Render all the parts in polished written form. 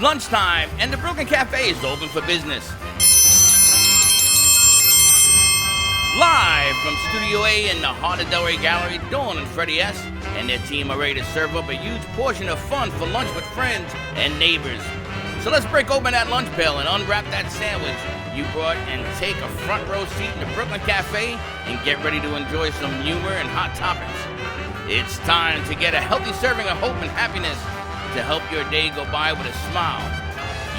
It's lunchtime, and the Brooklyn Café is open for business. Live from Studio A in the heart of Delray Gallery, Dawn and Freddie S. and their team are ready to serve up a huge portion of fun for lunch with friends and neighbors. So let's break open that lunch pail and unwrap that sandwich you brought and take a front row seat in the Brooklyn Café and get ready to enjoy some humor and hot topics. It's time to get a healthy serving of hope and happiness to help your day go by with a smile.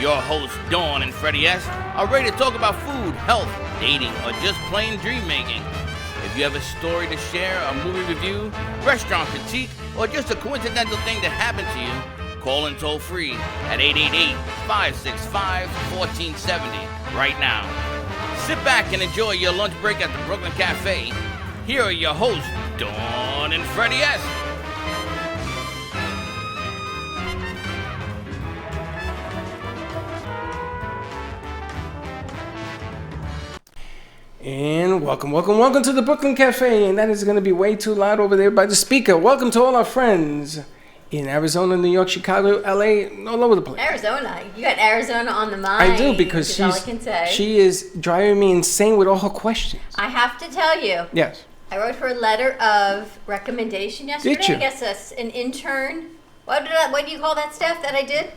Your hosts, Dawn and Freddie S., are ready to talk about food, health, dating, or just plain dream making. If you have a story to share, a movie review, restaurant critique, or just a coincidental thing that happened to you, call in toll free at 888-565-1470 right now. Sit back and enjoy your lunch break at the Brooklyn Café. Here are your hosts, Dawn and Freddie S. And welcome to the Brooklyn Cafe. And that is going to be way too loud over there by the speaker. Welcome to all our friends in Arizona, New York, Chicago, LA, all over the place. Arizona. You got Arizona on the mind. I do, because she is driving me insane with all her questions. I have to tell you. Yes. I wrote her a letter of recommendation yesterday. Did you? I guess an intern. What do you call that, Steph, that I did?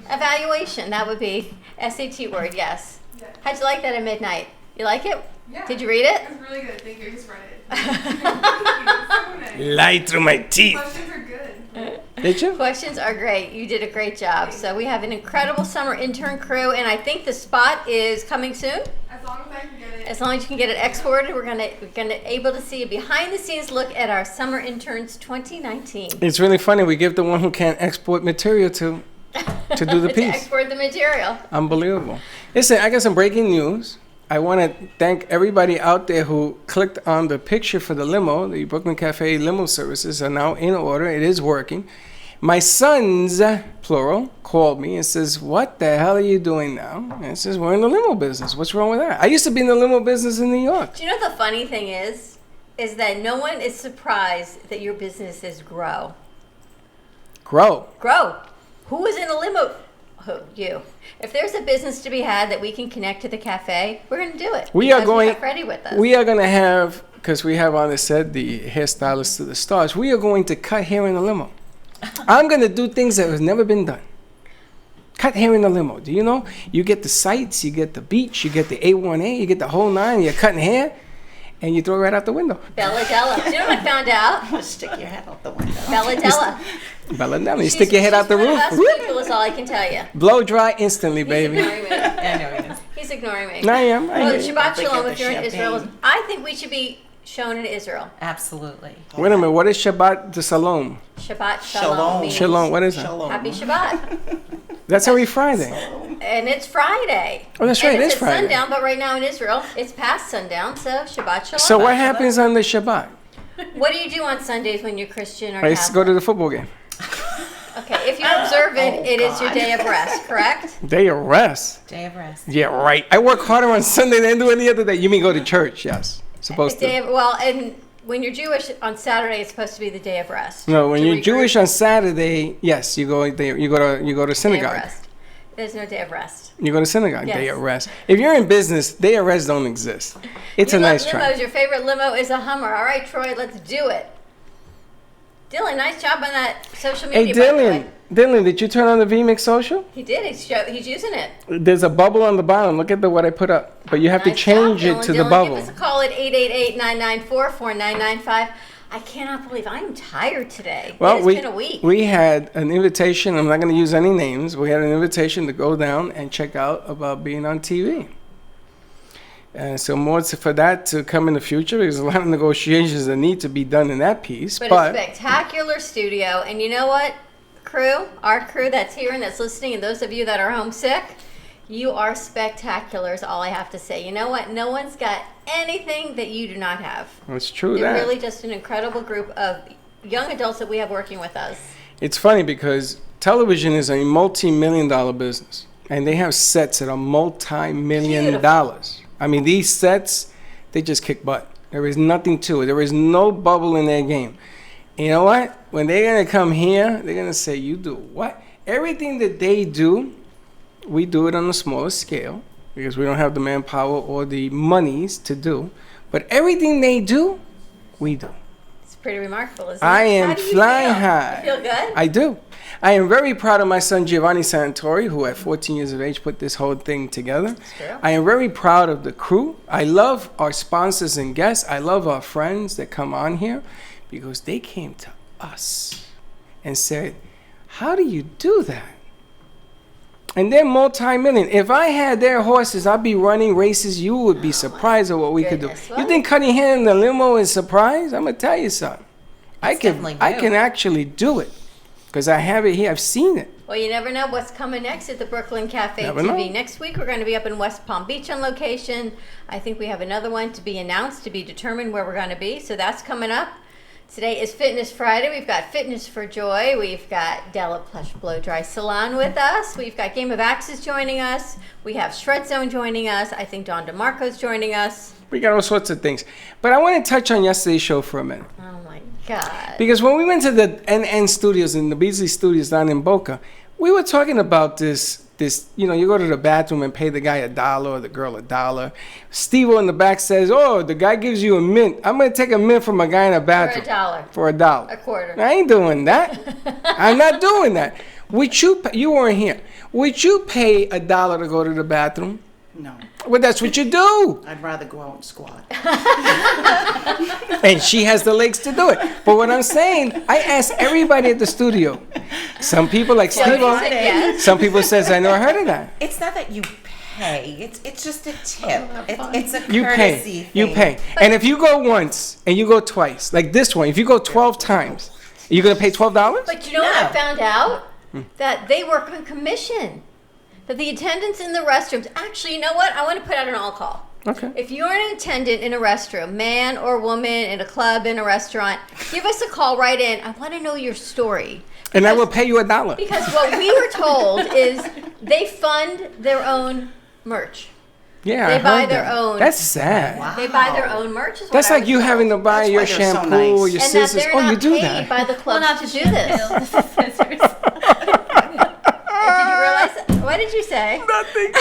Evaluation. That would be SAT word, yes. Yeah. How'd you like that at midnight? You like it? Yeah. Did you read it? It was really good. Thank you. I just read it. So nice. Light through my teeth. Questions are good. Did you? Questions are great. You did a great job. So we have an incredible summer intern crew, and I think the spot is coming soon. As long as I can get it. As long as you can get it exported, we're gonna able to see a behind the scenes look at our summer interns 2019. It's really funny. We give the one who can't export material to do the to piece. export the material. Unbelievable. Listen, I got some breaking news. I want to thank everybody out there who clicked on the picture for the limo. The Brooklyn Cafe limo services are now in order. It is working. My sons, plural, called me and says, "What the hell are you doing now?" And I says, "We're in the limo business. What's wrong with that?" I used to be in the limo business in New York. Do you know the funny thing is that no one is surprised that your businesses grow. Grow. Who is in a limo? You. If there's a business to be had that we can connect to the cafe, we're going to do it. We have Freddie with us. We are going to have, because we have on the set the hairstylist to the stars, we are going to cut hair in the limo. I'm going to do things that have never been done. Cut hair in the limo. Do you know? You get the sights, you get the beach, you get the A1A, you get the whole nine, you're cutting hair, and you throw it right out the window. Belladella. Do you know what I found out? Stick your head out the window. Belladella. Belladella. You stick your head out the roof. She's one of us people is all I can tell you. Blow dry instantly, baby. He's ignoring me. I know he is. He's ignoring me. I am. Well, am. Shabbat Look Shalom at if the you're in Israel. champagne. I think we should be shown in Israel. Absolutely. Wait a minute. What is Shabbat de Salom? Shabbat Shalom Shalom. means Shalom. What is that? Shalom. Happy Shabbat. That's every Friday. And it's Friday. Oh, that's right. And It is it's at Friday. sundown, but right now in Israel, it's past sundown, so Shabbat Shalom. So what happens on the Shabbat? What do you do on Sundays when you're Christian or I used to go Catholic? to the football game. Okay, if you're observant, Oh, it is your God. day of rest, correct? Day of rest. Day of rest. Yeah, right. I work harder on Sunday than I do any other day. You mean go to church? Yes. Supposed to. And when you're Jewish, on Saturday it's supposed to be the day of rest. No, when to you're regroup. Jewish on Saturday, yes, you go there. You go to Day of synagogue. rest. There's no day of rest. You go to synagogue. Yes. Day of rest. If you're in business, day of rest don't exist. It's You a love nice limos. try. Your favorite limo is a Hummer. All right, Troy, let's do it. Dylan, nice job on that social Hey, media. by the way. Dylan, did you turn on the VMix social? He did. He's using it. There's a bubble on the bottom. Look at what I put up. But you have to Nice change job, it to Dylan. the Dylan, bubble. Give us a call at 888-994-4995. I cannot believe I am tired today. Well, It's been a week. we had an invitation. I'm not going to use any names. We had an invitation to go down and check out about being on TV. And so more for that to come in the future. There's a lot of negotiations that need to be done in that piece. But a spectacular studio. And you know what, our crew that's here and that's listening, and those of you that are homesick, you are spectacular is all I have to say. You know what? No one's got anything that you do not have. It's true They're that. really just an incredible group of young adults that we have working with us. It's funny because television is a multi-million-dollar business. And they have sets that are multi-million dollars. I mean, these sets, they just kick butt. There is nothing to it. There is no bubble in their game. You know what? When they're going to come here, they're going to say, "You do what?" everything that they do, we do it on a smaller scale because we don't have the manpower or the monies to do. But everything they do, we do. It's pretty remarkable, isn't it? I How am do you flying feel? high. You feel good? I do. I am very proud of my son Giovanni Santori, who at 14 years of age put this whole thing together. true. I am very proud of the crew. I love our sponsors and guests. I love our friends that come on here because they came to us and said, how do you do that? And they're multi-million. If I had their horses, I'd be running races. You would be surprised at what we could do. goodness. You Well- think cutting hair in the limo is surprise? I'm going to tell you something. I definitely can new. actually do it because I have it here. I've seen it. Well, you never know what's coming next at the Brooklyn Cafe Never TV. know. Next week, we're going to be up in West Palm Beach on location. I think we have another one to be announced, to be determined where we're going to be. So that's coming up. Today is Fitness Friday. We've got Fitness for Joy. We've got Della Plush Blow Dry Salon with us. We've got Game of Axes joining us. We have Shred Zone joining us. I think Don DeMarco's joining us. We got all sorts of things. But I want to touch on yesterday's show for a minute. Oh my God. Because when we went to the NN Studios in the Beasley Studios down in Boca, we were talking about this, you go to the bathroom and pay the guy $1 or the girl $1. Steve-O in the back says, oh, the guy gives you a mint. I'm going to take a mint from a guy in a bathroom. For $1. For $1. A quarter. I ain't doing that. I'm not doing that. You weren't here. Would you pay $1 to go to the bathroom? No, Well, that's what you do. I'd rather go out and squat. And she has the legs to do it. But what I'm saying, I asked everybody at the studio. Some people like Jody Steve-O. said yes. Some people says, I never heard of that. It's not that you pay. It's just a tip. It's a You courtesy pay. You thing. pay. And if you go once and you go twice, like this one, if you go 12 times, you're going to pay $12? But you know what I No. found out? That they work on commission. That the attendants in the restrooms, actually, you know what? I want to put out an all call. Okay. If you're an attendant in a restroom, man or woman, in a club, in a restaurant, give us a call right in. I want to know your story. And I will pay you $1. Because what we were told is they fund their own merch. Yeah, They I buy heard their that. own. That's sad. Wow. They buy their own merch. Is what That's I like was you told. having to buy That's your why they're so shampoo nice. or your And that scissors. they're Oh, not you do paid that. by the clubs not to the do this. scissors. Did you realize that? What did you say? Nothing.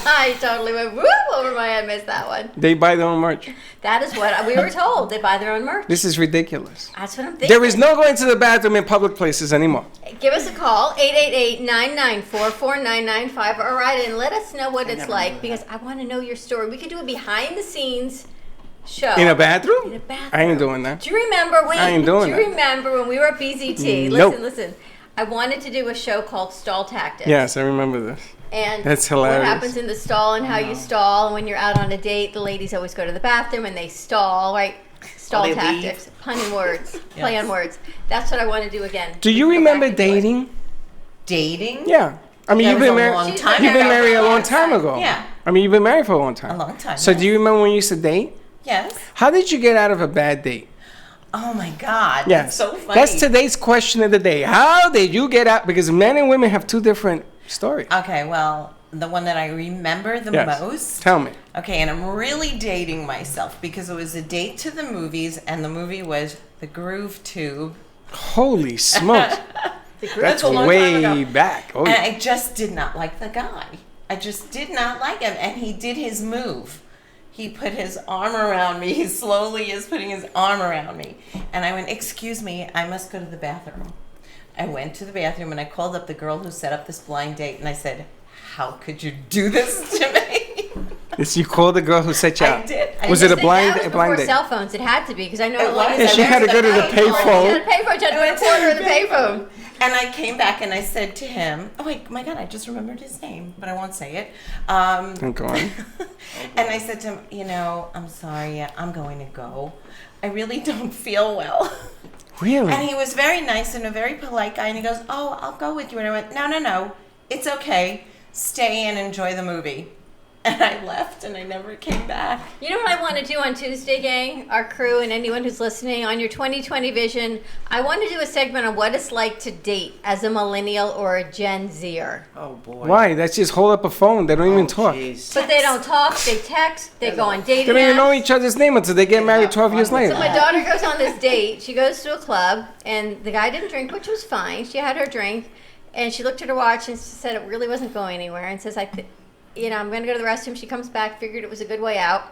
I totally went whoop over my head, missed that one. They buy their own merch. That is what we were told. They buy their own merch. This is ridiculous. That's what I'm thinking. There is no going to the bathroom in public places anymore. Give us a call, 888-994-4995, or write in. Let us know what it's never like knew because I want to know your story. We could do a behind the scenes show. In a bathroom? In a bathroom. I ain't doing that. Do you remember when? I ain't doing do that. you remember when we were at BZT? Nope. Listen. I wanted to do a show called Stall Tactics. Yes, I remember this. And That's hilarious. what happens in the stall and how you stall. And when you're out on a date, the ladies always go to the bathroom and they stall, right? Stall they tactics, punning words, play on words. That's what I want to do again. Do you Go back remember and do it. dating? Dating? Yeah. I mean, That you've was been a married. long She's time been You've been married married a for a long long time time. ago. Yeah. I mean, you've been married for a long time. A long time. So yes. do you remember when you used to date? Yes. How did you get out of a bad date? Oh my God. Yes. That's so funny. That's today's question of the day. How did you get out? Because men and women have two different stories. Okay, well, the one that I remember the Yes. most. Tell me. Okay, and I'm really dating myself because it was a date to the movies, and the movie was The Groove Tube. Holy smokes. That's a long time way ago. back. Oh, And yeah. I just did not like the guy. I just did not like him, and he did his move. He put his arm around me. He slowly is putting his arm around me. And I went, excuse me, I must go to the bathroom. I went to the bathroom and I called up the girl who set up this blind date and I said, how could you do this to me? Yes, you called the girl who set you I out. did. I Was it a That blind was a before blind date? cell phones. It had to be because I know It it was. was. Yeah, she had to go to the She had payphone. to pay for it. She had to I went put a quarter to in the payphone. And I came back and I said to him, oh my God, I just remembered his name, but I won't say it. I'm going. And I said to him, you know, I'm sorry, I'm going to go. I really don't feel well. Really? And he was very nice and a very polite guy. And he goes, oh, I'll go with you. And I went, no, it's okay. Stay and enjoy the movie. And I left and I never came back. You know what I want to do on Tuesday, gang? Our crew and anyone who's listening on your 2020 vision, I want to do a segment on what it's like to date as a millennial or a Gen Zer. Oh boy. Why? That's just hold up a phone. They don't even Oh, talk. jeez. But they don't talk, they text, they go on They dating don't even know apps. each other's name until they get married 12 years later. So my daughter goes on this date. She goes to a club, and the guy didn't drink, which was fine. She had her drink, And she looked at her watch and she said it really wasn't going anywhere. And says, I'm going to go to the restroom. She comes back, figured it was a good way out.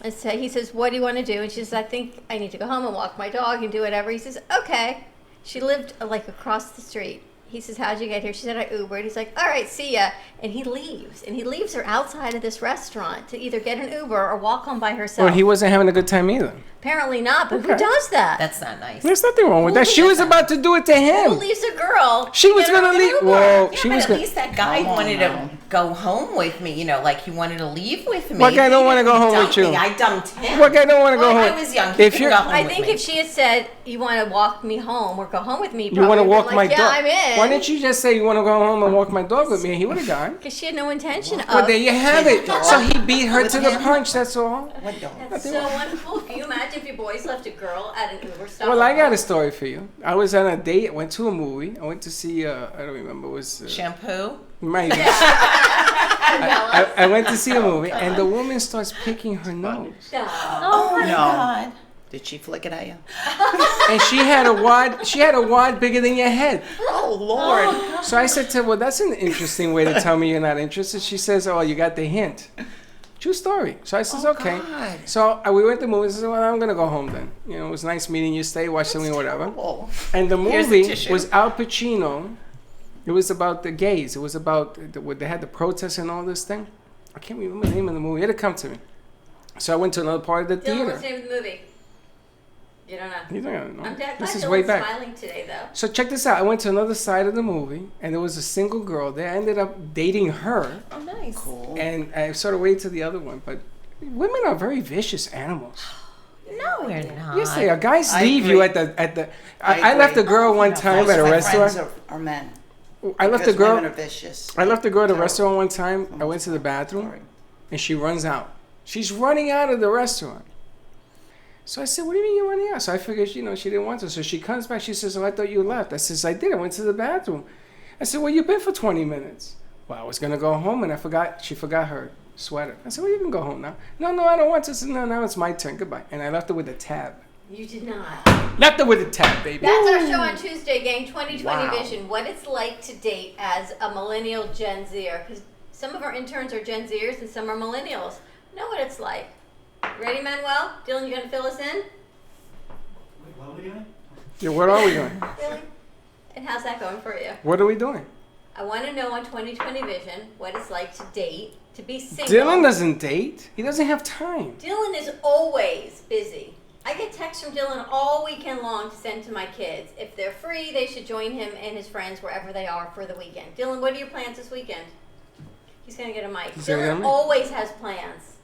And so he says, what do you want to do? And she says, I think I need to go home and walk my dog and do whatever. He says, okay. She lived like across the street. He says, how'd you get here? She said, I Ubered. He's like, all right, see ya. And he leaves. And he leaves her outside of this restaurant to either get an Uber or walk home by herself. Well, he wasn't having a good time either. Apparently not, but who Okay. does that? That's not nice. There's nothing wrong with that. She was about to do it to Who him. leaves a girl? She was get her gonna an leave. Uber? Well, Yeah, she but was at gonna. least that guy Come on wanted now. to go home with me. Like he wanted to leave with me. What guy don't wanna go home with Dumped me. you? I dumped him. What guy don't want to go Well, home? I was young. He If couldn't you're, go home I with think me. if she had said, you want to walk me home or go home with me, you want to walk my yeah, dog. I'm in. Why didn't you just say you want to go home and walk my dog with me? He would have gone. Because she had no intention of. Well, there you have it. So he beat her With to the him? punch. That's all. What dog? That's so wonderful. Can you imagine if your boys left a girl at an Uber stop? Well, I got a story for you. I was on a date. Went to a movie. I went to see. I don't remember. It was Shampoo. maybe. I went to see a movie, and the woman starts picking her nose, Oh my No. God. Did she flick it at you? and she had a wad. She had a wad bigger than your head. Oh, Lord. So I said to her, "Well, that's an interesting way to tell me you're not interested." She says, "Oh, you got the hint." True story. So I says, "Okay." God. So we went to the movie. I said, "Well, I'm gonna go home then. You know, it was nice meeting you. Stay, watch something, whatever." Oh. And the Here's the movie tissue. was Al Pacino. It was about the gays. It was about they had the protests and all this thing. I can't remember the name of the movie. It'll come to me. So I went to another part of the Dylan, theater. what's the name of the movie? You don't know. You don't know. I'm glad This is Dylan's way back. smiling today, though. So check this out. I went to another side of the movie, and there was a single girl there. I ended up dating her, Oh, nice. Cool. and I sort of waited to the other one. But women are very vicious animals. No, we're not. Yes, they are. Guys I leave you agree. at the. I I left a agree. girl one Most time Most at a of my restaurant. friends are men. I left a Because girl. women are vicious. I left the girl at a Terrible. restaurant one time. I went to the bathroom, Sorry. and she runs out. She's running out of the restaurant. So I said, "What do you mean you're running out?" So I figured, she didn't want to. So she comes back. She says, "Oh, I thought you left." I says, "I did. I went to the bathroom." I said, "Well, you've been for 20 minutes." Well, I was gonna go home, and I forgot. She forgot her sweater. I said, "Well, you can go home now." No, I don't want to. I said, "No, now it's my turn. Goodbye." And I left her with a tab. You did not. Left her with a tab, baby. That's our show on Tuesday, gang. 2020 Wow. Vision. What it's like to date as a millennial Gen Zer. Because some of our interns are Gen Zers and some are millennials. Know what it's like. Ready, Manuel? Dylan, you gonna fill us in? What are we doing? Yeah, what are we doing? Really? And how's that going for you? What are we doing? I want to know on 2020 Vision what it's like to date, to be single. Dylan doesn't date. He doesn't have time. Dylan is always busy. I get texts from Dylan all weekend long to send to my kids. If they're free, they should join him and his friends wherever they are for the weekend. Dylan, what are your plans this weekend? He's going to get a mic. He's gonna get a Dylan mic? always has plans.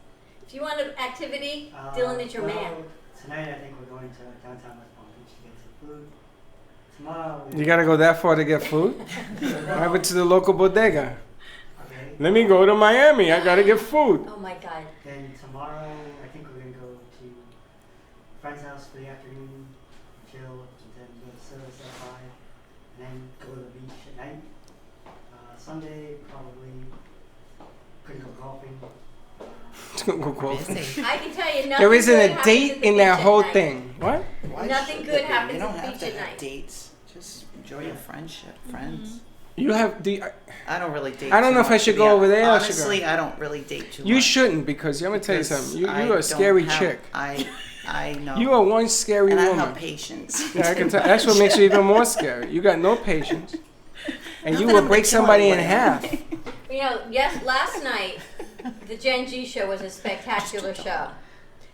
If you want an activity, Dylan is your man. Tonight I think we're going to downtown West Palm Beach to get some food. Tomorrow You gotta go that far to get food? What happened to the local bodega? Okay. Let me go to Miami. I gotta get food. Oh my God. Then tomorrow I think we're gonna go to a friend's house for the afternoon, chill, and then go to service at 5, and then go to the beach at night. Sunday probably could go golfing. Go golfing. Busy. I can tell you nothing There isn't good a happens date at the in that beach at whole night. thing. What? Why Nothing should good there be? happens You don't at the have beach to at have night. dates. Just enjoy your friendship, friends. You have the. I don't really date. I don't too know if I much, should to go be over there or I should Honestly, go. I don't really date too much. You shouldn't because I'm gonna tell you because something. I You're a don't scary have- chick. I know. You are one scary and I don't woman. have patience. Yeah, I can tell. That's what makes you even more scary. You got no patience, and Not you that will I'm break gonna kill somebody in anyone. half. You know, yes, last night, the Gen G show was a spectacular show.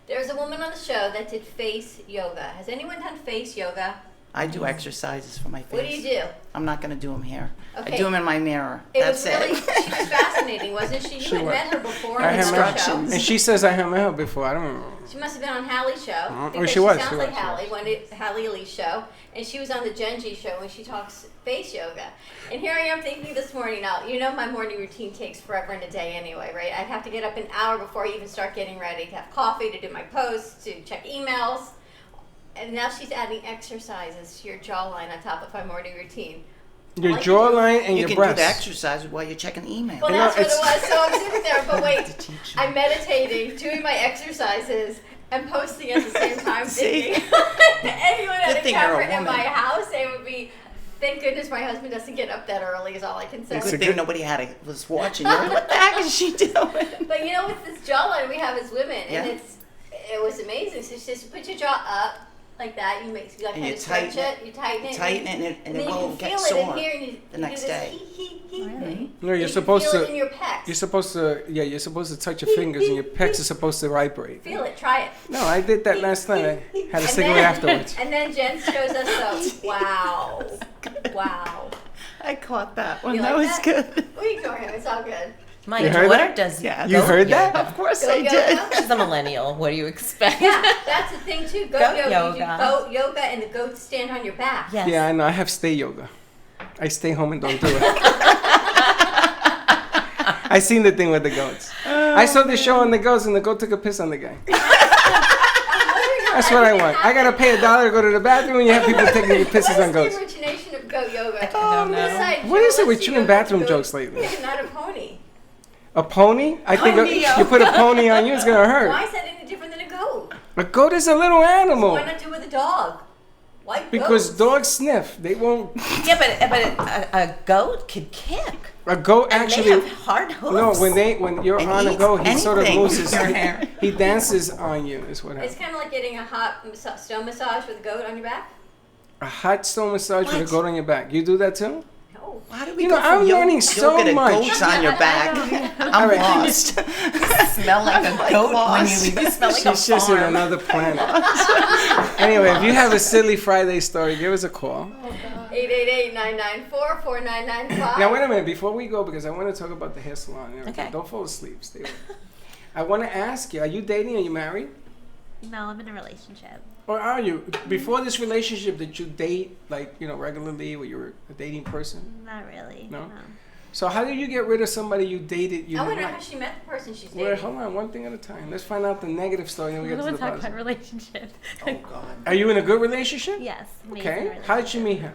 There's a woman on the show that did face yoga. Has anyone done face yoga? I do exercises for my face. What do you do? I'm not going to do them here. Okay. I do them in my mirror. It That's was really, it. she was fascinating, wasn't she? You She had was. met her before I on the have show. met Instructions. And she says I have met her before. I don't remember. She must have been on Hallie's show. Oh, Because she was, sounds she like was, she Hallie, was. when it's Hallie Elise show. And she was on the Gen G show when she talks face yoga. And here I am thinking this morning, now, you know my morning routine takes forever and a day anyway, right? I have to get up an hour before I even start getting ready to have coffee, to do my posts, to check emails. And now she's adding exercises to your jawline on top of my morning routine. Your All I can jawline and You your can breasts. do the exercise while you're checking email. Well, know, that's what it it's- was. So I'm sitting there, but wait, To teach you. I'm meditating, doing my exercises, and posting at the same time. See? Thinking anyone had Good a thing you're a camera in woman. my house, it would be Thank goodness my husband doesn't get up that early. Is all I can say. It's a Good good- thing nobody was watching. You're like, what the heck is she doing? But you know, with this jawline we have as women, Yeah. and it was amazing. So she just put your jaw up like that. You like And kind you of stretch tighten it. You tighten it. Tighten it and then it you won't can get feel it in sore here, and you the do next this day. thing. No, you're You can supposed feel to. it in your pecs. You're supposed to. Yeah, you're supposed to touch your fingers, and your pecs are supposed to vibrate. Feel it. Try it. No, I did that last night. I had a And cigarette afterwards. And then Jen shows us the wow. I caught that one. You That like was that? good. We ignore him. It's all good. My You heard daughter that? does. Yeah. You goat heard that? yoga. Of course Goat I did. yoga? She's a millennial. What do you expect? Yeah, that's the thing too. Goat Goat yoga. You do yoga. goat yoga, and the goats stand on your back. Yes. Yeah, I know. I have stay yoga. I stay home and don't do it. I seen the thing with the goats. I saw the show on the goats, and the goat took a piss on the guy. That's what I want. I gotta pay $1 to go to the bathroom, and you have people taking your pisses on What goats. is the origination of goat yoga? I don't know. Besides What is it with journalists, you and yoga, bathroom goat- jokes lately? Yeah, not a pony. A pony? I think Ponyo. you put a pony on you, it's gonna Why hurt. is that any different than a goat? A goat is a little animal. Why not do it with a dog? Why Because goats? dogs sniff. They won't. Yeah, but a goat could kick. A goat And actually. they have hard hooves. No, when you're And on a eats goat, he sort of anything moves his with your hair. He dances on you. Is what It's happens. kind of like getting a hot stone massage with a goat on your back. A hot stone massage with a What? goat on your back. You do that too? No. Why do we You go know, from I'm yoga learning so to much. goats on your back? I'm All right. lost. smell like a like goat when you lost. leave. You smell like a She's just in farm. another planet. Anyway, if you have a silly Friday story, give us a call. 888-994-4995. Now wait a minute before we go, because I want to talk about the hair salon. And everything. Okay. Don't fall asleep. Stay awake. I want to ask you: are you dating? Are you married? No, I'm in a relationship. Or are you? Before this relationship, did you date regularly? Were you a dating person? Not really. No? So how did you get rid of somebody you dated? You I want didn't to know how like? she met the person she's Wait, dating. hold on, one thing at a time. Let's find out the negative story, and I we don't get to want the to talk about positive. relationship. Oh God. Are you in a good relationship? Yes. amazing Okay. How did you meet him?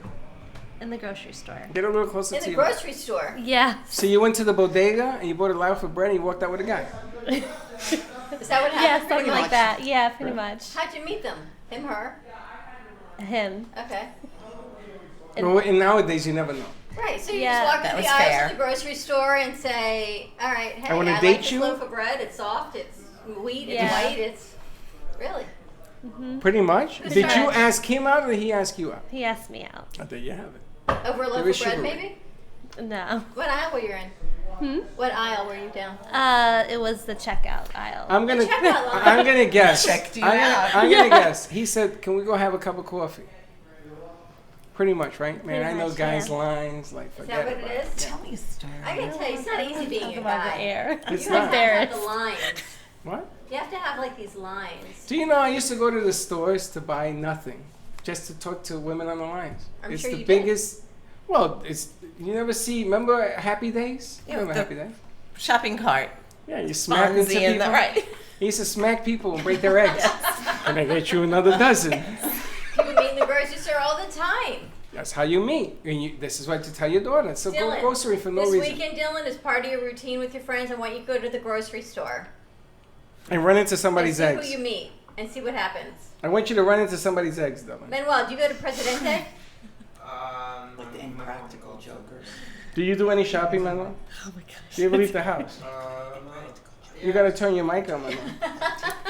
In the grocery store. Get a little closer In to the you. grocery store. Yeah. So you went to the bodega and you bought a loaf of bread and you walked out with a guy. Is that what Yeah, happened? something like much. that. Yeah, pretty much. How'd you meet them? Him, her? Him. Okay. Well, and nowadays you never know. Right, so you Yeah, just walk that through the was aisles fair. of the grocery store and say, all right, hey, I wanna like date this you? loaf of bread. It's soft, it's wheat, it's Yeah. white, it's... Really? Pretty much. That's Did you right. ask him out or did he ask you out? He asked me out. Oh, there you have it. Over a loaf There of is bread, chivalry. maybe? No. What aisle were you in? What aisle were you down? It was the checkout aisle. I'm gonna. check out line. I'm gonna guess. Checked you I'm gonna, out. I'm gonna guess. He said, "Can we go have a cup of coffee?" Pretty much, right? Man, Pretty I know much, guys' yeah. lines like Is forget that what about it is? Tell me a story. I can tell you, it's not easy being Talk a about the guy. air. It's You have not. to have the Embarrassed. lines. What? You have to have like these lines. Do you know I used to go to the stores to buy nothing, just to talk to women on the lines. I'm It's sure the you did. biggest. Well, it's you never see. Remember Happy Days? Yeah, Remember the- Happy Days? Shopping cart. Yeah, you smack into Fonzie people. and the right. He used to smack people and break their eggs, and I get you another dozen. People meet in the grocery store all the time. That's how you meet. And this is what to tell your daughter. So go Dylan, grocery for no this reason. weekend, Dylan, is part of your routine with your friends. I want you to go to the grocery store And run into and somebody's see eggs. who you meet and see what happens. I want you to run into somebody's eggs, Dylan. Manuel, do you go to Presidente? Like the impractical jokers. Do you do any shopping, Manuel? Oh my gosh. Do you ever leave the house? You gotta turn your mic on, Manuel.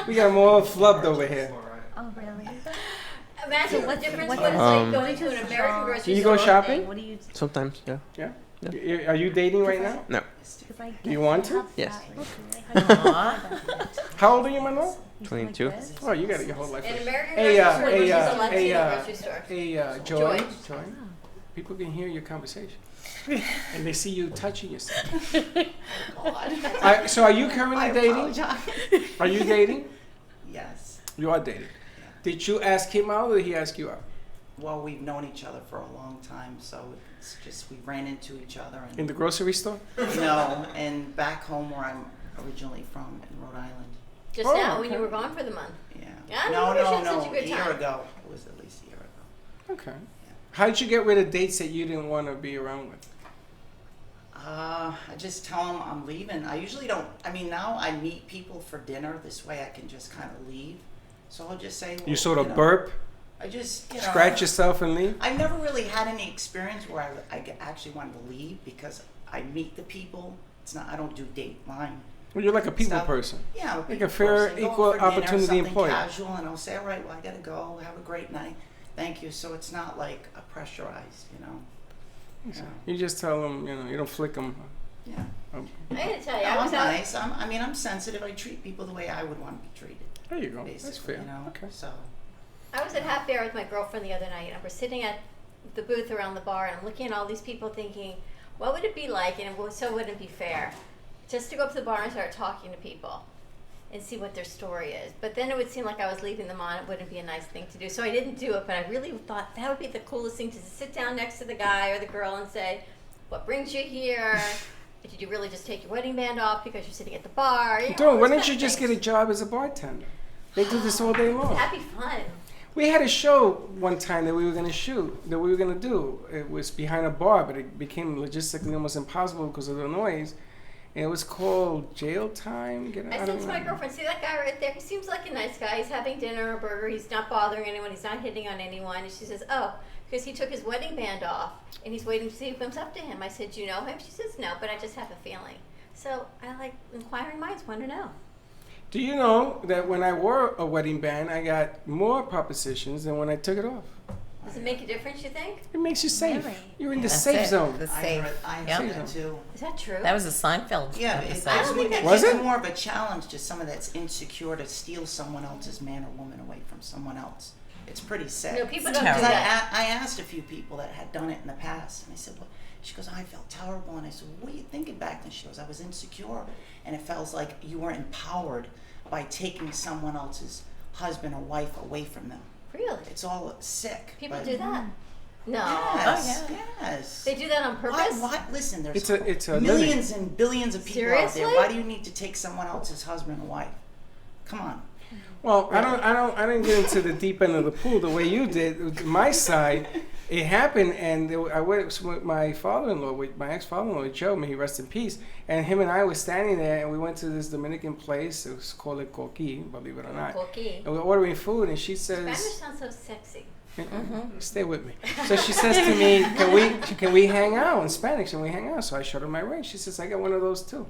We got them all flubbed over here. Oh really? Imagine what difference what what it's Um, like going to an American grocery Do you store. go shopping? What do you? Sometimes, yeah. Yeah. Yeah. Are you dating right now? No. Cause I Do you want to? Yes. Aw. How old are you, Manuel? 22. Oh, you got your whole life. An American Hey, grocery store versus a hey, Latino grocery store. hey, Joy. Joy. Joy. People can hear your conversation. And they see you touching yourself. So are you currently I dating? apologize. Are you dating? Yes. You are dating. Did you ask him out or did he ask you out? Well, we've known each other for a long time, so it's just we ran into each other In and the grocery store? and back home where I'm originally from in Rhode Island. Just Oh, now when okay. you were gone for the month. Yeah. Yeah, I no, know, you no, had no. such a good A year time. ago. It was at least a year ago. Okay. How did you get rid of dates that you didn't want to be around with? I just tell them I'm leaving. I usually don't. I mean, now I meet people for dinner. This way I can just kind of leave. So I'll just say. You well, sort of know, burp I just, Scratch yourself and leave? I never really had any experience where I actually wanted to leave because I meet the people. It's not, I don't do Dateline. Well, you're like a people stuff. person. Yeah, I'm Like people a fair, person. Go equal out for dinner, opportunity something employee. casual, and I'll say, all right, well, I gotta go. Have a great night. Thank you. So it's not like a pressurized, Yeah. You just tell them, you don't flick them. Yeah. I gotta tell you, No, I I'm was out. nice. I'm sensitive. I treat people the way I would want to be treated. There you go. Basically, That's fair. Okay. So. I was at Happy Hour with my girlfriend the other night, and we're sitting at the booth around the bar, and I'm looking at all these people thinking, what would it be like, and so wouldn't it be fair, just to go up to the bar and start talking to people and see what their story is. But then it would seem like I was leaving them on. It wouldn't be a nice thing to do. So I didn't do it, but I really thought that would be the coolest thing, to sit down next to the guy or the girl and say, what brings you here? Did you really just take your wedding band off because you're sitting at the bar? Dude, why don't you just get a job as a bartender? They do this all day long. That'd be fun. We had a show one time that we were going to shoot, that we were going to do. It was behind a bar, but it became logistically almost impossible because of the noise. And it was called Jail Time. I said to my girlfriend, see that guy right there? He seems like a nice guy. He's having dinner or a burger. He's not bothering anyone. He's not hitting on anyone. And she says, oh, because he took his wedding band off and he's waiting to see who comes up to him. I said, you know him? She says, no, but I just have a feeling. So I like inquiring minds want to know. Do you know that when I wore a wedding band, I got more propositions than when I took it off? Does it make a difference, you think? It makes you safe. Really? You're in the That's safe it. zone. The I safe. heard Yep. that too. Is that true? That was a Seinfeld Yeah, episode. I don't think that- Was it's it? more of a challenge to someone that's insecure to steal someone else's man or woman away from someone else. It's pretty sick. No, people It's don't do terrible. that. I asked a few people that had done it in the past, and I said, "Well," she goes, "I felt terrible," and I said, "What are you thinking back then?" She goes, "I was insecure, and it felt like you were empowered by taking someone else's husband or wife away from them. Really? It's all sick." People but- do that? No. Yes, Oh, yeah. yes. They do that on purpose? Why? Listen, there's It's a millions and billions of people out Seriously? there. Why do you need to take someone else's husband or wife? Come on. Well, I didn't get into the deep end of the pool the way you did. My side, it happened, and I went with my father-in-law, with my ex-father-in-law, Joe, may he rest in peace. And him and I were standing there, and we went to this Dominican place. It was called El Coqui, believe it or not. Coqui. And we're ordering food, and she Spanish says, sounds so sexy. "Stay with me." So she says to me, "Can we hang out in Spanish?" And we hang out. So I showed her my ring. She says, "I got one of those too."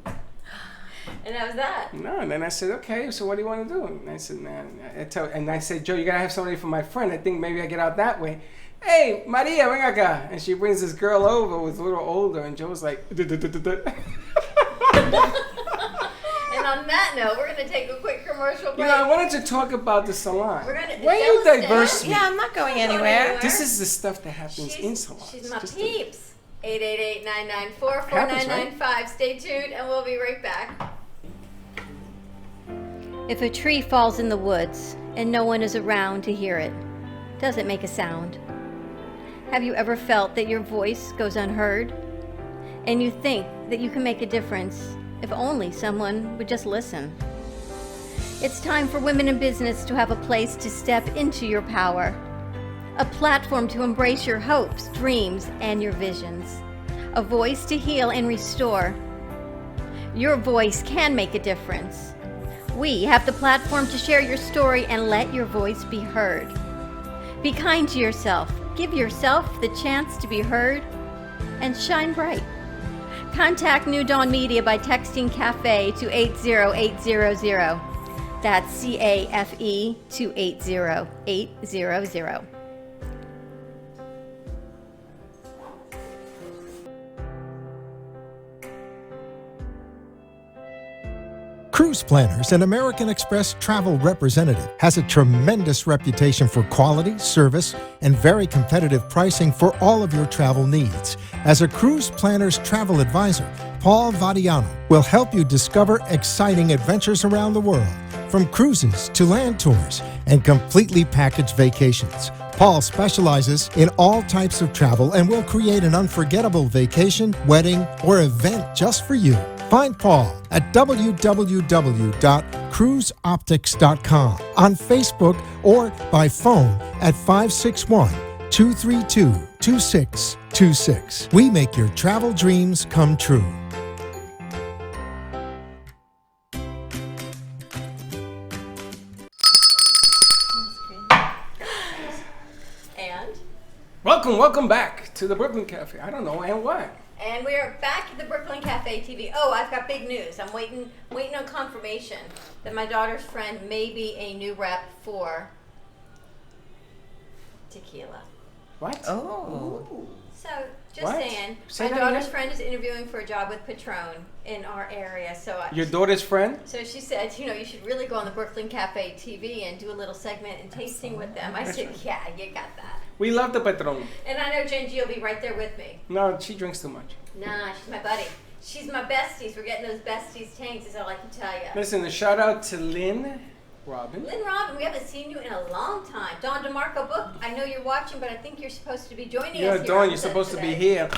And that was that. No, and then I said, okay, so what do you want to do? And I said, and I said, Joe, you gotta have somebody for my friend. I think maybe I get out that way. Hey, Maria, ven acá. And she brings this girl over who's a little older, and Joe's like, And on that note, we're going to take a quick commercial break. I wanted to talk about the salon. We're gonna- Why you Stella diverse stay. me? Yeah, I'm not going Not going anywhere. anywhere. This is the stuff that happens in salons. She's my Just peeps. 888-994-4995. Happens, right? Stay tuned, and we'll be right back. If a tree falls in the woods and no one is around to hear it, does it make a sound? Have you ever felt that your voice goes unheard? And you think that you can make a difference if only someone would just listen? It's time for women in business to have a place to step into your power. A platform to embrace your hopes, dreams, and your visions. A voice to heal and restore. Your voice can make a difference. We have the platform to share your story and let your voice be heard. Be kind to yourself. Give yourself the chance to be heard and shine bright. Contact New Dawn Media by texting Café to 80800. That's CAFE to 80800. Cruise Planners, an American Express travel representative, has a tremendous reputation for quality, service, and very competitive pricing for all of your travel needs. As a Cruise Planners travel advisor, Paul Vadiano will help you discover exciting adventures around the world, from cruises to land tours and completely packaged vacations. Paul specializes in all types of travel and will create an unforgettable vacation, wedding, or event just for you. Find Paul at www.cruiseoptics.com, on Facebook, or by phone at 561-232-2626. We make your travel dreams come true. Welcome back to the Brooklyn Cafe. I don't know, and what? And we are back at the Brooklyn Cafe TV. Oh, I've got big news. I'm waiting on confirmation that my daughter's friend may be a new rep for tequila. What? Oh. So, just What? saying, Say my that daughter's again? friend is interviewing for a job with Patron in our area. So, Your daughter's friend? so she said, you should really go on the Brooklyn Cafe TV and do a little segment and tasting with them. I said, yeah, you got that. We love the Patron. And I know Jen G will be right there with me. No, she drinks too much. Nah, she's my buddy. She's my besties. We're getting those besties tanks, is all I can tell you. Listen, a shout out to Lynn Robin. Lynn Robin, we haven't seen you in a long time. Dawn DeMarco Book, I know you're watching, but I think you're supposed to be joining us Yeah, here Dawn, on you're set supposed to be today. here.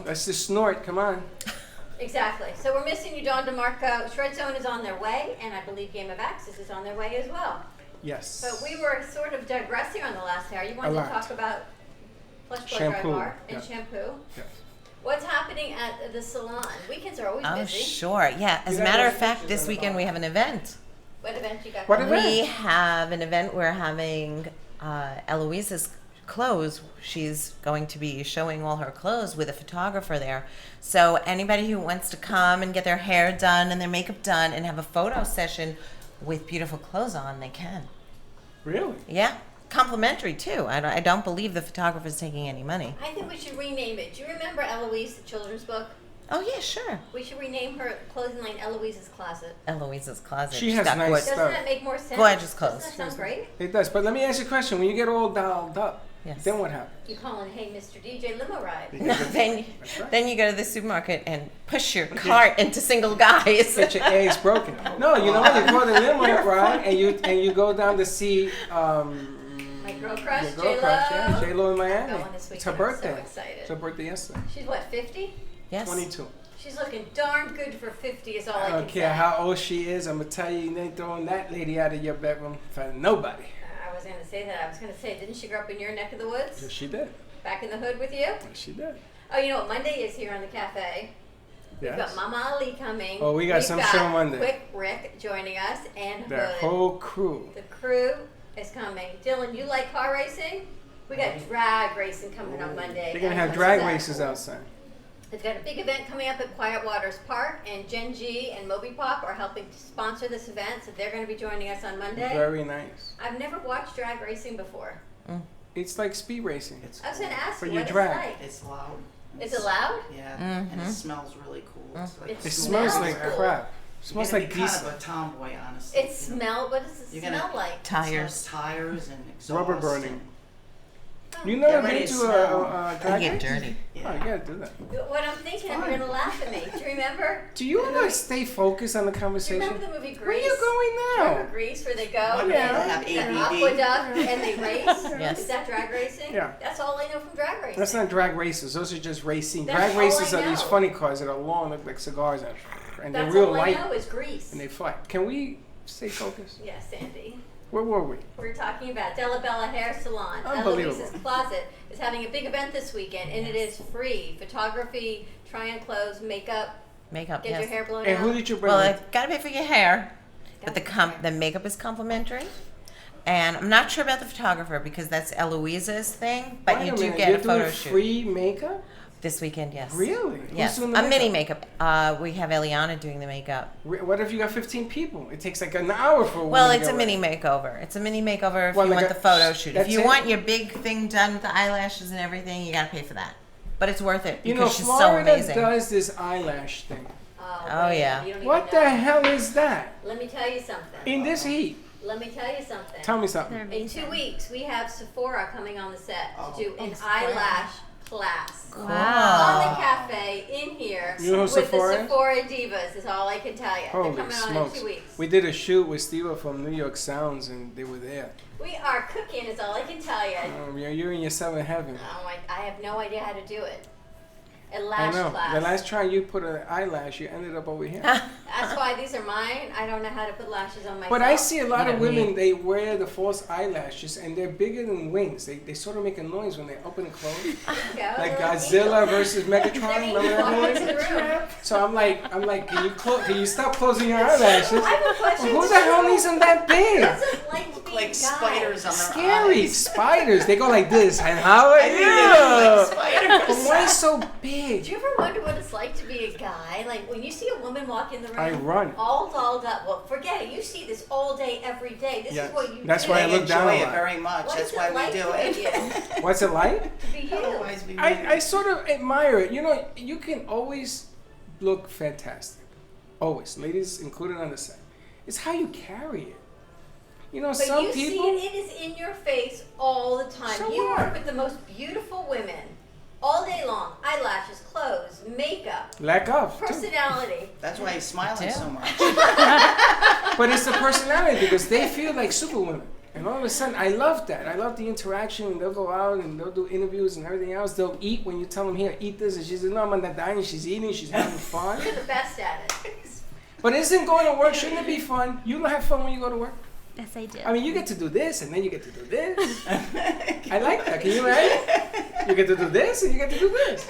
That's the snort. Come on. Exactly. So we're missing you, Dawn DeMarco. Shred Zone is on their way, and I believe Game of Axis is on their way as well. Yes. But we were sort of digressing on the last hour. You wanted to lot. talk about Flush Blood Dry Shampoo, Bar and yeah. shampoo. Yes. What's happening at the salon? Weekends are always Oh, busy. sure. Yeah. As a You got matter those of fact, pictures this on the weekend bar. we have an event. What event you got What going? event? We have an event. We're having Eloise's clothes. She's going to be showing all her clothes with a photographer there. So anybody who wants to come and get their hair done and their makeup done and have a photo session with beautiful clothes on, they can. Really? Yeah. Complimentary too. I don't believe the photographer's taking any money. I think we should rename it. Do you remember Eloise, the children's book? Oh yeah, sure. We should rename her clothing line Eloise's Closet. Eloise's closet. She She's has got nice good- stuff. Doesn't that make more sense? Gorgeous clothes. Doesn't that sound great? It does. But let me ask you a question. When you get all dialed up, Yes. then what happens? You calling, hey, Mr. DJ, limo ride. No, then That's right. then you go to the supermarket and push your cart into single guys. Get your eggs broken. No, you know what? You go to the limo ride and you go down to see My girl crush, your girl J-Lo. crush, yeah, J-Lo in Miami. Going this It's her weekend. I'm so birthday. excited. It's her birthday yesterday. She's what, 50? Yes. 22. She's looking darn good for 50 is all I I can don't care say. how old she is. I'm gonna tell you, you ain't throwing that lady out of your bedroom for nobody. I was going to say that. I was going to say, didn't she grow up in your neck of the woods? Yes, she did. Back in the hood with you? Yes, she did. Oh, you know what Monday is here on the cafe? We've Yes. got Mama Ali coming. Oh, we got We've some got show Monday. Quick Rick joining us and The Hood. whole crew. The crew is coming. Dylan, you like car racing? We got drag racing coming on Monday. They're gonna And have what's drag that? races outside. They've got a big event coming up at Quiet Waters Park, and Gen G and Moby Pop are helping to sponsor this event, so they're going to be joining us on Monday. Very nice. I've never watched drag racing before. It's like speed racing. It's I was going to ask For you your what drag. it's like. It's loud. Is it loud? Yeah, and it smells really cool. It's like It smells smells like cool. crap. It you're smells gonna like be kind diesel. of a tomboy, honestly. It you know? smells, what does it You're smell gonna- like? It Tires. smells tires and exhaust. Rubber burning. and- You never Get ready been to to smell. a I drag get race? dirty. Oh, you gotta do that. What I'm thinking, you're fine. going to laugh at me. Do you remember? Do you the ever movie- stay focused on the Do you conversation? remember the movie Grease? Where are you going Remember now? Grease, where they go What, and they have they an ADD? aqueduct and they race? Yes. Is that drag racing? Yeah. That's all I know from drag racing. That's not drag races. Those are just racing. That's Drag all races I are these know. funny cars that are long, look like cigars, and they're That's real all light, I know is Grease. and they fly. Can we stay focused? Yes, Sandy. Where were we? We're talking about Delabella Hair Salon. Unbelievable. Eloise's Closet is having a big event this weekend, and it is free. Photography, try on clothes, makeup, Makeup. get Yes. your hair blown And out. who did you bring? Well, with? I've got to pay for your hair, but Gotta the makeup is complimentary. And I'm not sure about the photographer because that's Eloise's thing, but Wait you a do minute, get you're a photo doing shoot free makeup? this weekend. Yes. Really? Who's Yes. doing the A mini makeup? makeup. We have Eliana doing the makeup. What if you got 15 people? It takes like an hour for a woman Well, to it's get a ready. mini makeover. It's a mini makeover if Well, you like want a- the photo shoot. If that's you it? want your big thing done with the eyelashes and everything, you got to pay for that. But it's worth it You because know, she's Florida so amazing. does this eyelash thing. Oh, wait, yeah. you don't What even the know. hell is that? Let me tell you something. In this heat? Let me tell you something. Tell me something. They're In 2 weeks, we have Sephora coming on the set to do an Sephora. eyelash class. Wow. On the cafe, in here, You know who with Sephora the is? Sephora Divas, is all I can tell you. They're Holy coming on in smokes. 2 weeks. We did a shoot with Steve from New York Sounds, and they were there. We are cooking, is all I can tell you. You're in your seventh heaven. Oh, I have no idea how to do it. A I lash know. class. The last time you put an eyelash, you ended up over here. That's why these are mine. I don't know how to put lashes on myself. But I see a lot You of don't women, need- they wear the false eyelashes, and they're bigger than wings. They sort of make a noise when they open and close. Go, Like little Godzilla angel. versus Megatron. They're Remember angels walking that into the movie? room. So I'm like, can you stop closing your eyelashes? I have a question. Who the hell needs them that big? doesn't like to be like guy. spiders on their Scary eyes. spiders. They go like this. And how are I think they look like you? spiders. But why so big? Do you ever wonder what it's like to be a guy? Like when you see a woman walk in the room, I run. all dolled up. Well, forget it. You see this all day, every day. This Yes. is what you That's do. why I They look down enjoy a it lot. very much. What That's is why it we like do to it. be you? What's it like? To be you. Otherwise we I wouldn't. sort of admire it. You know, you can always look fantastic. Always. Ladies included on the side. It's how you carry it. You know, But some you people. see it is in your face all the time. So you what? work with the most beautiful women all day long. Eyelashes, clothes, makeup, Lack of. too. personality. That's why he's smiling Yeah. so much. But it's the personality because they feel like superwomen. And all of a sudden, I love that. I love the interaction. And they'll go out and they'll do interviews and everything else. They'll eat when you tell them, here, eat this. And she says, no, I'm not dying. She's eating. She's having fun. You're the best at it. But isn't going to work, shouldn't it be fun? You don't have fun when you go to work? Yes, I do. I mean, you get to do this and then you get to do this. I like that. Can you imagine? You get to do this and you get to do this.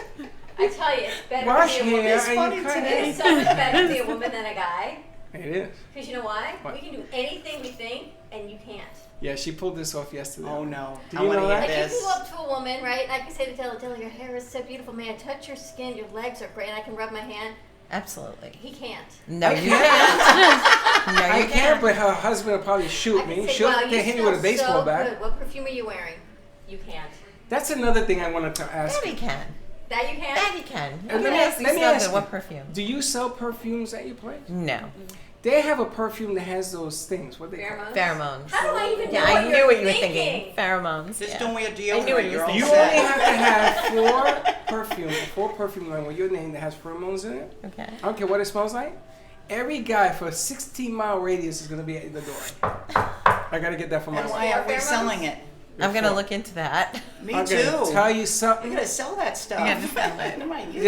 I tell you, it's better Wash to be a woman. hair It's funny and you cut today. It's hair. so much better to be a woman than a guy. It is. Because you know why? What? We can do anything we think, and you can't. Yeah, she pulled this off yesterday. Oh no. Do I you want know to that? hear Like if you this. go up to a woman, right, and I can say to Della, your hair is so beautiful, may I touch your skin, your legs are great, and I can rub my hand. Absolutely. He can't. No, I you can't. can't. No, I you can't, can't. but her husband will probably shoot I me. can say, She'll wow, you hit me with a smell baseball so bat. good. What perfume are you wearing? You can't. That's another thing I wanted to ask. Daddy can. That you can't? Daddy can. And Let me ask you let me something. ask you. What perfume? Do you sell perfumes at your place? No. They have a perfume that has those things. What they call Pheromones? Pheromones. How do I even Yeah, know I what knew you're what you were thinking? thinking. Pheromones. Just yeah. don't wear I knew deodorant. what you You're were all You thinking. only set. have to have four perfume line with your name that has pheromones in it. Okay. I don't care what it smells like. Every guy for a 16-mile radius is going to be at the door. I got to get that for And myself. why are we Pheromones? selling it? I'm going to look into that. Me I'm too. gonna tell you You something. gotta sell that stuff. You gotta sell it. You might use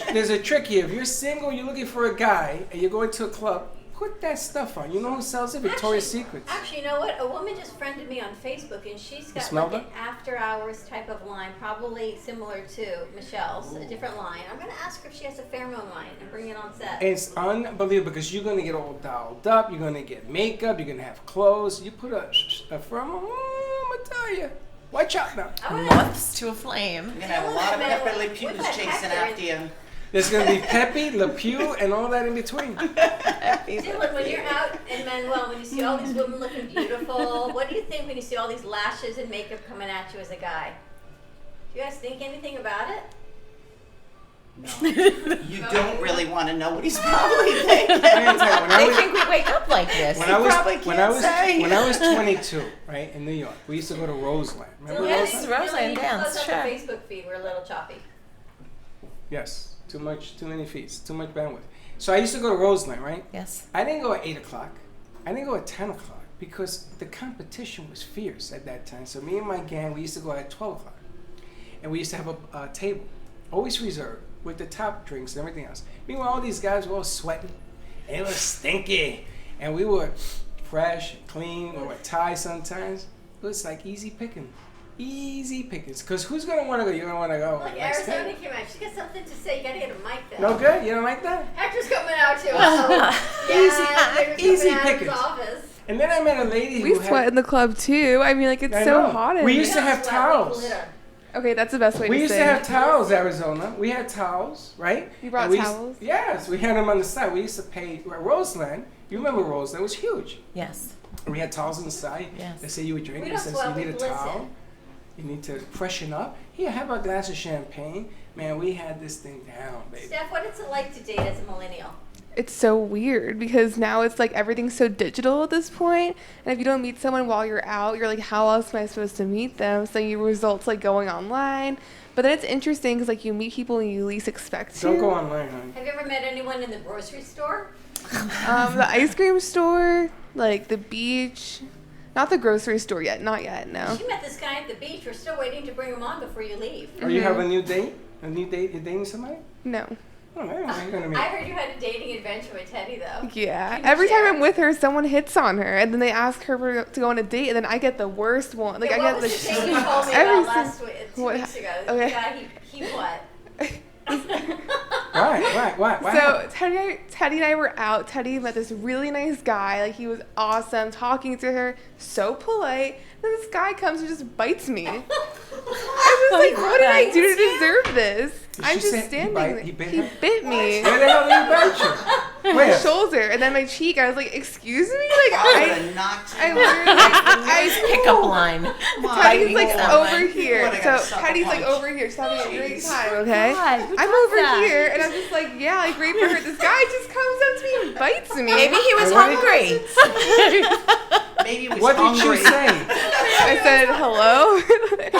There's it. a trick here. If you're single, you're looking for a guy, and you're going to a club, put that stuff on. You know who sells it? Victoria's Secret. Actually, you know what? A woman just friended me on Facebook, and she's got smell like an after-hours type of line, probably similar to Michelle's, a different line. I'm going to ask her if she has a pheromone line and bring it on set. It's unbelievable because you're going to get all dolled up. You're going to get makeup. You're going to have clothes. You put a pheromone. I'm going to tell you. Watch out now. I wanna- Moths to a flame. You're gonna have a lot of Pepper Le Pews chasing after you. There's going to be Pepe, Le Pew, and all that in between. Dylan, when you're out in Manuel, when you see all these women looking beautiful, what do you think when you see all these lashes and makeup coming at you as a guy? Do you guys think anything about it? No. You don't really want to know what he's probably thinking. I gotta tell you, when I They was- think we wake up like this. when I was probably when can't I was say. when I was 22, right in New York, we used to go to Roseland. Remember Dylan, Yes, Roseland? Roseland Dylan, you dance, close up sure. the Facebook feed. We're a little choppy. Yes, too many feet, too much bandwidth. So I used to go to Roseland, right? Yes. I didn't go at 8 o'clock. I didn't go at 10 o'clock because the competition was fierce at that time. So me and my gang, we used to go at 12 o'clock, and we used to have a table, always reserved, with the top drinks and everything else. Meanwhile, all these guys were all sweating, and it was stinky, and we were fresh and clean. We were tie sometimes. It was like easy picking. Easy pickings. Because who's going to want to go? You're going to want to go. Like next Arizona day? came out. She's got something to say. You gotta get a mic though. No good? You don't like that? Hector's coming out too. Yeah, Easy coming out of his pickings. office. And then I met a lady We who sweat had... in the club too. I mean, like it's I so know. hot in We here. used to have Sweat, we towels. glitter. Okay, that's the best way We to used say to it. have towels, Arizona. We had towels, right? You brought And we used- towels? Yes, we had them on the side. We used to pay Roseland. You remember Roseland? It was huge. Yes. We had towels on the side. Yes. They say you were drinking. We It don't says sweat, you we need a glisten. towel. You need to freshen up. Here, have a glass of champagne. Man, we had this thing down, baby. Steph, what is it like to date as a millennial? It's so weird because now it's like everything's so digital at this point, and if you don't meet someone while you're out, you're like, how else am I supposed to meet them? So you results like going online. But then it's interesting because like you meet people and you least expect to. Don't go online, honey. Have you ever met anyone in the grocery store? The ice cream store, like the beach, not the grocery store yet, not yet. No. She met this guy at the beach. We're still waiting to bring him on before you leave. Or you have a new date? A new date? You're dating somebody? No. Oh, I don't know. You're gonna meet. I heard you had a dating adventure with Teddy, though. Yeah. Can you Every share? time I'm with her, someone hits on her, and then they ask her to go on a date, and then I get the worst one. Like Yeah, I what get was the the thing you told me every about sin- two what- weeks ago? okay. The guy, he what? What? So Teddy and I were out. Teddy met this really nice guy. Like, he was awesome, talking to her, so polite. Then this guy comes and just bites me. I was like, what did I do to deserve this? I'm she say just standing he there. bit He her? bit me. Where the hell did he bite you? My Where? shoulder and then my cheek. I was like, excuse me? Like, I literally, Nice pickup line. Teddy's like Biting over someone. here. What, I gotta So suck a Teddy's like punch. over here. She's having a great Jeez. time, okay? God, who I'm does over that? here and I'm just like, yeah, like great for her. This guy just comes up to me and bites me. Maybe he was And what hungry. Maybe he was What did hungry. you say? I said hello.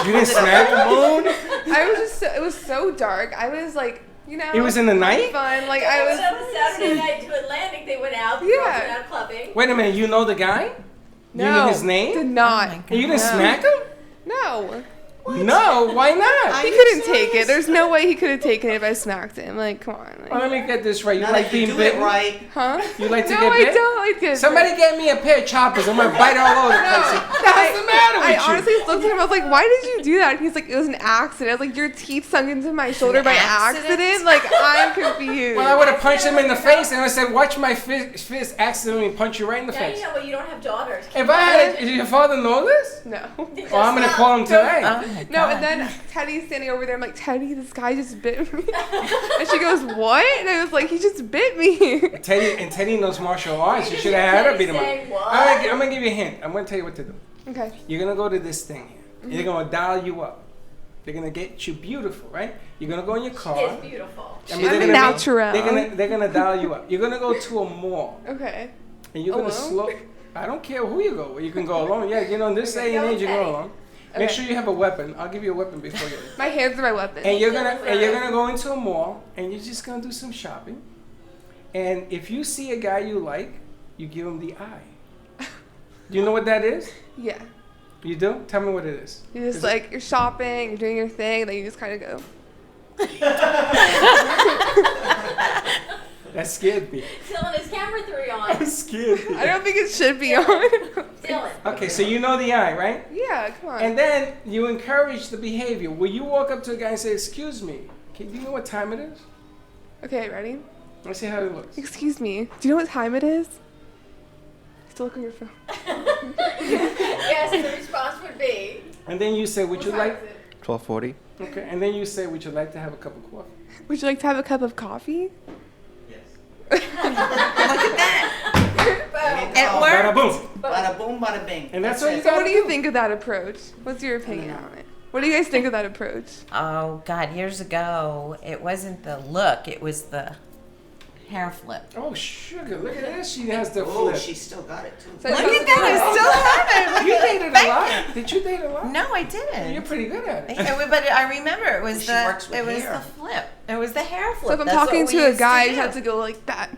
You didn't smack the moon? I was just it was so dark. I was like, you know, It was in the night? fun. Like I I went was on a Saturday night to Atlantic. They went out. The Yeah. girls went out clubbing. Wait a minute, you know the guy? no, You know his name? Did not. Oh my And you didn't No. smack him? No. No, why not? He you couldn't serious? take it. There's no way he could have taken it if I smacked him. Like, come on. Well, Like, let me get this right. You Now like that you being do it bitten? right. huh? You like to No, get I bit? don't like it. Somebody get me a pair of choppers. I'm gonna bite all over the place. What's the matter with I you? honestly looked at him. I was like, "Why did you do that?" And he's like, "It was an accident." I was like, "Your teeth sunk into my shoulder by accident? accident?" Like, I'm confused. Well, I would have punched him in the face and I said, watch my fist accidentally punch you right in the Now face. you know what. You don't have daughters. If I had did your father know this? No. Oh, I'm gonna call him today. Oh my No, God. and then Teddy's standing over there. I'm like, Teddy, this guy just bit me. And she goes, what? And I was like, he just bit me. Teddy knows martial arts. You should have had her beat him up. Say what? I'm gonna give you a hint. I'm gonna tell you what to do. Okay. You're gonna go to this thing here. They're gonna dial you up. They're gonna get you beautiful, right? You're gonna go in your car. It's beautiful. I I'm they're a gonna natural. They're gonna dial you up. You're gonna go to a mall Okay. and you're gonna Alone? slow. I don't care who you go with. You can go alone. Yeah, you know, in this day and age, you go alone. Make Okay. sure you have a weapon. I'll give you a weapon before you leave. My hands are my weapon. And you're gonna go into a mall and you're just gonna do some shopping. And if you see a guy you like, you give him the eye. Do you know what that is? Yeah. You do? Tell me what it is. You're just Is like, you're shopping, you're doing your thing, and then you just kind of go. That scared me. Dylan, his camera 3 on. That scared me. I don't think it should be on. Dylan. Okay, so you know the eye, right? Yeah, come on. And then you encourage the behavior. Will you walk up to a guy and say, "Excuse me, do you know what time it is?" Okay, ready? Let's see how it looks. Excuse me. Do you know what time it is? Still look on your phone. Yes, the response would be. And then you say, "Would you like?" 12:40. Okay. And then you say, "Would you like to have a cup of coffee?" Would you like to have a cup of coffee? Look at that. It Bada worked. boom. Bada boom, bada bing. And that's what all you So got. what do you think of that approach? What's your opinion on it? What do you guys think of that approach? Oh God, years ago, it wasn't the look; it was the hair flip. Oh, sugar! Look at this. She has the Oh, flip. she still got it too. So Look it at that! I still have it. You Look at dated it. a Thank lot. you. Did you date a lot? No, I You're didn't. pretty good at it. But I remember it was She works with it was hair. the flip. It was the hair flip. So if I'm That's what talking we to a used guy, you do. have to go like that.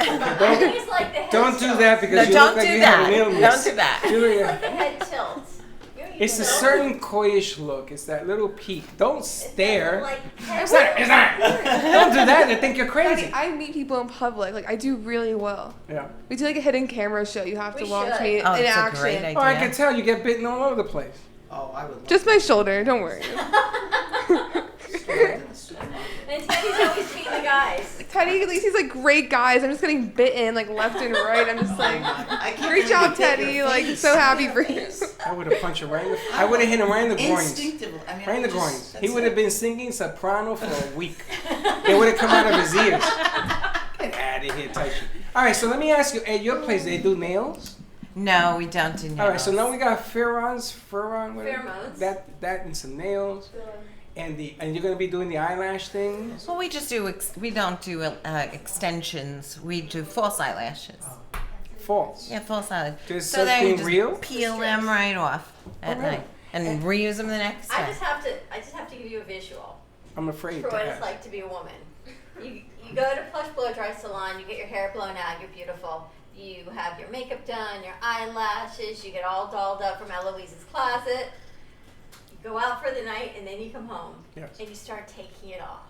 I think it's like the head Don't do tilt. that because No, you don't look like do you have that. an illness. Don't do that. It's Julia, like the head tilt. it's a certain coyish look. It's that little peek. Don't stare. Like It's not. It's not. Don't do that. They think you're crazy. I meet people in public. Like, I do really well. Yeah. We do like a hidden camera show. You have to We watch should. me Oh, in it's a action. great idea. Oh, I can tell you get bitten all over the place. Oh, I would love Just my shoulder. Don't worry. And Teddy's always beating the guys. Teddy, at least he's like great guys. I'm just getting bitten like left and right. I'm just like, I can't great believe job, you did Teddy. your Like, face. so happy for you. Face. I would have punched him right in the. I would have hit him right in the groins. Instinctively. I mean, Right in the I just- groins. He that's would have it. been singing soprano for a week. It would have come out of his ears. Get out of here, type shit. All right, so let me ask you. At your place, they do nails? No, we don't do nails. All right, so now we got Pheron, whatever. Pheromones. That and some nails, and you're gonna be doing the eyelash things. Well, we just do. We don't do extensions. We do false eyelashes. False. Yeah, false eyelashes. Just so then you something just real? peel them right off at Oh, really? night and reuse them the next I day. just have to give you a visual I'm afraid for to what it's ask. like to be a woman. You go to Plush Blow Dry Salon, you get your hair blown out, you're beautiful. You have your makeup done, your eyelashes, you get all dolled up from Eloise's closet. You go out for the night and then you come home Yes. and you start taking it off.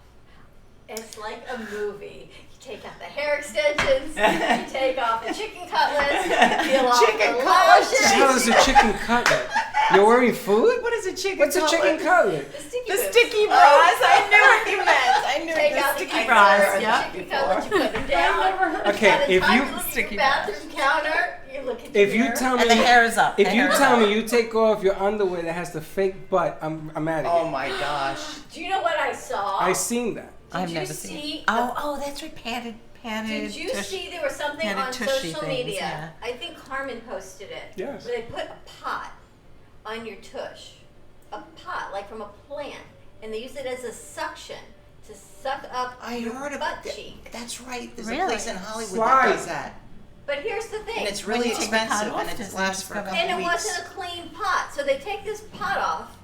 It's like a movie. You take out the hair extensions, you take off the chicken cutlets, you peel off Chicken the cutlets? What the hell is lashes. a chicken cutlet? You're wearing food? What is a chicken What's a chicken cutlet? cutlet? The sticky The sticky bras. I knew what you meant. I knew Take the out sticky the bras. bras. Yeah. You put them down. Okay, By the if time you- look at your Sticky bathroom counter, you look at If your you tell me, And the hair is up. if The you hair is tell up. me you take off your underwear that has the fake butt, I'm out of Oh here. my gosh. Do you know what I saw? I seen that. I've Did never you seen see it. Oh, that's right. Padded. Did you tush. see there was something Had a on tushy social things, media? yeah. I think Carmen posted it. Yes. Where they put a pot on your tush, a pot like from a plant, and they use it as a suction to suck up I your heard butt about that. cheek. That's right. There's a Really? place in Hollywood Slide. that does that. But here's the thing. And it's When really you take the pot expensive off, and does it it lasts just for a go couple back? and it weeks. wasn't a clean pot, so they take this pot off,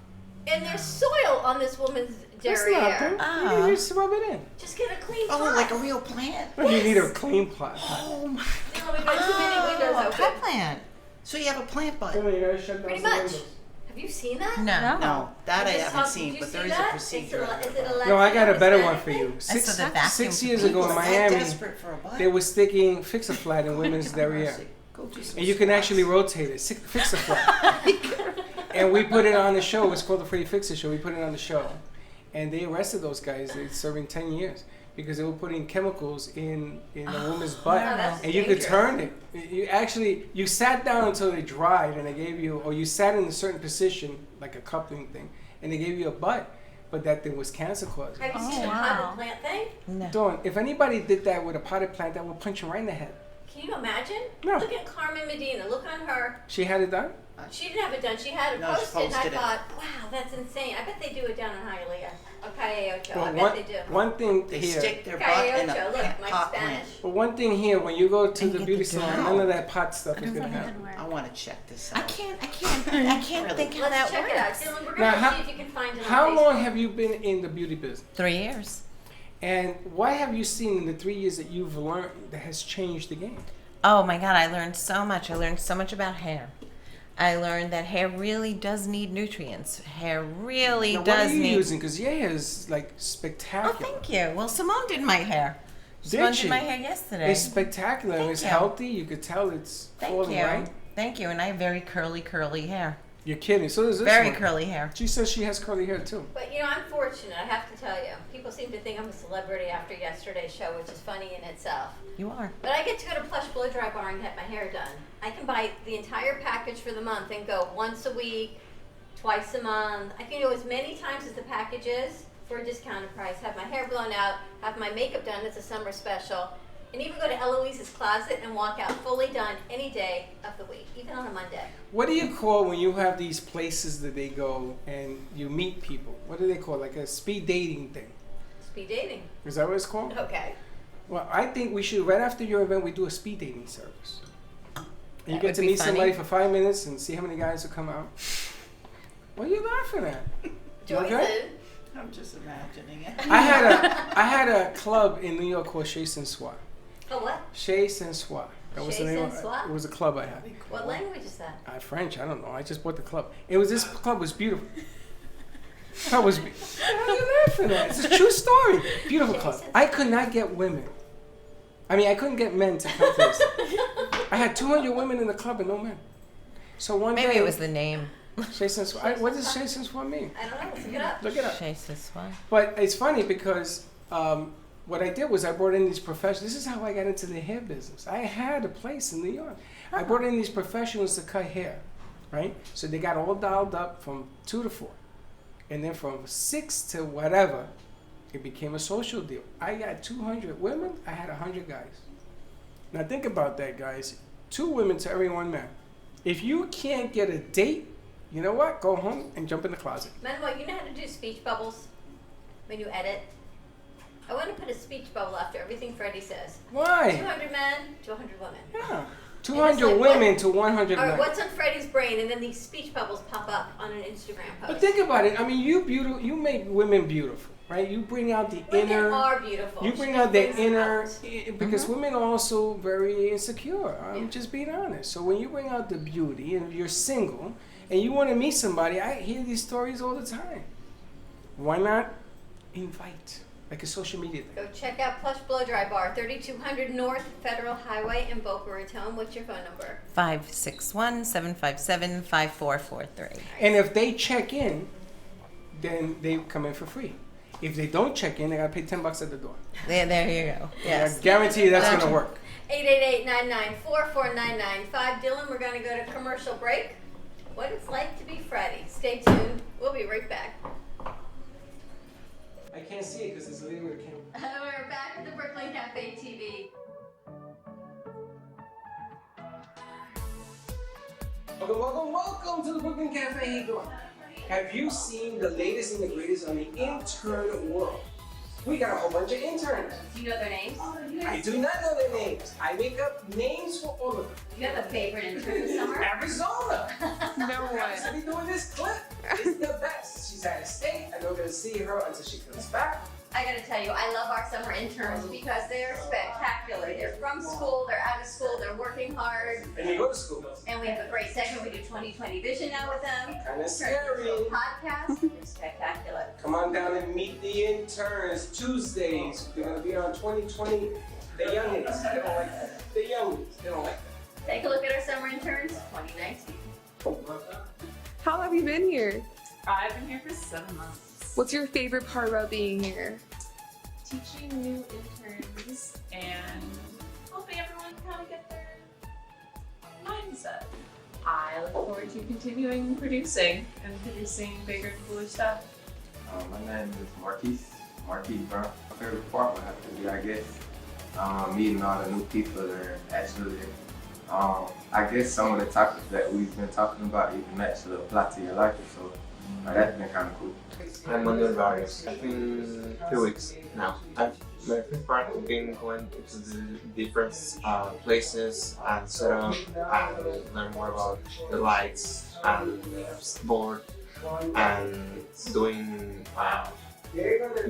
and there's soil on this woman's That's derriere. nothing. You just rub it in. Just get a clean Oh, pot. like a real plant? You need a clean pot. Oh my. You know, we've got too many windows Oh, open. pot plant. So you have a plant butt? You gotta shut down Pretty some much. windows. Have you seen that? No. No, that I Just haven't how- seen, did you but see there is a that? procedure. Is it electric? No, I got a better Is one that for you. thing? saw the vacuum 6 years for ago in People are that Miami, desperate for a butt. they were sticking Fix-A-Flat in women's derriere. Go do some And you can squats. actually rotate it. Fix-A-Flat. And we put it on the show. It's called the Freddy Fix-It Show. We put it on the show. And they arrested those guys. They're serving 10 years. Because they were putting chemicals in a woman's butt. Oh, that's And you could dangerous. turn it. You sat down until they dried and they gave you, or you sat in a certain position, like a coupling thing, and they gave you a butt. But that thing was cancer causing. Have you Oh, seen the wow. potted plant thing? No. Dawn, if anybody did that with a potted plant, that would punch you right in the head. Can you imagine? No. Look at Carmen Medina. Look on her. She had it done? She didn't have it done. She had it No, she posted. And I posted it. thought, wow, that's insane. I bet they do it down in Hialeah. Or Cayocho. I Well, bet they do. one thing They here. stick their butt in a Cayocho. Look, my pot Spanish. plant. But one thing here, when you go to And the get beauty the salon, dough. none of that pot stuff is I gonna don't think happen. work. I want to check this I out. can't think how Let's that check it out. works. Dylan, we're Now, going how- to see if you can find it on How Facebook. long have you been in the beauty business? 3 years. And what have you seen in the 3 years that you've learned that has changed the game? Oh my God, I learned so much. I learned so much about hair. I learned that hair really does need nutrients. Hair really Now, what does are you need. using? Because your hair is like Oh, spectacular. thank you. Well, Simone did my hair. Simone she? did my hair yesterday. It's spectacular. Thank It's you. healthy. You could tell it's Thank falling you. right. Thank you. And I have very curly hair. You're kidding. So does this Very one. curly hair. She says she has curly hair too. But you know, I'm fortunate. I have to tell you, people seem to think I'm a celebrity after yesterday's show, which is funny in itself. You are. But I get to go to Plush Blow Dry Bar and get my hair done. I can buy the entire package for the month and go once a week, twice a month. I can go as many times as the package is for a discounted price. Have my hair blown out, have my makeup done. It's a summer special. And even go to Eloise's Closet and walk out fully done any day of the week, even on a Monday. What do you call when you have these places that they go and you meet people? What do they call it? Like a speed dating thing? Speed dating. Is that what it's called? Okay. Well, I think we should, right after your event, we do a speed dating service. And you That get would to be meet funny. somebody for 5 minutes and see how many guys will come out. What are you laughing at? You okay? Joyce, I'm just imagining it. I had a club in New York called Chez Sensoir. oh what? Chez Sensoir. That was the Chez name. Sensoir? It was a club I had. What language is that? French. I don't know. I just bought the club. This club was beautiful. Club was. What are you laughing at? It's a true story. Beautiful Chez club. Sensoir. I could not get women. I mean, I couldn't get men to come to this. I had 200 women in the club and no men. So one Maybe day, it was the name. Chez Sensoir. What does Chez Sensoir mean? I don't know. Let's look it up. Look it up. Chez Sensoir. But it's funny because what I did was I brought in these professionals. This is how I got into the hair business. I had a place in New York. I brought in these professionals to cut hair, right? So they got all dialed up from 2 to 4. And then from 6 to whatever, it became a social deal. I got 200 women. I had 100 guys. Now think about that, guys. 2 women to every 1 man. If you can't get a date, you know what? Go home and jump in the closet. Manuel, you know how to do speech bubbles when you edit? I want to put a speech bubble after everything Freddie says. Why? 200 men to 100 women. Yeah. it's 200 like, women what- to 100 All right, men. what's on Freddie's brain? And then these speech bubbles pop up on an Instagram post. But think about it. I mean, you make women beautiful, right? You bring out the Women inner. are beautiful. You She bring just out the brings it inner, out. because women are also very insecure. I'm Yeah. just being honest. So when you bring out the beauty and you're single and you want to meet somebody, I hear these stories all the time. Why not invite? Like a social media thing. Go check out Plush Blow Dry Bar, 3200 North Federal Highway in Boca Raton. What's your phone number? 561-757-5443. And if they check in, then they come in for free. If they don't check in, they gotta pay $10 at the door. There you go. Yes. I guarantee you that's gonna work. 888-994-4995. Dylan, we're going to go to commercial break. What it's like to be Freddie. Stay tuned. We'll be right back. I can't see it because it's a lady with a camera. We're back at the Brooklyn Cafe TV. Welcome to the Brooklyn Cafe. How you doing? Have you seen the latest and the greatest on the intern world? We got a whole bunch of interns. Do you know their names? I do not know their names. I make up names for all of them. Do you have a favorite intern this summer? Arizona. No Happens to be doing this clip. It's the best. She's out of state. I don't get to see her until she comes back. I gotta tell you, I love our summer interns because they're spectacular. They're from school, they're out of school, they're working hard. And you go to school. And we have a great segment. We do 20/20 vision now with them. Kind of scary. Podcast. They're spectacular. Come on down and meet the interns. Tuesdays. They're going to be on 2020. The youngins. They don't like that. The youngins. They don't like that. Take a look at our summer interns 2019. How have you been here? I've been here for 7 months. What's your favorite part about being here? Teaching new interns and helping everyone kind of get their mindset. I look forward to continuing producing and producing bigger and cooler stuff. My name is Marquise Brown. My favorite part would have to be, I guess, meeting all the new people there. Actually, I guess some of the topics that we've been talking about even actually apply to your life, so that's been kind of cool. I'm Manuel Vargas. It's been 2 weeks now. My favorite part has been going to the different places and set up and learn more about the lights and board and doing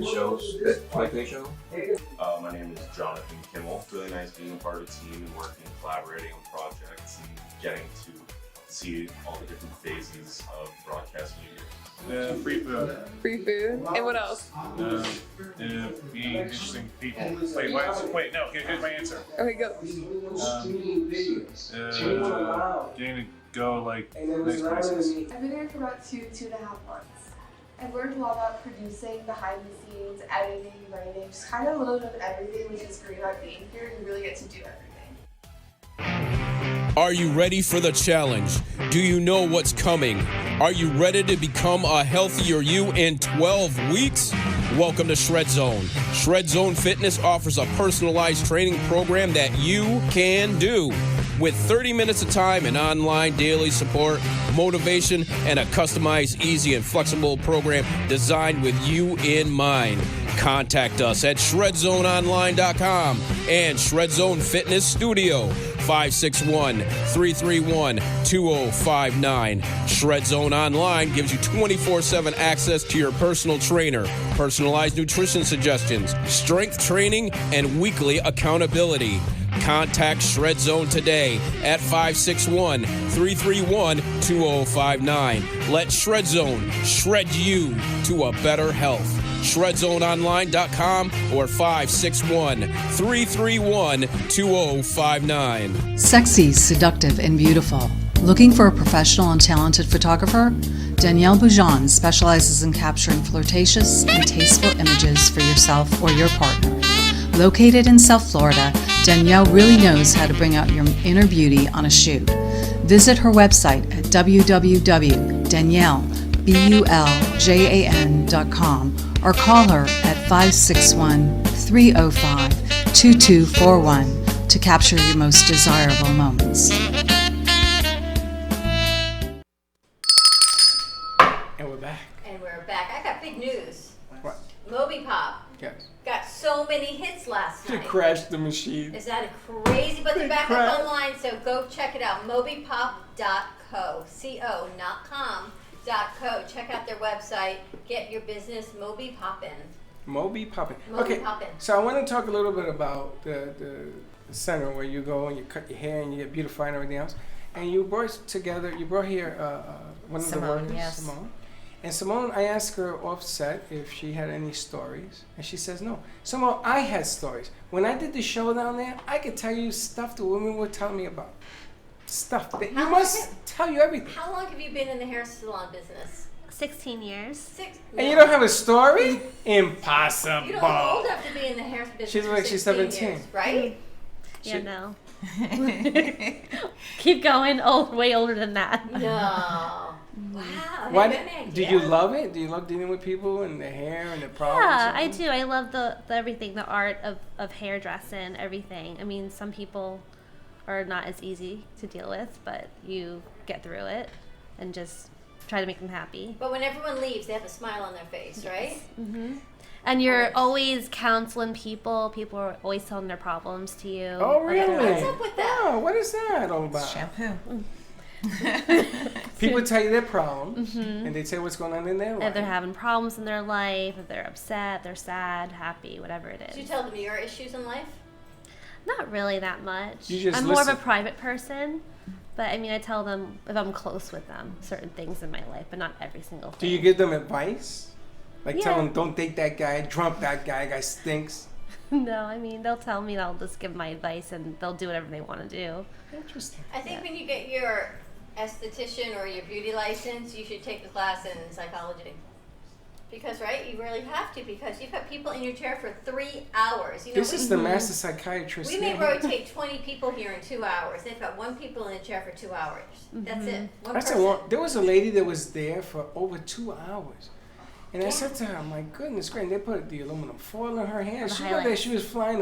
shows, the toy show. My name is Jonathan Kimmel. It's really nice being a part of a team and working and collaborating on projects and getting to see all the different phases of broadcast media. Free food. Free food. And what else? Being interesting people. Wait, no, here's my answer. Okay, go. Getting to go like next places. I've been here for about 2.5 months. I've learned a lot about producing, behind the scenes, editing, writing, just kind of a little bit of everything, which is great about being here. You really get to do everything. Are you ready for the challenge? Do you know what's coming? Are you ready to become a healthier you in 12 weeks? Welcome to Shred Zone. Shred Zone Fitness offers a personalized training program that you can do. With 30 minutes of time and online daily support, motivation, and a customized, easy, and flexible program designed with you in mind. Contact us at ShredZoneOnline.com and Shred Zone Fitness Studio, 561-331-2059. Shred Zone Online gives you 24/7 access to your personal trainer, personalized nutrition suggestions, strength training, and weekly accountability. Contact Shred Zone today at 561-331-2059. Let Shred Zone shred you to a better health. ShredZoneOnline.com or 561-331-2059. Sexy, seductive, and beautiful. Looking for a professional and talented photographer? Danielle Boujon specializes in capturing flirtatious and tasteful images for yourself or your partner. Located in South Florida, Danielle really knows how to bring out your inner beauty on a shoot. Visit her website at www.daniellebuljan.com or call her at 561-305-2241 to capture your most desirable moments. And we're back. And we're back. I got big news. What? Moby Pop Yes. got so many hits last You night. crashed the machine. Is that crazy? But they're back crashed. up online, so go check it out. MobyPop.co. C-O, not com. .co. Check out their website. Get your business Moby Poppin'. Moby Poppin'. Moby Okay, Poppin'. so I want to talk a little bit about the center where you go and you cut your hair and you get beautified and everything else. And you brought here one of the Simone, workers, yes. Simone. And Simone, I asked her offset if she had any stories, and she says no. Simone, I had stories. When I did the show down there, I could tell you stuff the women were telling me about. Stuff that you must tell you everything. How long have you been in the hair salon business? 16 years. And you don't have a story? Impossible. You don't look old enough to be in the hair business. She's for like she's 16 17. years, right? Yeah, no. Keep going. Old, way older than that. No. Wow. Why man, do you love it? Do you love dealing with people and their hair and their problems? Yeah, I do. I love the everything, the art of hairdressing, everything. I mean, some people are not as easy to deal with, but you get through it and just try to make them happy. But when everyone leaves, they have a smile on their face, right? Mm-hmm. And you're always counseling people. People are always telling their problems to you. Oh, really? What's up with that? Oh, what is that all about? Shampoo. People tell you their problems, and they tell you what's going on in their life. If they're having problems in their life, if they're upset, they're sad, happy, whatever it is. Do you tell them your issues in life? Not really that much. You just I'm more of listen. a private person, but I mean, I tell them if I'm close with them certain things in my life, but not every single Do thing. you give them advice? Like tell Yeah. them, don't date that guy, drunk that guy stinks. No, I mean, they'll tell me, I'll just give my advice, and they'll do whatever they want to do. Interesting. I think when you get your esthetician or your beauty license, you should take a class in psychology. Because, right, you really have to, because you've got people in your chair for 3 hours. You know, This is the master psychiatrist. We may here. rotate 20 people here in 2 hours. They've got one people in a chair for 2 hours. That's it. One That's person. a long, there was a lady that was there for over 2 hours. And I said to her, my goodness, great. They put the aluminum foil in her hand. She looked like she was flying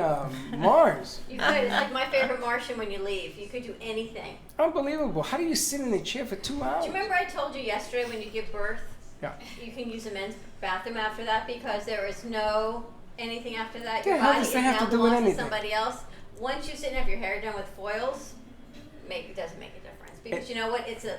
Mars. You could. It's like my favorite Martian when you leave. You could do anything. Unbelievable. How do you sit in a chair for 2 hours? Do you remember I told you yesterday when you give birth, Yeah. you can use a men's bathroom after that because there is no anything after that. The Your hell body does is that have now to do with belongs to anything? somebody else. Once you sit and have your hair done with foils, it doesn't make a difference because you know what? It's a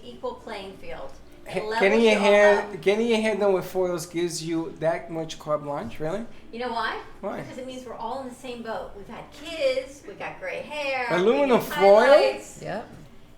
equal playing field. It levels Getting your you all hair out. done with foils gives you that much carte blanche, really? You know why? Why? Because it means we're all in the same boat. We've had kids. We got gray hair. Aluminum we get foil? highlights. Yep.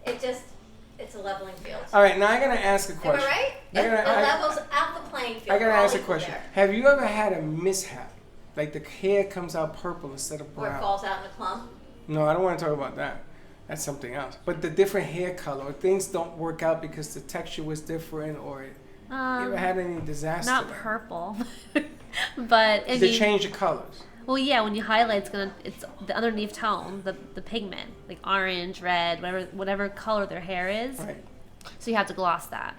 It's a leveling field. All right, now I gotta ask a Am I question. right? I gotta- It levels out the playing field. I gotta We're all ask a equal question. there. Have you ever had a mishap? Like the hair comes out purple instead of Or it brown? falls out in a clump. No, I don't want to talk about that. That's something else. But the different hair color, or things don't work out because the texture was different, or you ever had any disaster? Not purple, but I They mean, change the colors. well, yeah, when you highlight, it's the underneath tone, the pigment, like orange, red, whatever color their hair is. Right. So you have to gloss that,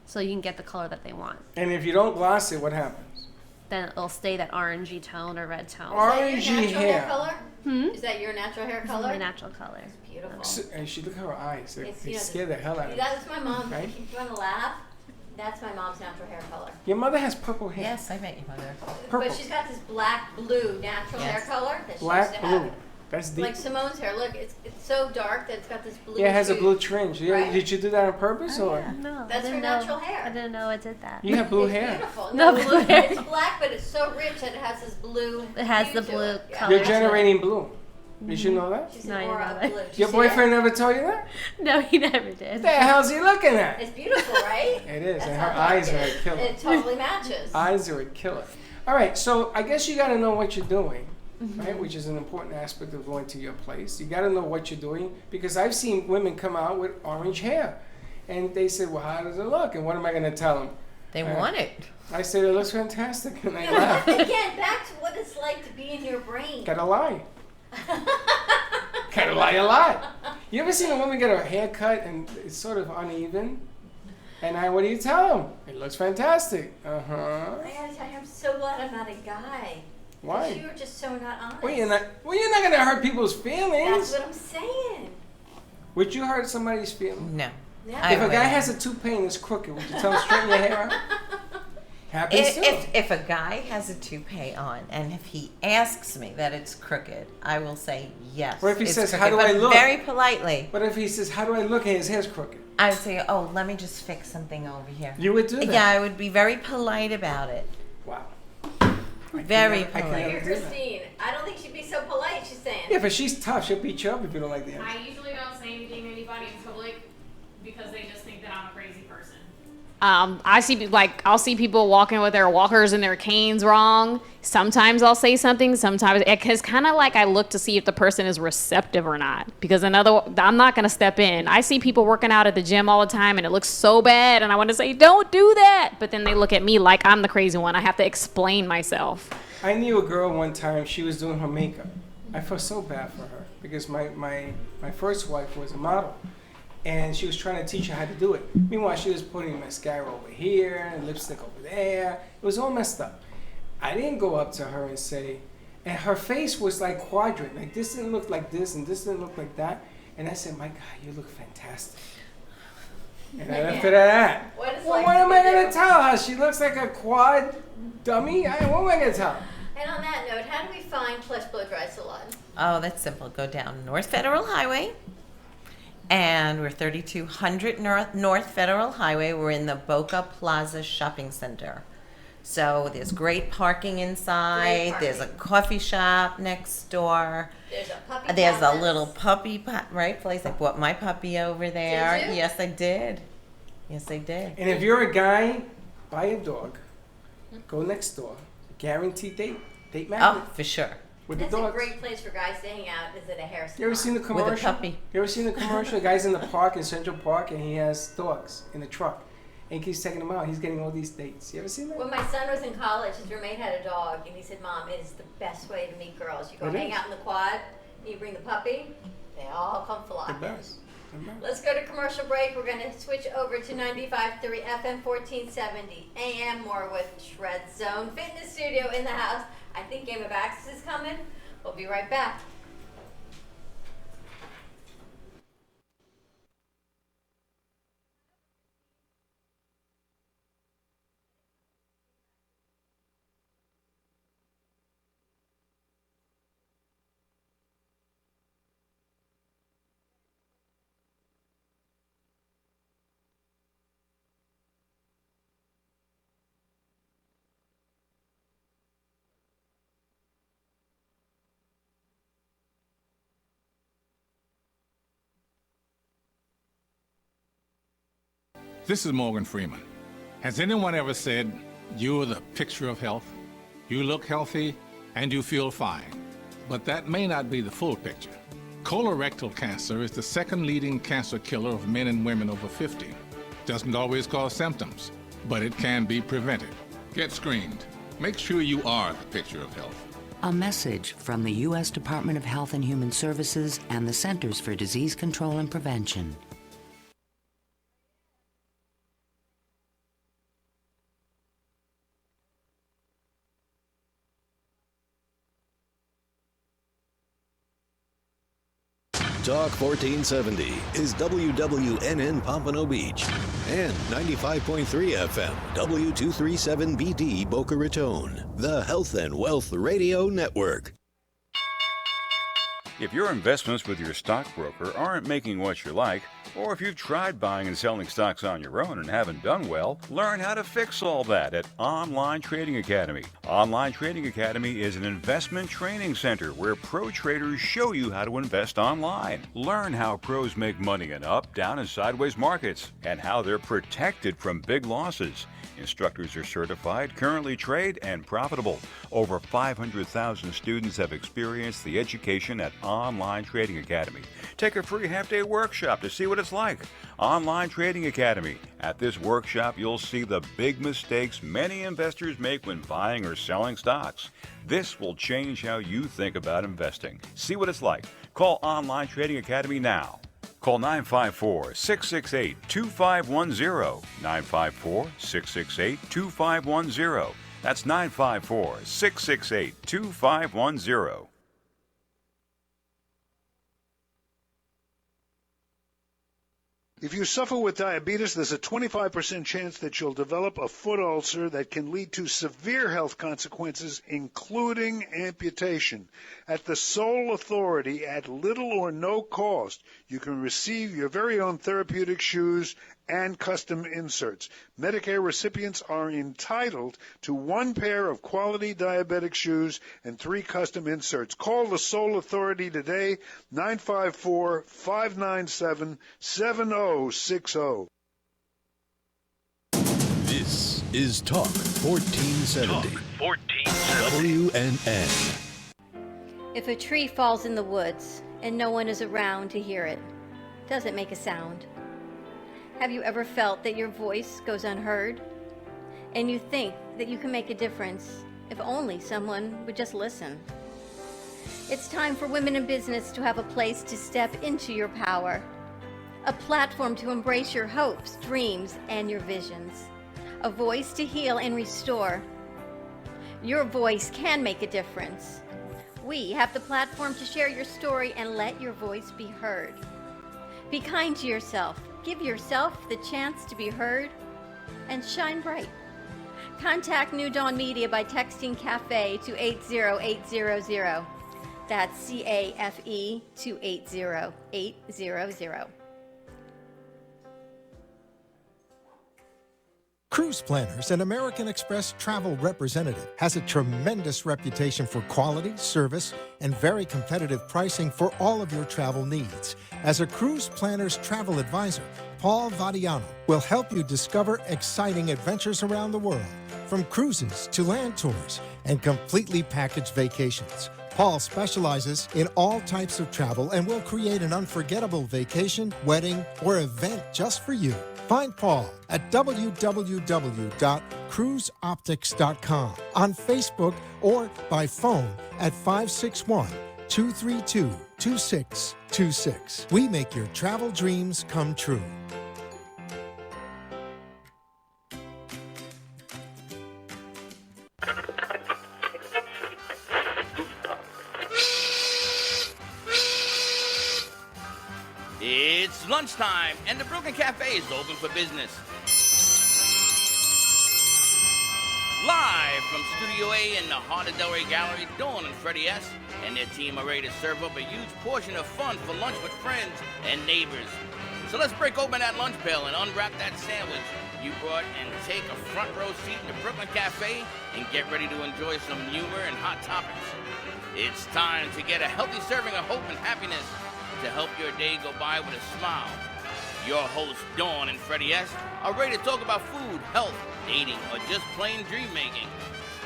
so you can get the color that they want. And if you don't gloss it, what happens? Then it'll stay that orangey tone or red tone. Orangey Is that your natural hair. hair color? Is that your natural hair This is color? my natural color. Beautiful. And she look at her eyes. They, It's, they you know, scare the hell out of me. That's my mom. Right? If you want to laugh, that's my mom's natural hair color. Your mother has purple hair. Yes, I met your mother. Purple. But she's got this black blue natural hair Yes. color that she Black, used to have. blue. That's deep. Like Simone's hair. Look, it's so dark that it's got this blue. Yeah, it has a shoot. blue tinge. Yeah, Right? did you do that on purpose or? No, That's I her didn't natural know, hair. I didn't know I did that. You have blue It's hair. beautiful. No, it's, blue hair. It's black, but it's so rich that it has this blue. It has hue the to blue it. Yeah. color. You're generating blue. Did you know that? She's No, an I didn't aura know of that. blue. Did you Your see boyfriend that? never told you that? No, he never did. What the hell's he looking at? It's beautiful, right? It is, That's and how her I like eyes are a it. killer. It totally matches. Eyes are a killer. All right, so I guess you got to know what you're doing, right? Which is an important aspect of going to your place. You got to know what you're doing because I've seen women come out with orange hair, and they say, "Well, how does it look?" And what am I going to tell them? They want it. I said, "It looks fantastic," and they You know, laugh. again, back to what it's like to be in your brain. Gotta lie. Gotta lie a lot. You ever seen a woman get her hair cut and it's sort of uneven? And what do you tell them? It looks fantastic. I gotta tell you, I'm so glad I'm not a guy. Why? You're just so not honest. Well, you're not gonna hurt people's feelings. That's what I'm saying. Would you hurt somebody's feelings? No. Yeah. If a guy has a toupee and it's crooked, would you tell him straighten your hair out? Happens too. If a guy has a toupee on and if he asks me that it's crooked, I will say yes. Or if he it's says, crooked, "How do I but look?" Very politely. But if he says, "How do I look?" and his hair's crooked, I would say, "Oh, let me just fix something over here." you would do that. Yeah, I would be very polite about it. Wow. Very I could never polite. Here, do that. Christine. I don't think she'd be so polite. She's saying. Yeah, but she's tough. She'll beat you up if you don't like the answer. I usually don't say anything to anybody in public because they just think that I'm a crazy person. I see I'll see people walking with their walkers and their canes wrong. Sometimes I'll say something. Sometimes it's kind of like I look to see if the person is receptive or not. Because I'm not gonna step in. I see people working out at the gym all the time, and it looks so bad, and I want to say, don't do that. But then they look at me like I'm the crazy one. I have to explain myself. I knew a girl one time. She was doing her makeup. I felt so bad for her because my first wife was a model. And she was trying to teach her how to do it. Meanwhile, she was putting mascara over here and lipstick over there. It was all messed up. I didn't go up to her and say, and her face was like quadrant. Like this didn't look like this and this didn't look like that. And I said, my God, you look fantastic. And I left it at that. What am I going to tell her? She looks like a quad dummy? What am I going to tell her? And on that note, how do we find Plush Blow Dry Salon? Oh, that's simple. Go down North Federal Highway. And we're 3200 North Federal Highway. We're in the Boca Plaza Shopping Center. So there's great parking inside. There's a coffee shop next door. There's a puppy There's a little puppy place. I bought my puppy over there. Did you? Yes, I did. Yes, I did. And if you're a guy, buy a dog. Go next door. Guaranteed date magnet. Oh, for sure. With That's the a dogs. great place for guys to hang out. Is it a hair salon? You ever seen the commercial? With a puppy. You ever seen the commercial? The guy's in the park in Central Park and he has dogs in the truck. And he keeps taking them out. He's getting all these dates. You ever seen that? When my son was in college, his roommate had a dog, and he said, Mom, it is the best way to meet girls. You go hang out in the quad, and you bring the puppy, they all come flocking. The best. Let's go to commercial break. We're going to switch over to 95.3 FM 1470 AM, more with Shred Zone Fitness Studio in the house. I think Game of Axes is coming. We'll be right back. This is Morgan Freeman. Has anyone ever said, you're the picture of health? You look healthy and you feel fine. But that may not be the full picture. Colorectal cancer is the second leading cancer killer of men and women over 50. Doesn't always cause symptoms, but it can be prevented. Get screened. Make sure you are the picture of health. A message from the U.S. Department of Health and Human Services and the Centers for Disease Control and Prevention. Talk 1470 is WWNN Pompano Beach and 95.3 FM W237BD Boca Raton, the Health and Wealth Radio Network. If your investments with your stockbroker aren't making what you like, or if you've tried buying and selling stocks on your own and haven't done well, learn how to fix all that at Online Trading Academy. Online Trading Academy is an investment training center where pro traders show you how to invest online. Learn how pros make money in up, down, and sideways markets, and how they're protected from big losses. Instructors are certified, currently trade, and profitable. Over 500,000 students have experienced the education at Online Trading Academy. Take a free half-day workshop to see what it's like. Online Trading Academy. At this workshop, you'll see the big mistakes many investors make when buying or selling stocks. This will change how you think about investing. See what it's like. Call Online Trading Academy now. Call 954-668-2510. 954-668-2510. That's 954-668-2510. If you suffer with diabetes, there's a 25% chance that you'll develop a foot ulcer that can lead to severe health consequences, including amputation. At the sole authority, at little or no cost, you can receive your very own therapeutic shoes and custom inserts. Medicare recipients are entitled to 1 pair of quality diabetic shoes and 3 custom inserts. Call the sole authority today, 954-597-7060. is Talk 1470. WNN. If a tree falls in the woods and no one is around to hear it, does it make a sound? Have you ever felt that your voice goes unheard? And you think that you can make a difference if only someone would just listen? It's time for women in business to have a place to step into your power, a platform to embrace your hopes, dreams, and your visions, a voice to heal and restore. Your voice can make a difference. We have the platform to share your story and let your voice be heard. Be kind to yourself. Give yourself the chance to be heard and shine bright. Contact New Dawn Media by texting Café to 80800. That's CAFE to 80800. Cruise Planners, an American Express travel representative, has a tremendous reputation for quality, service, and very competitive pricing for all of your travel needs. As a Cruise Planners travel advisor, Paul Vadiano will help you discover exciting adventures around the world, from cruises to land tours and completely packaged vacations. Paul specializes in all types of travel and will create an unforgettable vacation, wedding, or event just for you. Find Paul at www.cruiseoptics.com, on Facebook, or by phone at 561-232-2626. We make your travel dreams come true. It's lunchtime, and the Brooklyn Café is open for business. Live from Studio A in the heart of Delray Gallery, Dawn and Freddie S. and their team are ready to serve up a huge portion of fun for lunch with friends and neighbors. So let's break open that lunch pail and unwrap that sandwich you brought and take a front row seat in the Brooklyn Café and get ready to enjoy some humor and hot topics. It's time to get a healthy serving of hope and happiness to help your day go by with a smile. Your hosts, Dawn and Freddie S., are ready to talk about food, health, dating, or just plain dream making.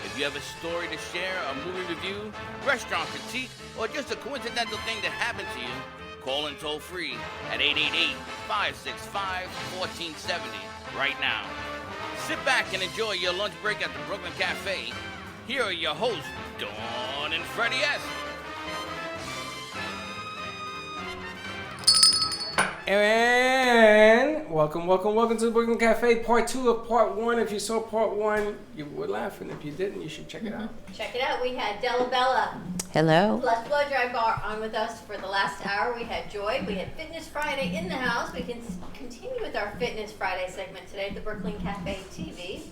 If you have a story to share, a movie review, restaurant critique, or just a coincidental thing that happened to you, call in toll free at 888-565-1470 right now. Sit back and enjoy your lunch break at the Brooklyn Café. Here are your hosts, Dawn and Freddie S. And welcome to the Brooklyn Cafe, part 2 of part 1. If you saw part 1, you were laughing. If you didn't, you should check it out. Check it out. We had Della Bella Hello. plus Blow Dry Bar on with us for the last hour. We had Joy. We had Fitness Friday in the house. We can continue with our Fitness Friday segment today at the Brooklyn Cafe TV.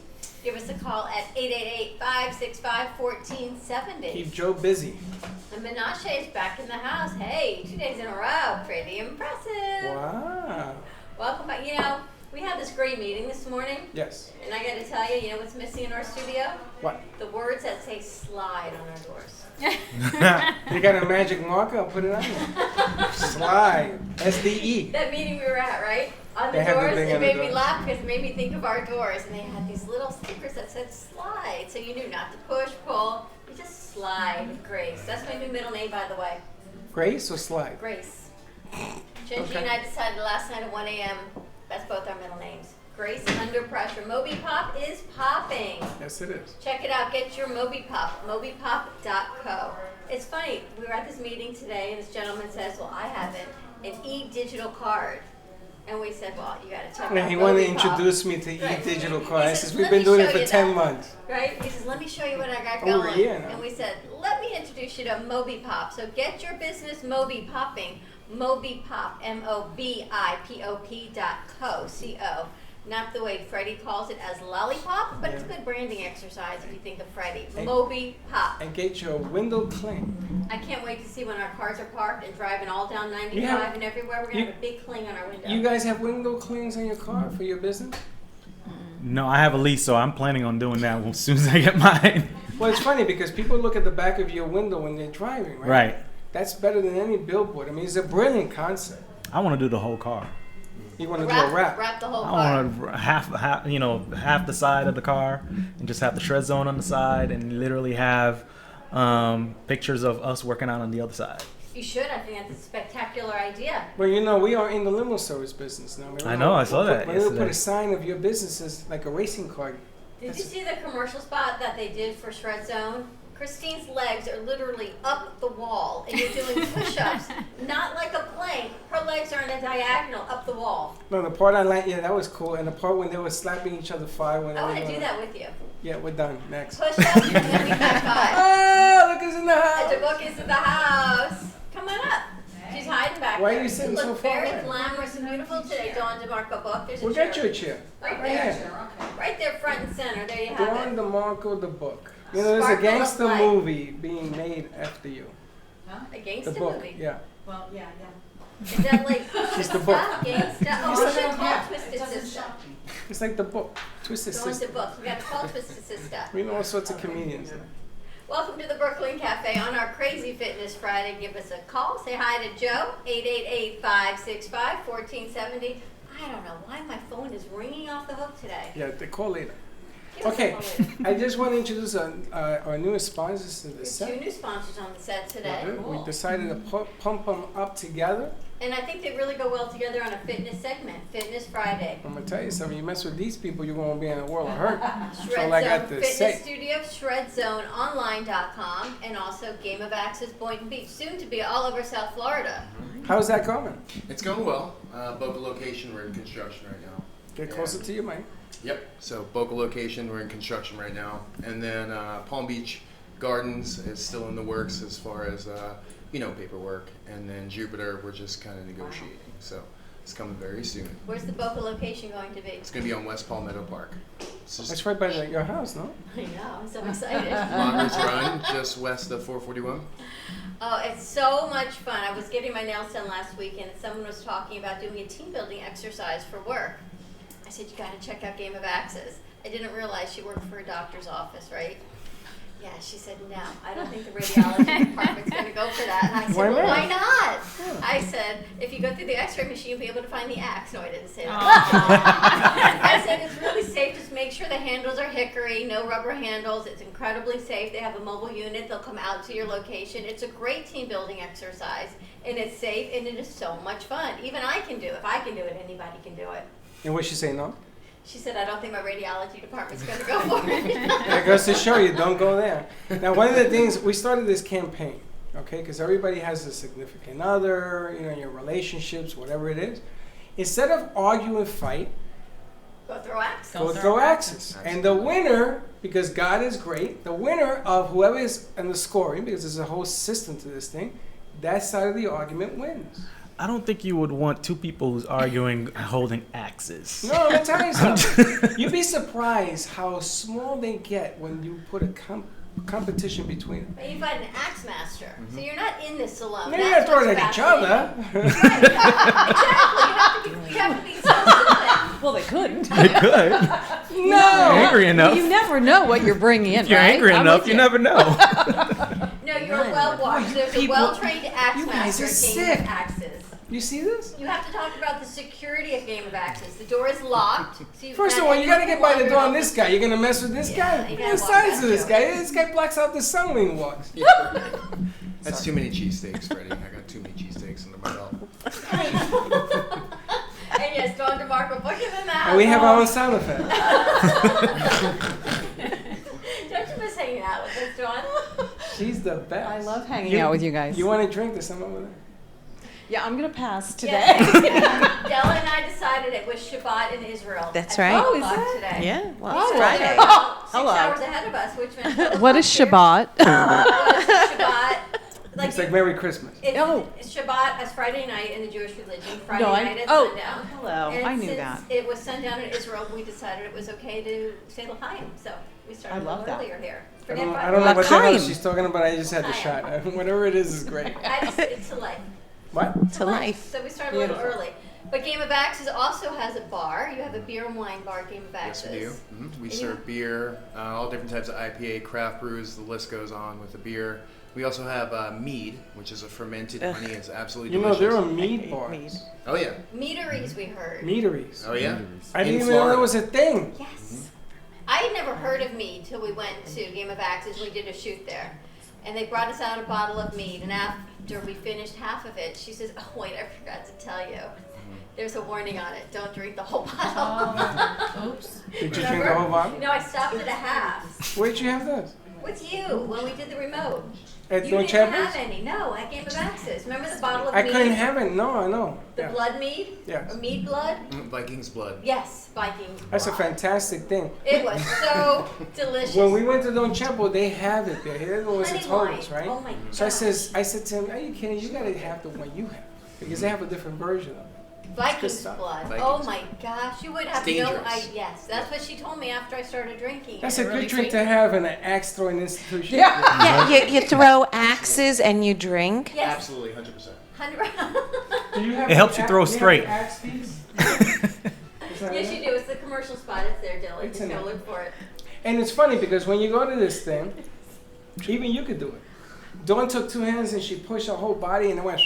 Give us a call at 888-565-1470. Keep Joe busy. And Menashe is back in the house. Hey, 2 days in a row. Pretty impressive. Wow. Welcome back. You know, we had this great meeting this morning. Yes. And I got to tell you, you know what's missing in our studio? What? The words that say slide on our doors. You got a magic marker? I'll put it on there. Slide. SDE. That meeting we were at, right? On the They had the doors, thing it on the made me doors. laugh because it made me think of our doors. And they had these little stickers that said slide. So you knew not to push, pull. You just slide with Grace. That's my new middle name, by the way. Grace or slide? Grace. Gingy Okay. and I decided last night at 1 a.m. that's both our middle names. Grace Under Pressure. Moby Pop is popping. Yes, it is. Check it out. Get your Moby Pop. MobyPop.co. It's funny. We were at this meeting today, and this gentleman says, "Well, I have an e-digital card." And we said, "Well, you got to check Yeah, out he wanted to Moby Pop." introduce me to Right. e-digital He cards. He says, says, "Let we've been me doing it show for you 10 that." months. Right? He says, "Let me show you what I got Oh, we're going." here now. And we said, "Let me introduce you to Moby Pop." So get your business Moby popping. Moby Pop, MOBIPOP.co, C-O. Not the way Freddie calls it as lollipop, but it's a good branding exercise if you think of Freddie. And- Moby Pop. And get your window clean. I can't wait to see when our cars are parked and driving all down 95 You have- and everywhere. We're going to have a big cling on our window. You guys have window cleans on your car for your business? No, I have a lease, so I'm planning on doing that as soon as I get mine. Well, it's funny because people look at the back of your window when they're driving, right? Right. That's better than any billboard. I mean, it's a brilliant concept. I want to do the whole car. You want to do a wrap? Wrap the whole car. I want to half the side of the car, and just have the shred zone on the side, and literally have pictures of us working out on the other side. You should. I think that's a spectacular idea. Well, we are in the limo service business now. I know, I saw that Maybe we'll put yesterday. a sign of your businesses like a racing car. Did you see the commercial spot that they did for Shred Zone? Christine's legs are literally up the wall, and you're doing push-ups, not like a plank. Her legs are in a diagonal up the wall. No, the part I like, that was cool. And the part when they were slapping each other five. I want to do that with you. Yeah, we're done. Next. Push-ups and then we high five. Oh, look who's in the house. The book is in the house. Come on up. She's hiding back Why there. are you sitting look so far very away? glamorous and beautiful today, Dawn DeMarco book. There's a We'll chair. get you a chair. Right Right there. here. Right there, front and center. There you have Dawn it. DeMarco, the book. There's a Sparkle of gangster light. movie being made after you. A gangster The book, movie. yeah. Well, yeah. Is that like She's the book. Gangsta? Oh, It's we like- should call Twisted Sister. It's like the book. Twisted Dawn's the Sister. book. We got to call Twisted Sister. We know all sorts of comedians. Welcome to the Brooklyn Cafe on our Crazy Fitness Friday. Give us a call. Say hi to Joe, 888-565-1470. I don't know why my phone is ringing off the hook today. Yeah, they call later. Give us a Okay, call later. I just want to introduce our newest sponsors to the There's set. two new sponsors on the set today. We decided to pump them up together. And I think they really go well together on a fitness segment, Fitness Friday. I'm gonna tell you something. You mess with these people, you're gonna be in a world of hurt. That's Shred all I Zone got to Fitness say. Studio, ShredZoneOnline.com, and also Game of Access Boynton Beach, soon to be all over South Florida. How's that going? It's going well. Boca location, we're in construction right now. Get closer to your mic. Yep. So Boca location, we're in construction right now, and then Palm Beach Gardens is still in the works as far as paperwork, and then Jupiter we're just kind of negotiating. So it's coming very soon. Where's the Boca location going to be? It's going to be on West Palmetto Park. That's right by your house, no? I know, I'm so excited. Loggers Run, just west of 441. Oh, it's so much fun. I was getting my nails done last week, and someone was talking about doing a team building exercise for work. I said, you got to check out Game of Access. I didn't realize she worked for a doctor's office, right? Yeah, she said, no, I don't think the radiology department's going to go for that. And I said, Why well, not? why not? I said, if you go through the x-ray machine, you'll be able to find the axe. No, I didn't say that. I said, it's really safe. Just make sure the handles are hickory, no rubber handles. It's incredibly safe. They have a mobile unit. They'll come out to your location. It's a great team building exercise, and it's safe, and it is so much fun. Even I can do it. If I can do it, anybody can do it. And what she say, no? She said, I don't think my radiology department's going to go for it. That goes to show you, don't go there. Now, one of the things, we started this campaign, okay, because everybody has a significant other, your relationships, whatever it is. Instead of argue and fight, Go throw axes. go throw axes. And the winner, because God is great, the winner of whoever is in the scoring, because there's a whole system to this thing, that side of the argument wins. I don't think you would want two people who's arguing holding axes. No, let me tell you something. You'd be surprised how small they get when you put a competition between them. But you find an axe master, so you're not in this alone. Now you're not throwing at each other. You have to be so good. Well, they couldn't. They could. No. You're angry enough. You never know what you're bringing in. If you're right? angry I'm enough, with you never know. No, you're well watched. There's a well-trained axe you guys master are at Game sick. of Axes. You see this? You have to talk about the security of Game of Axes. The door is locked. So First of all, you gotta get by the door on this guy. You're gonna mess with this guy? you Look gotta at the walk size past of this you. guy. This guy blocks out the sun when he walks. That's too many cheesesteaks, Freddie. I got too many cheesesteaks under my belt. And yes, Dawn DeMarco, book him in the house. And we have our own sound effect. Don't you miss hanging out with us, Dawn? She's the best. I love hanging out with you guys. You want a drink? There's some over there. Yeah, I'm gonna pass today. Yes. Della and I decided it was Shabbat in Israel. That's at right. 12 Oh, is o'clock that? today. Yeah, well, So it's they're Friday. about 6 Hello. hours ahead of us, which meant 12 What is o'clock here. Shabbat? What is Shabbat? It's like Merry Christmas. It's Shabbat as Friday night in the Jewish religion. Friday No, night at oh, sundown. hello. And I knew since that. It was sundown in Israel. We decided it was okay to say l'chaim, so we started I love a that. little earlier here. I Forget don't Friday know night. what the hell L'chaim. she's talking about. I just had the shot. Whatever it is great. It's to life. What? To life. So we started a little Beautiful. early. But Game of Axes also has a bar. You have a beer and wine bar, Game of Yes, Axes. we do. We serve beer, all different types of IPA, craft brews. The list goes on with the beer. We also have mead, which is a fermented honey. It's absolutely You know, delicious. there are mead bars. Oh yeah. Meaderies, we heard. Meaderies. Oh yeah. I didn't In even know Florida. that was a thing. Yes. I had never heard of mead till we went to Game of Axes. We did a shoot there. And they brought us out a bottle of mead. And after we finished half of it, she says, oh, wait, I forgot to tell you. There's a warning on it. Don't drink the whole bottle. Oops. Did you drink the whole bottle? No, I stopped at a half. Where'd you have those? With you, when we did the remote. At You Don didn't Chapman's? have any. No, at Game of Axes. Remember the bottle of I mead? couldn't have it. No, I know. The Yeah. blood mead? Yes. Or mead blood? Viking's blood. Yes, Viking. That's a fantastic thing. It was so delicious. When we went to Don Chepo, they have it there. Here was Honey a Todos, wine. right? Oh my So I said to him, are you kidding? You gotta have the one you have. Because they have a different version of it. Viking's stuff. blood. Viking's Oh my gosh, you would have It's no dangerous. idea. Yes, that's what she told me after I started drinking. That's And a it really good drink to freaked have in an axe throwing institution. Yeah, you throw axes and you drink. Yes. Absolutely, 100%. Do you have It helps you an throw axe- straight. you have an axe piece? Yes, you do. It's the commercial spot. It's there, Dylan. It's Just in go there. look for it. And it's funny because when you go to this thing, even you could do it. Dawn took 2 hands and she pushed her whole body and it went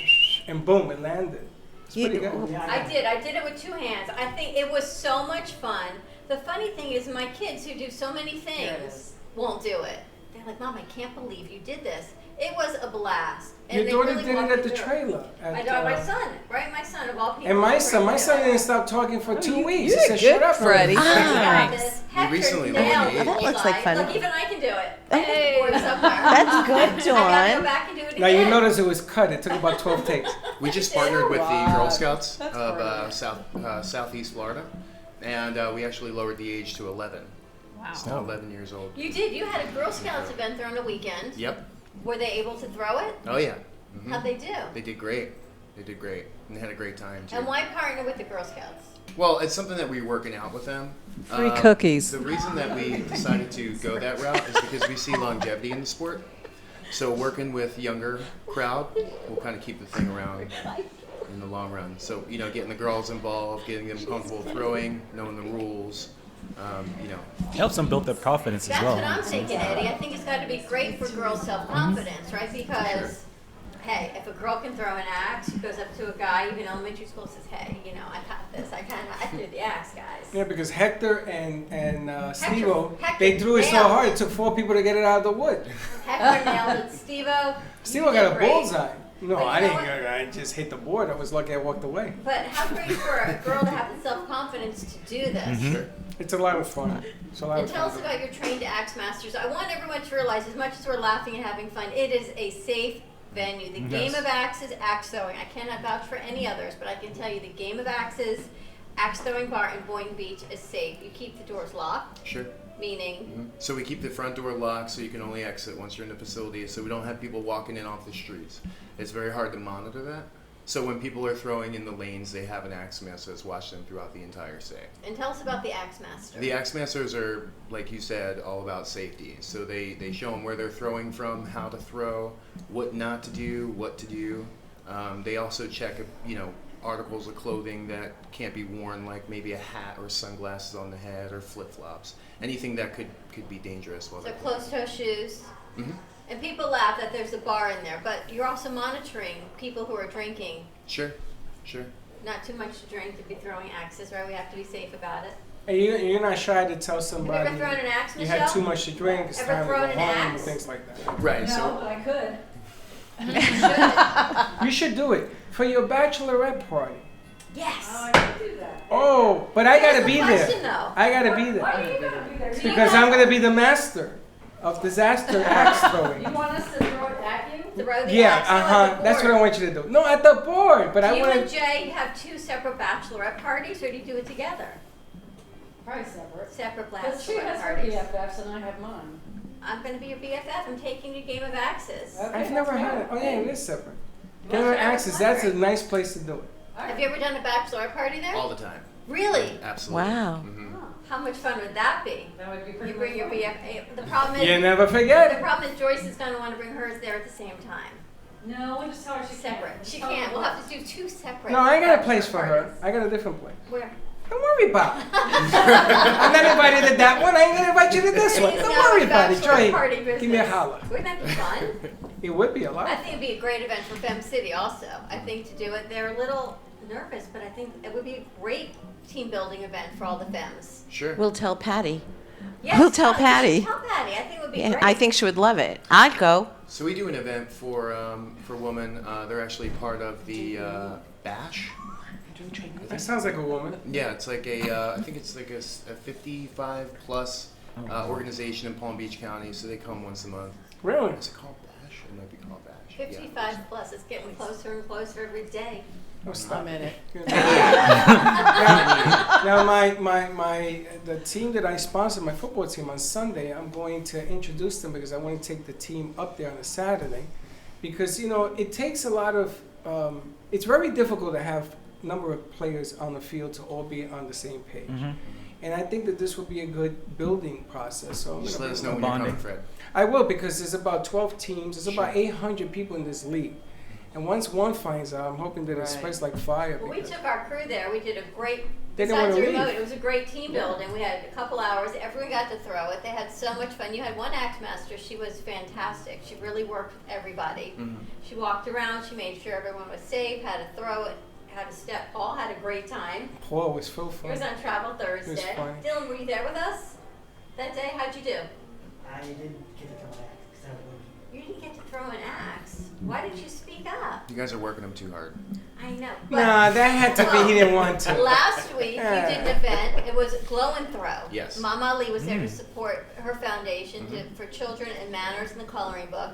and boom, it landed. It's pretty good. I did it with 2 hands. I think it was so much fun. The funny thing is my kids who do so many things won't do it. They're like, Mom, I can't believe you did this. It was a blast. Your they daughter really did walked it me at the through trailer. My at, daughter, my son, right? My son of all people. And my was son bringing it didn't up. stop talking for 2 weeks. you're He said, good, shut up, Freddie. already." Nice. Hector recently nailed learned the the That looks like bullseye. fun. Look, even I can do it. Hey. Somewhere. That's good, I gotta Dawn. go back and do it Now again. you notice it was cut. It took about 12 takes. We just partnered with the Girl Scouts That's of Southeast Florida, and we actually lowered the age to 11. Wow. It's now 11 years old. You did. You had a Girl Scouts event there on a weekend. Yep. Were they able to throw it? Oh yeah. Mhm. How'd they do? They did great. They did great, and they had a great time too. And why partner with the Girl Scouts? Well, it's something that we're working out with them. Free cookies. The reason that we decided to go that route is because we see longevity in the sport. So working with younger crowd will kind of keep the thing around in the long run. So, you know, getting the girls involved, getting them comfortable throwing, knowing the rules, you know. Helps them build their confidence as That's well. what I'm thinking, Eddie. I think it's got to be great for girls' self-confidence, right? Because, hey, if a girl can throw an axe, she goes up to a guy, even elementary school, says, hey, you know, I got this. I threw the axe, guys. Yeah, because Hector and Steve-O, Hector they threw it so nailed hard, it. it took 4 people to get it out of the wood. Hector nailed it. Steve-O, Steve-O got a great. bullseye. No, But you I know didn't. I just hit the board. I was lucky I walked away. But how great for a girl to have the self-confidence to do this. Sure. It's a lot of fun. It's a lot And of tell fun. us about your trained axe masters. I want everyone to realize, as much as we're laughing and having fun, it is a safe venue. The Game Yes. of Axes, axe throwing. I cannot vouch for any others, but I can tell you the Game of Axes, axe throwing bar in Boynton Beach is safe. You keep the doors locked, Sure. meaning So we keep the front door locked so you can only exit once you're in the facility, so we don't have people walking in off the streets. It's very hard to monitor that. So when people are throwing in the lanes, they have an axe master that's watching them throughout the entire stay. and tell us about the axe master. The axe masters are, like you said, all about safety. So they show them where they're throwing from, how to throw, what not to do, what to do. They also check, you know, articles of clothing that can't be worn, like maybe a hat or sunglasses on the head or flip-flops. Anything that could be dangerous. While So they're closed-toe shoes. Mhm. And people laugh that there's a bar in there, but you're also monitoring people who are drinking. Sure, sure. Not too much to drink to be throwing axes, right? We have to be safe about it. And you're not shy to tell somebody Have you ever thrown an axe, you had Michelle? too much to drink. It's Ever time to go thrown an home and axe? things like that. Right. No, So but I could. You should do it for your bachelorette party. Yes. I can do that. Oh, but I gotta Here's the be question, there. though. I gotta be Why are there you gonna be there? Do you because have- I'm gonna be the master of disaster axe throwing. You want us to throw it at you? Throw the Yeah, axe at the That's what I board. want you to do. No, at the board, but Do I you want and to. Jay have 2 separate bachelorette parties, or do you do it together? Probably separate. Separate Because she bachelorette has her parties. BFFs and I have mine. I'm going to be your BFF. I'm taking you Game of Axes. Okay, I've never that's had fine. it. Oh yeah, it is separate. Well, Game of that's Axes. what That's I'm a nice place to do it. Have you ever done a bachelorette party there? all the time. Really? Absolutely. Wow. Mhm. How much fun would that be? That would be pretty You bring your much fun. BFF. The problem is You never forget. the problem is Joyce is going to want to bring hers there at the same time. No, we'll just tell her she Separate. can't. She can't. We'll have to do 2 separate. No, I got a place bachelorette for her. parties. I got a different place. Where? Don't worry about it. I'm not invited to that one. I ain't gonna invite you to this one. It's Don't not worry a about it. bachelor Joy, party give me a business. holler. Wouldn't that be fun? It would be a lot. I think it'd be a great event for Fem City also. I think to do it, they're a little nervous, but I think it would be a great team building event for all the Fems. Sure. We'll tell Patty. Yes, We'll tell you Patty. should Tell Patty. I think it would be Yeah, great. I think she would love it. I'd go. So we do an event for women. They're actually part of the Bash. That sounds like a woman. Yeah, it's like I think it's like a 55 plus organization in Palm Beach County. So they come once a month. Really? Is it called Bash? It might be called Bash. 55 plus. It's getting closer and closer every day. Oh, stop. I'm in it. Now, the team that I sponsored, my football team, on Sunday, I'm going to introduce them because I want to take the team up there on a Saturday, because it takes a lot of. It's very difficult to have number of players on the field to all be on the same page, and I think that this will be a good building process. So Just let us know when you're coming, Fred. I will, because there's about 12 teams. There's about 800 people in this league. And once one finds out, I'm hoping that it spreads like fire. Well, we took our crew there. We did a great. They didn't Besides wanna the remote, leave. it was a great team building. We had a couple hours. Everyone got to throw it. They had so much fun. You had one act master. She was fantastic. She really worked with everybody. She walked around. She made sure everyone was safe. How to throw it. How to step. Paul had a great time. Paul was so He fun. was on Travel Thursday. funny. Dylan, were you there with us that day? How'd you do? I didn't get to come back because I was You didn't get to throw an axe. Why didn't you speak up? You guys are working them too hard. I know. Nah, that had to be he didn't want to. Last week you did an event. It was Glow and Throw. Yes. Mama Ali was there to support her foundation for children and manners in the coloring book.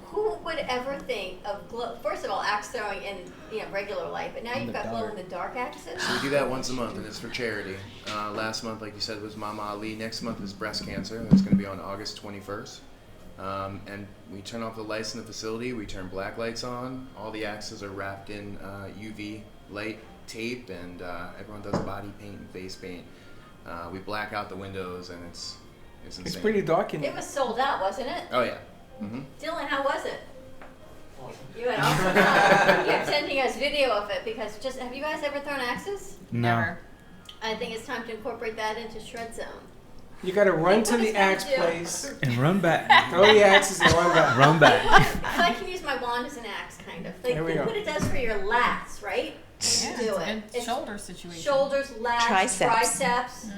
Who would ever think of glow? First of all, axe throwing in regular life, but now you've got glow in the dark axes. So we do that once a month, and it's for charity. Last month, like you said, was Mama Ali. Next month is breast cancer. That's going to be on August 21st. And we turn off the lights in the facility. We turn black lights on. All the axes are wrapped in UV light tape, and everyone does body paint and face paint. We black out the windows, and it's insane. It's pretty dark in It there. was sold out, wasn't it? Oh yeah. Dylan, how was it? You had awesome fun. You kept sending us video of it because have you guys ever thrown axes? No. I think it's time to incorporate that into Shred Zone. You got to run What to is the that axe to do? place. And run back. Throw the axes and run back. Run back. I can use my wand as an axe, kind of. Like, There we think go. what it does for your lats, right? When you do it. It's shoulder situation. Shoulders, lats, triceps,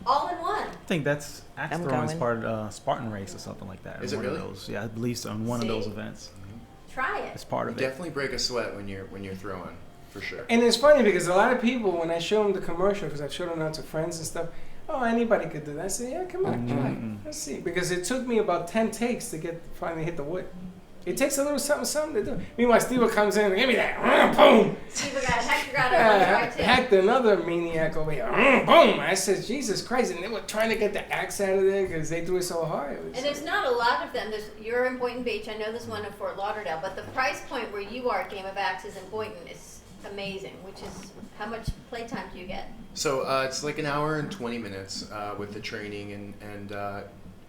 all in one. I think that's axe I'm throwing is going. part of Spartan race or something like that. Is it One really? Of those. Yeah, I believe so. In one of those See? events, Try it. it's part You of it. definitely break a sweat when you're throwing, for sure. And it's funny because a lot of people, when I show them the commercial, because I've shown them out to friends and stuff, oh, anybody could do that. I say, yeah, come on, try it. Let's see. Because it took me about 10 takes to finally hit the wood. It takes a little something to do. Meanwhile, Steve comes in and give me that, boom. Steve got Hector got it one try Hacked another maniac over here, boom. I said, Jesus Christ. And they were trying to get the axe out of there because they threw it so hard. It was, And there's not a lot of them. You're in Boynton Beach. I know there's one in Fort Lauderdale, but the price point where you are at Game of Axes in Boynton is amazing. Which is how much playtime do you get? So it's like an hour and 20 minutes with the training, and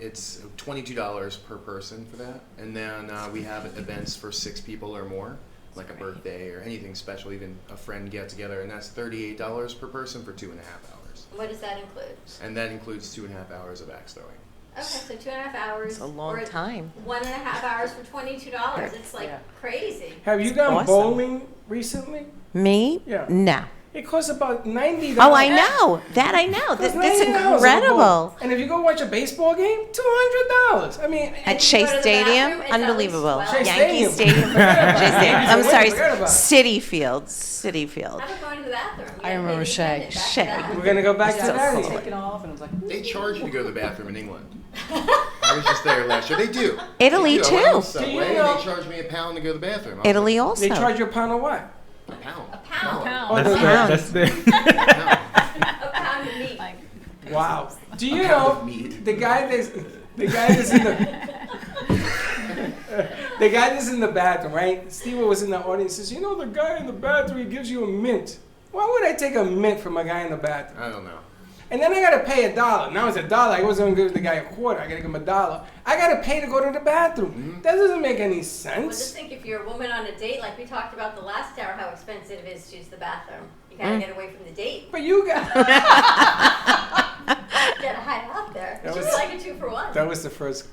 it's $22 per person for that. And then we have events for 6 people or more, like a birthday or anything special, even a friend get together, and that's $38 per person for 2.5 hours. What does that include? And that includes 2.5 hours of axe throwing. Okay, so 2.5 hours. It's a long or time. 1.5 hours for $22. It's like crazy. have you gone Awesome. bowling recently? Me? Yeah. No. It costs about $90. Oh, I know. That I know. That's That's $90 incredible. And if you go watch a baseball game, $200. I mean, At Chase go to the Stadium, bathroom, it's at least unbelievable. 12. Chase Yankee Stadium. Stadium. Forget about Chase it. Stadium. I'm Forget sorry, about it. City Field. City Field. How about going to the bathroom? You I gotta remember pay Shag. attendant back to Shag. that. We're gonna go back to So that. cool. again. Take it off, and I was like, They charge you to go to the bathroom in England. I was just there last year. They do. Italy, They do. I went on too. the subway, Do you and know- they charge me £1 to go to the bathroom. I was Italy like, also. They charge you a pound of what? A pound. A pound. Oh, That's the- the. A pound of meat. Wow. Do you A pound know of meat. the guy that's in the guy that's in the bathroom, right? Steve was in the audience. Says, you know, the guy in the bathroom, he gives you a mint. Why would I take a mint from a guy in the bathroom? I don't know. And then I gotta pay $1. Now it's $1. I wasn't gonna give the guy a quarter. I gotta give him $1. I gotta pay to go to the bathroom. That doesn't make any Well, just sense. think if you're a woman on a date, like we talked about the last hour, how expensive it is to use the bathroom. You gotta get away from the date. But you got. You gotta hide out there. That It's was- like a 2-for-1. That was the first.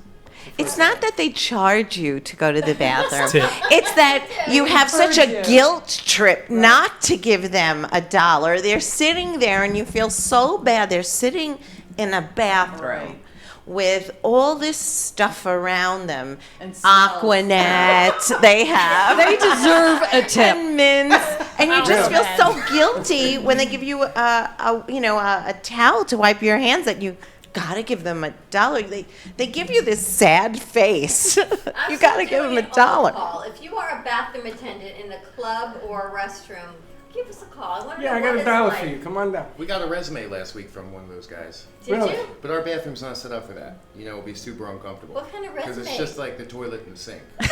It's not that they charge you to go to the bathroom. Tip. It's that you have such a Yeah. guilt trip not to give them $1. They're sitting there and you feel so bad. They're sitting in a bathroom with all this stuff around them. Aquanet, they have. They deserve a tip. And mints. And you just feel Really? so guilty when they give you a towel to wipe your hands that you gotta give them $1. They give you this sad face. You gotta give them $1. Call. If you are a bathroom attendant in a club or a restroom, give us a call. I want to Yeah, know I got what $1 it's for like. you. Come on down. We got a resume last week from one of those guys. Did Really? you? But our bathroom's not set up for that. You know, it'll be super uncomfortable. What kind of Because it's resume? just like the toilet and the sink. Wait,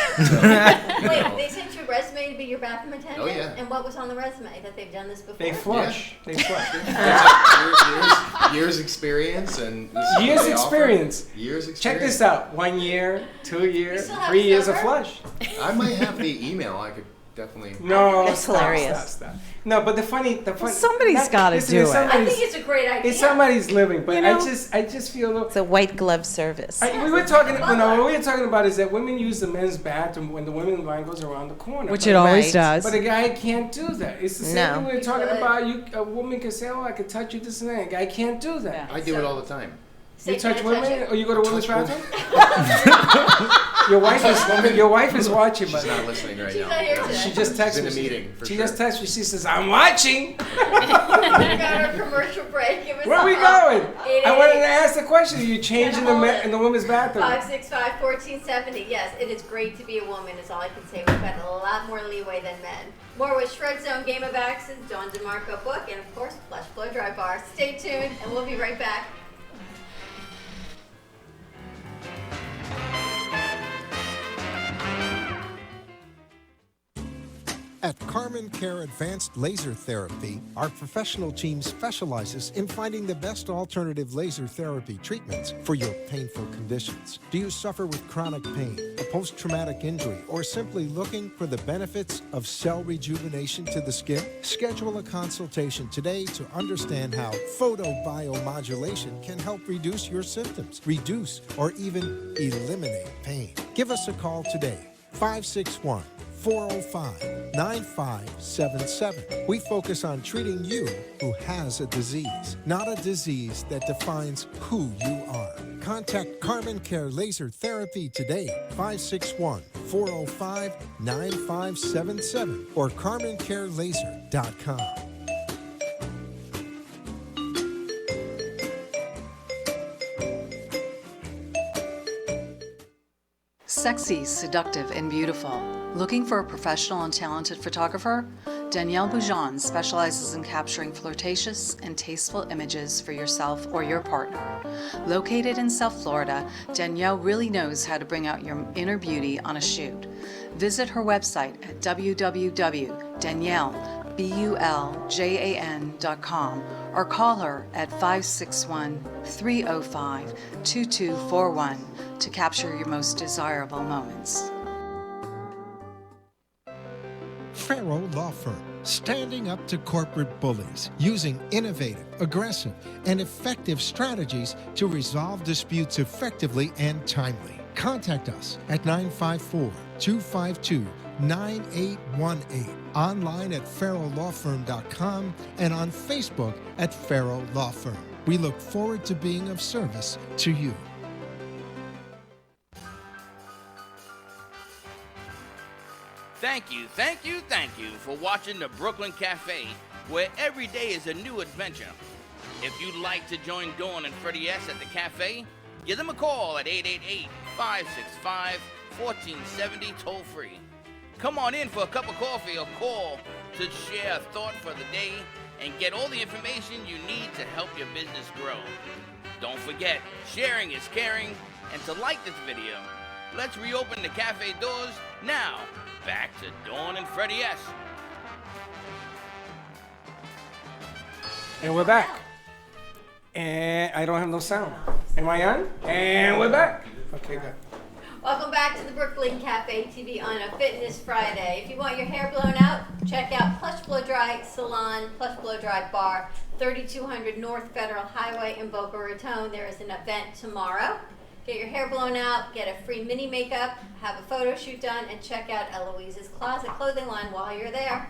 they sent you a resume to be your bathroom attendant? Oh, yeah. And what was on the resume? That they've done this before? They flush. They flush. years experience and this is Years what they offer. experience. Years experience. Check this out. 1 year, 2 years, still have 3 years of silver? flush. I might have the email. I could definitely. No, That's stop, hilarious. Stop. No, but the funny. somebody's gotta do it. I think it's a great idea. It's somebody's living, but You know? I just feel. It's a white glove service. We were talking. What we were talking about is that women use the men's bathroom when the women's line goes around the corner. Which But- it always Right. does. But a guy can't do that. It's the same No. thing we were talking Good. about. A woman can say, "Oh, I can touch you this and that." A guy can't do that. I do it all the time. You Say, touch "Can I touch women, you?" or you go to women's Touch bathroom? Your wife is watching, She's but not listening right She's now. not here today. she just texted She's in me. a meeting. For She sure. just texted me. She says, "I'm watching." We got our commercial break. Give us Where are we a call. going? I wanted to ask the question. Are you changing in the women's bathroom? 565-1470. Yes, it is great to be a woman, is all I can say. We've got a lot more leeway than men. More with Shred Zone, Game of Axes, Dawn DeMarco book, and of course, Flesh Flow Dry Bar. Stay tuned, and we'll be right back. At Carmen Care Advanced Laser Therapy, our professional team specializes in finding the best alternative laser therapy treatments for your painful conditions. Do you suffer with chronic pain, a post-traumatic injury, or simply looking for the benefits of cell rejuvenation to the skin? Schedule a consultation today to understand how photobiomodulation can help reduce your symptoms, reduce or even eliminate pain. Give us a call today, 561-405-9577. We focus on treating you who has a disease, not a disease that defines who you are. Contact Carmen Care Laser Therapy today, 561-405-9577 or carmencarelaser.com. Sexy, seductive, and beautiful. Looking for a professional and talented photographer? Danielle Boujon specializes in capturing flirtatious and tasteful images for yourself or your partner. Located in South Florida, Danielle really knows how to bring out your inner beauty on a shoot. Visit her website at www.daniellebuljan.com or call her at 561-305-2241 to capture your most desirable moments. Farrow Law Firm, standing up to corporate bullies, using innovative, aggressive, and effective strategies to resolve disputes effectively and timely. Contact us at 954-252-9818, online at farrowlawfirm.com, and on Facebook at Farrow Law Firm. We look forward to being of service to you. Thank you for watching the Brooklyn Café, where every day is a new adventure. If you'd like to join Dawn and Freddie S. at the cafe, give them a call at 888-565-1470 toll free. Come on in for a cup of coffee or call to share a thought for the day and get all the information you need to help your business grow. Don't forget, sharing is caring, and to like this video. Let's reopen the cafe doors now. Back to Dawn and Freddie S. And we're back. And I don't have no sound. Am I on? And we're back. Okay, good. Welcome back to the Brooklyn Café TV on a Fitness Friday. If you want your hair blown out, check out Plush Blow Dry Salon, Plush Blow Dry Bar, 3200 North Federal Highway in Boca Raton. There is an event tomorrow. Get your hair blown out, get a free mini makeup, have a photo shoot done, and check out Eloise's Closet clothing line while you're there.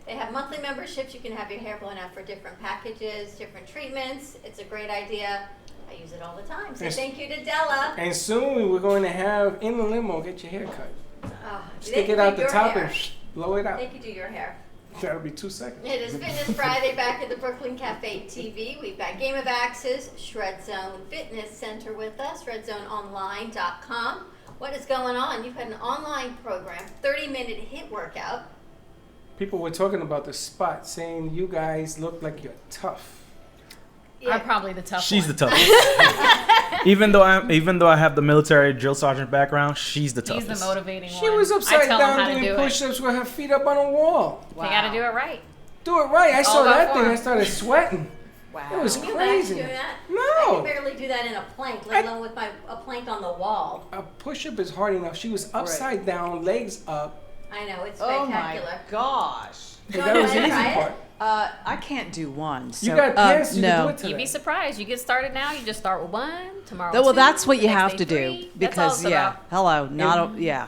They have monthly memberships. You can have your hair blown out for different packages, different treatments. It's a great idea. I use it all the time. So thank you to Della. And soon we're going to have in the limo, get your hair cut. Oh, Stick it out the top and blow it out. They can do your hair. That'll be 2 seconds. It is Fitness Friday back at the Brooklyn Café TV. We've got Game of Axes, Shred Zone Fitness Center with us, shredzoneonline.com. What is going on? You've had an online program, 30-minute HIIT workout. People were talking about the spot, saying you guys look like you're tough. I'm probably the tough She's one. the toughest. even though I have the military drill sergeant background, she's the toughest. He's the motivating She one. was I upside tell him how down to doing do it. push-ups with her feet up on a wall. They got to do it right. Do it right. I It's saw all about that thing. form. I started sweating. Wow. It was Can you imagine crazy. doing that? No. I can barely do that in a plank, let alone with a plank on the wall. A push-up is hard enough. She was upside down, legs up. I know, it's Oh spectacular. my gosh. You that was the easy try it? part. I can't do one. So, You got pants, you can no. do it today. You'd be surprised. You get started now, you just start with one, tomorrow Well, two, that's what the you next have day to do three. That's all because it's about. hello, not And- yeah.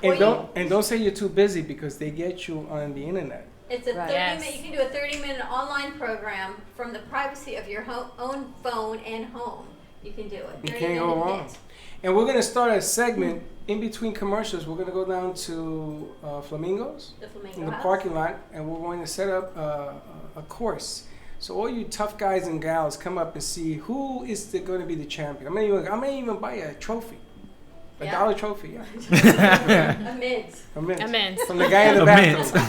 And don't say you're too busy because they get you on the internet. It's a Right. 30-minute. You can do a 30-minute online program from the privacy of your own phone and home. You can do it. You 30 can't go minute wrong. hit. And we're gonna start a segment in between commercials. We're gonna go down to Flamingos The Flamingo in the House. parking lot, and we're going to set up a course. So all you tough guys and gals, come up and see who is going to be the champion. I may even buy a trophy, a dollar trophy. Yeah. A mids. A mint. A mint. From the guy in the A bathroom.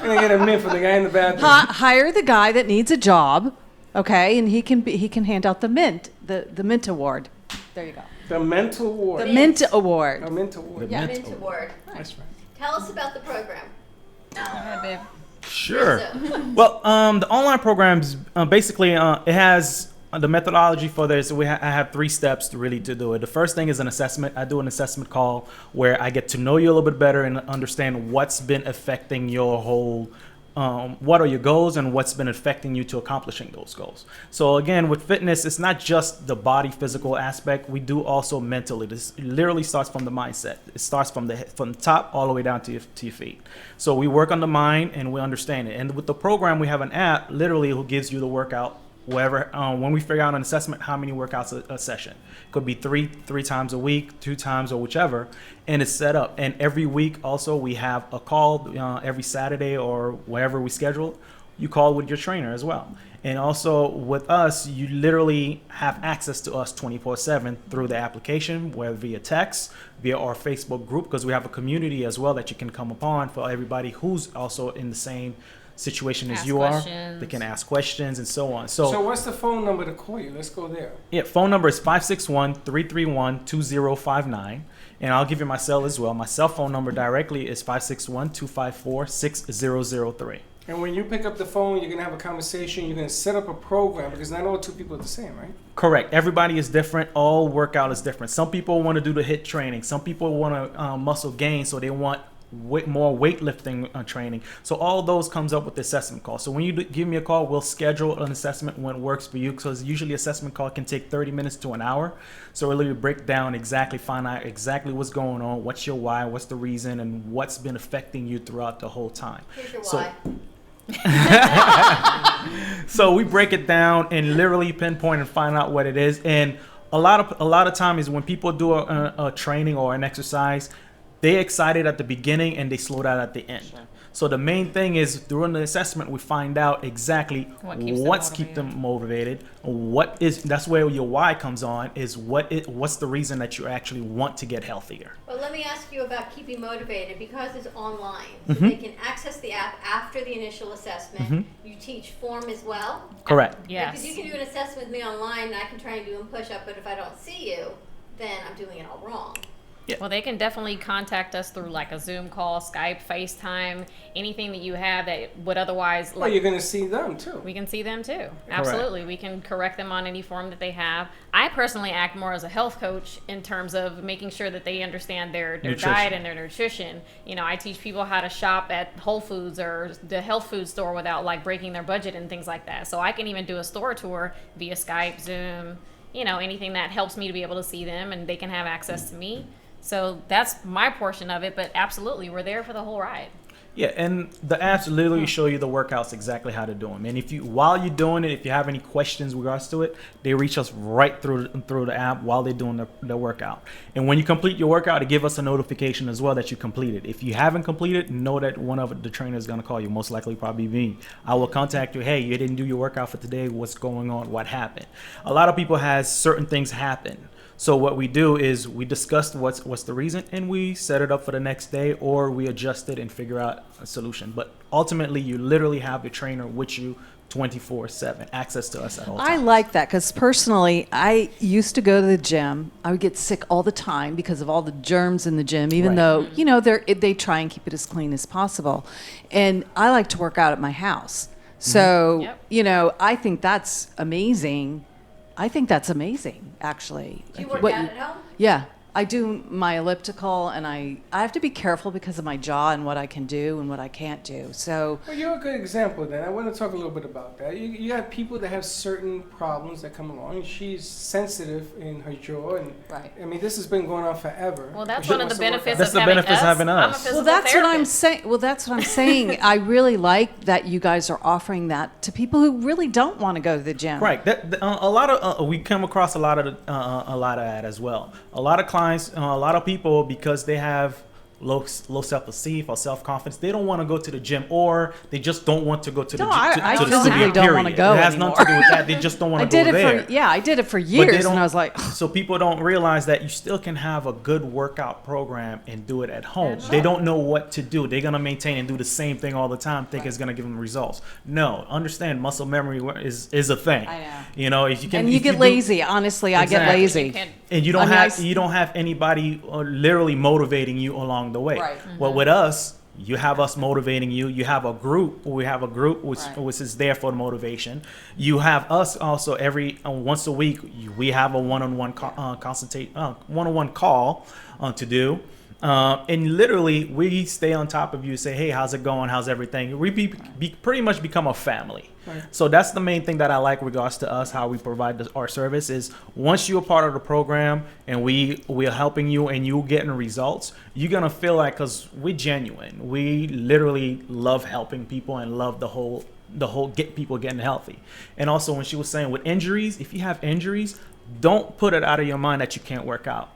I'm gonna get a mint from the guy in the bathroom. Hire the guy that needs a job, okay, and he can hand out the mint, the mint award. There you go. The mental award. The mint award. A mint award. Yeah, Mint Award. That's right. Tell us about the program. Sure. Well, the online programs basically it has the methodology for this. I have 3 steps to really to do it. The first thing is an assessment. I do an assessment call where I get to know you a little bit better and understand what's been affecting your whole. What are your goals and what's been affecting you to accomplishing those goals. So again, with fitness, it's not just the body physical aspect. We do also mentally. This literally starts from the mindset. It starts from the top all the way down to your feet. So we work on the mind and we understand it. And with the program, we have an app literally who gives you the workout wherever. When we figure out an assessment, how many workouts a session. Could be three times a week, 2 times, or whichever, and it's set up. And every week also we have a call every Saturday or wherever we schedule. You call with your trainer as well. And also with us, you literally have access to us 24/7 through the application, whether via text, via our Facebook group, because we have a community as well that you can come upon for everybody who's also in the same situation as Ask you are. questions. They can ask questions and so on. So what's the phone number to call you? Let's go there. Yeah, phone number is 561-331-2059. And I'll give you my cell as well. My cell phone number directly is 561-254-6003. And when you pick up the phone, you're going to have a conversation. You're going to set up a program because not all 2 people are the same, right? Correct. Everybody is different. All workout is different. Some people want to do the HIIT training. Some people want to muscle gain, so they want more weightlifting training. So all those comes up with the assessment call. So when you give me a call, we'll schedule an assessment when it works for you, because usually assessment call can take 30 minutes to an hour. So we'll really break down exactly, find out exactly what's going on, what's your why, what's the reason, and what's been affecting you throughout the whole time. Here's your So- why. So we break it down and literally pinpoint and find out what it is. And a lot of time is when people do a training or an exercise, they're excited at the beginning and they slow down at the end. So the main thing is during the assessment, we find out exactly what's keep them motivated. That's where your why comes on, is what's the reason that you actually want to get healthier. Well, let me ask you about keeping motivated because it's online. So Mhm. they can access the app after the initial assessment. Mhm. You teach form as well. Correct. Because you can do an assessment with me online and I can try and do a push-up, but if I don't see you, then I'm doing it all wrong. Well, they can definitely contact us through like a Zoom call, Skype, FaceTime, anything that you have that would otherwise. Well, you're going to see them too. We can see them too. Absolutely. We can correct them on any form that they have. I personally act more as a health coach in terms of making sure that they understand their diet and their nutrition. You know, I teach people how to shop at Whole Foods or the health food store without like breaking their budget and things like that. So I can even do a store tour via Skype, Zoom, you know, anything that helps me to be able to see them and they can have access to me. So that's my portion of it, but absolutely, we're there for the whole ride. Yeah, and the apps literally show you the workouts exactly how to do them. And if you, while you're doing it, if you have any questions with regards to it, they reach us right through the app while they're doing the workout. And when you complete your workout, it gives us a notification as well that you completed. If you haven't completed, know that one of the trainers is going to call you, most likely probably me. I will contact you. Hey, you didn't do your workout for today. What's going on? What happened? A lot of people has certain things happen. So what we do is we discuss what's the reason, and we set it up for the next day, or we adjust it and figure out a solution. But ultimately, you literally have the trainer with you 24/7, access to us at all times. I like that because personally, I used to go to the gym. I would get sick all the time because of all the germs in the gym, even though, you know, they try and keep it as clean as possible. And I like to work out at my house. So, you know, I think that's amazing. Actually. Do you work out at home? Yeah. I do my elliptical, and I have to be careful because of my jaw and what I can do and what I can't do. So, well, you're a good example then. I want to talk a little bit about that. You got people that have certain problems that come along. She's sensitive in her jaw, and I mean, this has been going on forever. Well, that's one of the benefits of having us. Well, that's what I'm saying. Well, that's what I'm saying. I really like that you guys are offering that to people who really don't want to go to the gym. Right. A lot of we come across a lot of that as well. A lot of clients, a lot of people, because they have low self-esteem or self-confidence, they don't want to go to the gym, or they just don't want to go to the studio. Don't want to go. It has nothing to do with that. They just don't want to go there. I did it for years, and I was like, so people don't realize that you still can have a good workout program and do it at home. They don't know what to do. They're gonna maintain and do the same thing all the time, think it's gonna give them results. No, understand, muscle memory is a thing. I know. You know, if you can, and you get lazy. Honestly, I get lazy. And you don't have anybody literally motivating you along the way. Right. Well, with us, you have us motivating you. You have a group. We have a group which is there for the motivation. You have us also every once a week. We have a one-on-one one-on-one call to do. And literally, we stay on top of you. Say, hey, how's it going? How's everything? We pretty much become a family. Right. So that's the main thing that I like regards to us, how we provide our service is once you're a part of the program and we are helping you and you're getting results, you're going to feel like, because we're genuine. We literally love helping people and love the whole get people getting healthy. And also when she was saying with injuries, if you have injuries, don't put it out of your mind that you can't work out.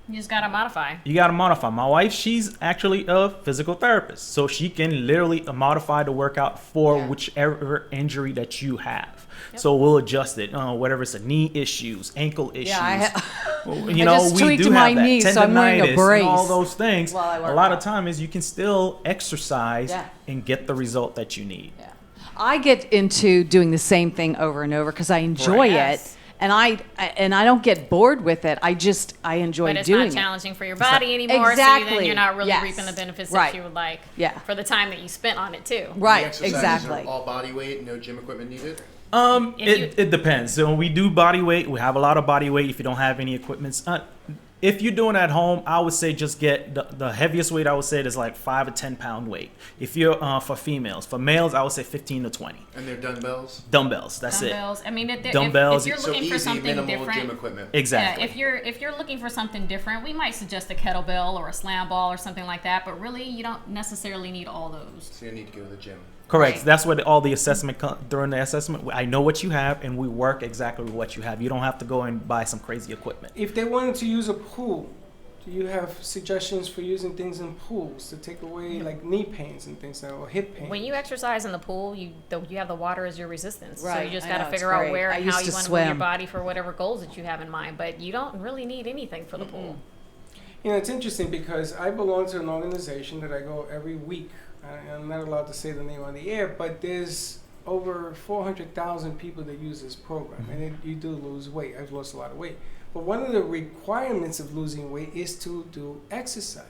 You just gotta modify. You gotta modify. My wife, she's actually a physical therapist, so she can literally modify the workout for whichever injury that you have. Yep. So we'll adjust it. Whatever it's a knee issues, ankle issues. You know, we do have that. Knee, so I'm wearing a brace. And all those things. A lot of time is you can still exercise and get the result that you need. Yeah. I get into doing the same thing over and over because I enjoy it. And I don't get bored with it. I enjoy doing it. But it's not challenging for your body anymore. Exactly. So then you're not really reaping the benefits that you would like for the time that you spent on it too. Right. The exercises exactly. Are all body weight, no gym equipment needed. It depends. So when we do body weight, we have a lot of body weight. If you don't have any equipment, if you're doing it at home, I would say just get the heaviest weight. I would say is like 5 to 10 pound weight. If you're for females, for males, I would say 15 to 20. And they're dumbbells. Dumbbells. That's dumbbells. I mean, dumbbells. If you're looking for something different, gym equipment. Exactly. Yeah, if you're looking for something different, we might suggest a kettlebell or a slam ball or something like that. But really, you don't necessarily need all those. So you need to go to the gym. Correct. Right. That's what all the assessment during the assessment. I know what you have, and we work exactly with what you have. You don't have to go and buy some crazy equipment. If they wanted to use a pool, do you have suggestions for using things in pools to take away like knee pains and things or hip pain? When you exercise in the pool, you have the water as your resistance. Right. So you just got to figure out where and how you want to move your body for whatever goals that you have in mind. But you don't really need anything for the pool. You know, it's interesting because I belong to an organization that I go every week. I'm not allowed to say the name on the air, but there's over 400,000 people that use this program, and you do lose weight. I've lost a lot of weight. But one of the requirements of losing weight is to do exercise.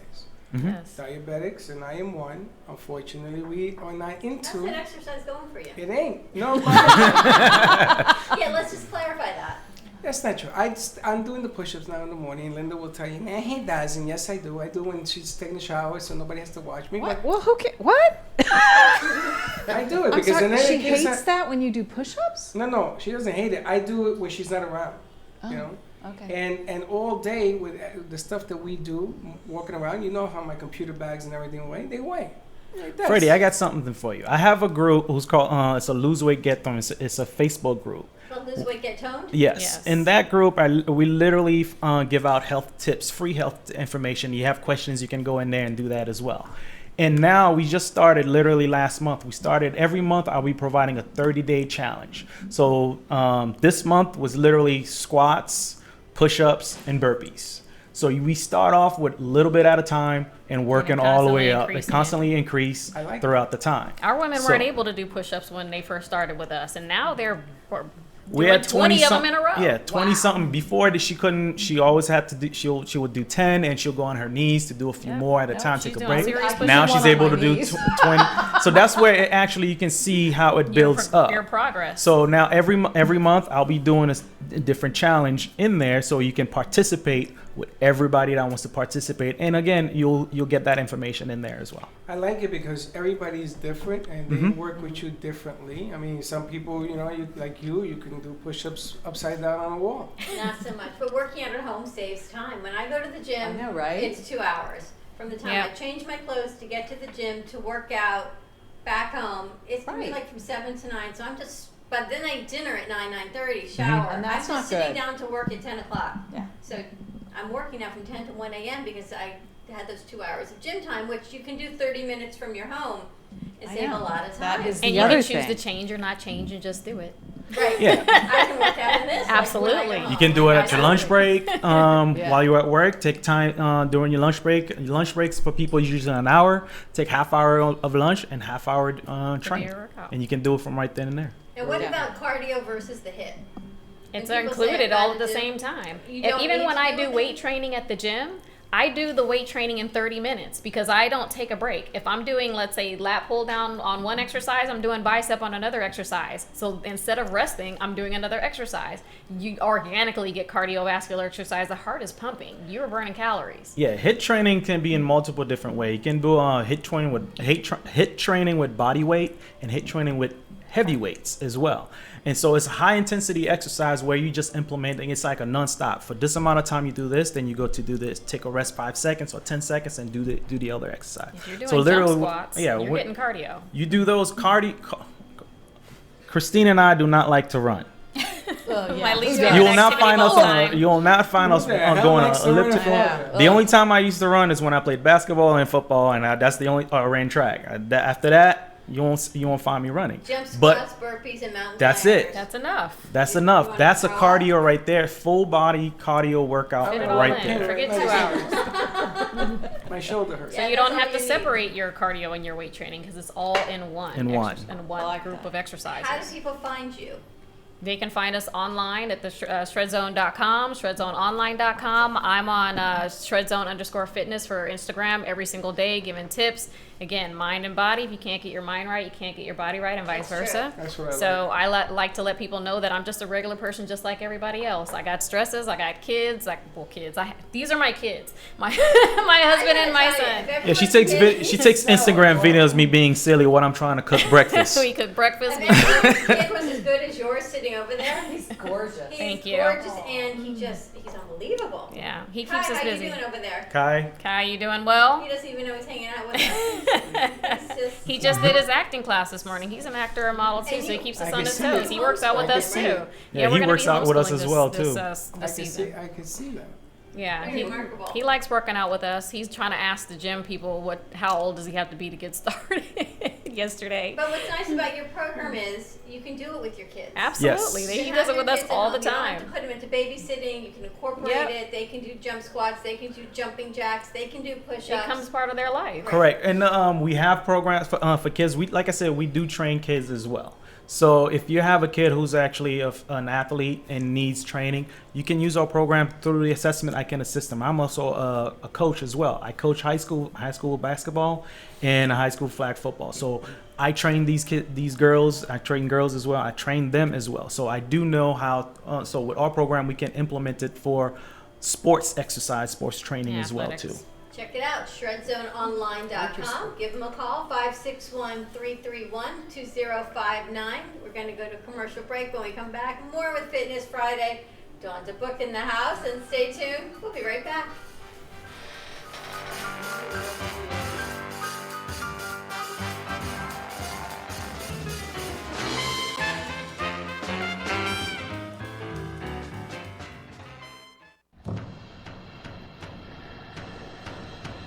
Yes. Diabetics, and I am one. Unfortunately, we are not into. How's that exercise going for you? It ain't. No. Yeah, let's just clarify that. That's not true. I'm doing the push-ups now in the morning. Linda will tell you, man, he doesn't. Yes, I do. I do when she's taking a shower, so nobody has to watch me. What? But Well, who cares? What? I do it I'm because sorry, then she it gives hates her- that when you do push-ups? No, she doesn't hate it. I do it when she's not around. You know. Okay. And all day with the stuff that we do, walking around, you know how my computer bags and everything weigh. They weigh. Like this. Freddie, I got something for you. I have a group who's called it's a Lose Weight Get Toned. It's a Facebook group. Well, lose weight, get toned? Yes. In that group, we literally give out health tips, free health information. You have questions, you can go in there and do that as well. And now we just started literally last month. We started every month. I'll be providing a 30-day challenge. So this month was literally squats, push-ups, and burpees. So we start off with a little bit at a time and working all the way up. They constantly increase throughout the time. Our women So- weren't able to do push-ups when they first started with us, and now they're We doing had 20 of them in a row. Yeah, 20 something. Before that, she couldn't. She always had to do. She would do 10, and she'll go on her knees to do a few more at a time, take a break. Now she's able to do 20. So that's where it actually you can see how it builds up. Your progress. So now every month I'll be doing a different challenge in there, so you can participate with everybody that wants to participate. And again, you'll get that information in there as well. I like it because everybody's different and they Mhm. work with you differently. I mean, some people, you can do push-ups upside down on a wall. Not so much, but working out at home saves time. When I go to the gym, I know, right? it's 2 hours. From the time I change my clothes to get to the gym to work out back home, it's going to be like from 7 to 9. So I'm just, but then I dinner at 9:30, shower. And that's I'm not just sitting good. down to work at 10 o'clock. Yeah. So I'm working out from 10 to 1 a.m. because I had those 2 hours of gym time, which you can do 30 minutes from your home and I save a know. lot of That time. is And the you other can choose thing. to change or not change and just do it. Right. Yeah. I can work out in this. Absolutely. You can do it at your lunch break Yeah. while you're at work. Take time during your lunch break. Your lunch breaks for people is usually an hour. Take half hour of lunch and half hour training, workout. and you can do it from right then and there. And what about cardio versus the HIIT? It's When people say included I've all gotta at the do- same time. You don't Even need when to I do do it weight training at the gym, I do the weight training in 30 minutes because I don't take a break. If I'm doing, let's say, lat pull down on one exercise, I'm doing bicep on another exercise. So instead of resting, I'm doing another exercise. You organically get cardiovascular exercise. The heart is pumping. You're burning calories. Yeah, HIIT training can be in multiple different ways. You can do HIIT training with HIIT training with body weight and HIIT training with heavy weights as well. And so it's a high intensity exercise where you just implementing. It's like a nonstop. For this amount of time you do this, then you go to do this. Take a rest 5 seconds or 10 seconds and do the other exercise. If you're doing so jump literally, squats, you're getting cardio. You do those Christine and I do not like to run. My least You will not activity find of us all on. time. You will not find us Who the hell going likes on to run elliptical. at all? The only time I used to run is when I played basketball and football, and that's the only ran track. After that, you won't find me running. Jump But squats, burpees, and mountain that's climbers. it. That's enough. That's enough. That's a cardio right there. Full body cardio workout Fit it all right in. there. Forget 2 hours. My shoulder hurts. So you don't have to separate your cardio and your weight training because it's all in one. In one. In one group of exercises. How do people find you? They can find us online at the shredzone.com, shredzoneonline.com. I'm on shredzone_fitness for Instagram every single day, giving tips. Again, mind and body. If you can't get your mind right, you can't get your body right, and vice That's versa. true. That's what I So I like to let people know that I'm just a regular person, just like everybody else. I got stresses. I got kids. These are my kids. My my husband and my son. Yeah, she takes Instagram videos of me being silly when I'm trying to cook breakfast. We cook breakfast. His kid was as good as yours sitting over there. He's gorgeous. Thank you. Gorgeous, and he's unbelievable. Yeah, he Kai, keeps us how busy. you doing over there? Kai, you doing well? He doesn't even know he's hanging out with us. He just did his acting class this morning. He's an actor and model too, so he keeps us on his toes. He works out with us too. Yeah, we're he gonna works be out with us homeschooling as well this, too. This season. I can see that. Yeah, Very remarkable. he likes working out with us. He's trying to ask the gym people how old does he have to be to get started yesterday. But what's nice about your program is you can do it with your kids. Absolutely. You He can does have it with your us kids at all home. the You don't time. have to put them into babysitting. You can incorporate Yep. it. They can do jump squats. They can do jumping jacks. They can do push-ups. It becomes part of their life. Correct. And we have programs for kids. Like I said, we do train kids as well. So if you have a kid who's actually an athlete and needs training, you can use our program through the assessment. I can assist them. I'm also a coach as well. I coach high school basketball and high school flag football. So I train these girls. I train girls as well. I train them as well. So I do know how. So with our program, we can implement it for sports exercise, sports training as well too. Check it out, shredzoneonline.com. Give them a call, 561-331-2059. We're going to go to commercial break. When we come back, more with Fitness Friday. Dawn's a book in the house, and stay tuned. We'll be right back.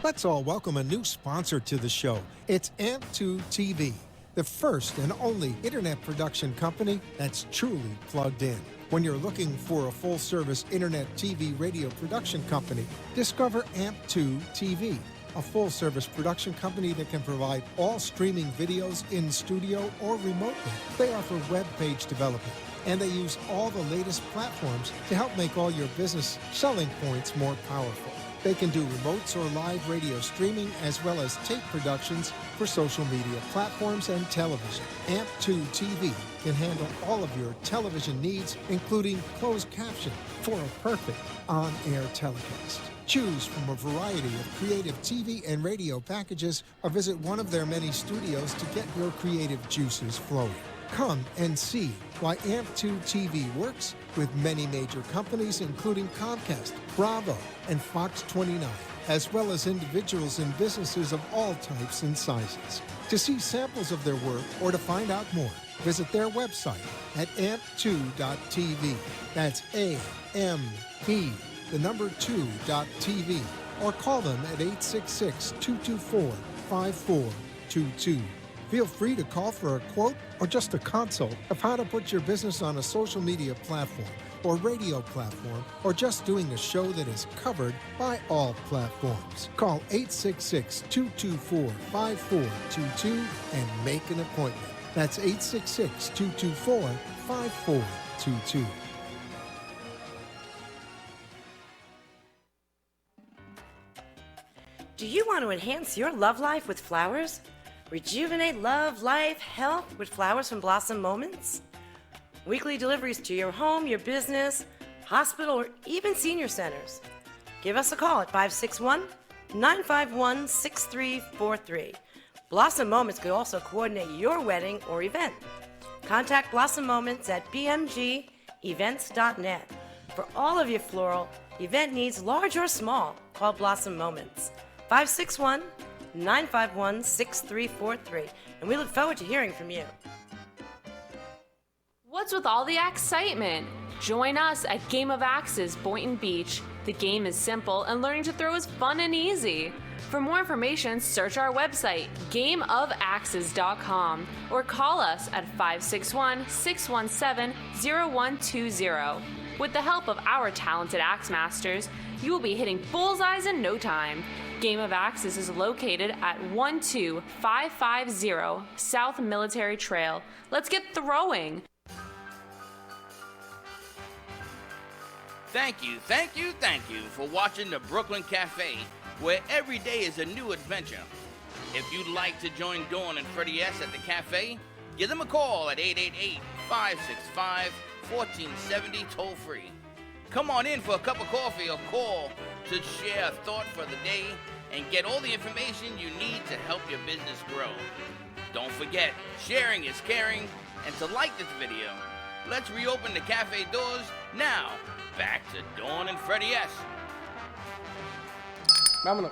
Let's all welcome a new sponsor to the show. It's AMP2 TV, the first and only internet production company that's truly plugged in. When you're looking for a full-service internet TV radio production company, discover AMP2 TV, a full-service production company that can provide all streaming videos in studio or remotely. They offer web page development, and they use all the latest platforms to help make all your business selling points more powerful. They can do remotes or live radio streaming, as well as tape productions for social media platforms and television. AMP2 TV can handle all of your television needs, including closed caption for a perfect on-air telecast. Choose from a variety of creative TV and radio packages, or visit one of their many studios to get your creative juices flowing. Come and see why AMP2 TV works with many major companies, including Comcast, Bravo, and Fox 29, as well as individuals and businesses of all types and sizes. To see samples of their work or to find out more, visit their website at amp2.tv. That's A-M-P, the number 2.tv, or call them at 866-224-5422. Feel free to call for a quote or just a consult of how to put your business on a social media platform or radio platform, or just doing a show that is covered by all platforms. Call 866-224-5422 and make an appointment. That's 866-224-5422. Do you want to enhance your love life with flowers? Rejuvenate love, life, health with flowers from Blossom Moments? Weekly deliveries to your home, your business, hospital, or even senior centers. Give us a call at 561-951-6343. Blossom Moments could also coordinate your wedding or event. Contact Blossom Moments at bmgevents.net. For all of your floral event needs, large or small, call Blossom Moments. 561-951-6343. And we look forward to hearing from you. What's with all the excitement? Join us at Game of Axes, Boynton Beach. The game is simple and learning to throw is fun and easy. For more information, search our website, gameofaxes.com, or call us at 561-617-0120. With the help of our talented axe masters, you will be hitting bullseyes in no time. Game of Axes is located at 12550 South Military Trail. Let's get throwing! Thank you for watching the Brooklyn Café, where every day is a new adventure. If you'd like to join Dawn and Freddie S. at the cafe, give them a call at 888-565-1470 toll free. Come on in for a cup of coffee or call to share a thought for the day and get all the information you need to help your business grow. Don't forget, sharing is caring, and to like this video. Let's reopen the cafe doors now. Back to Dawn and Freddie S. Vámonos.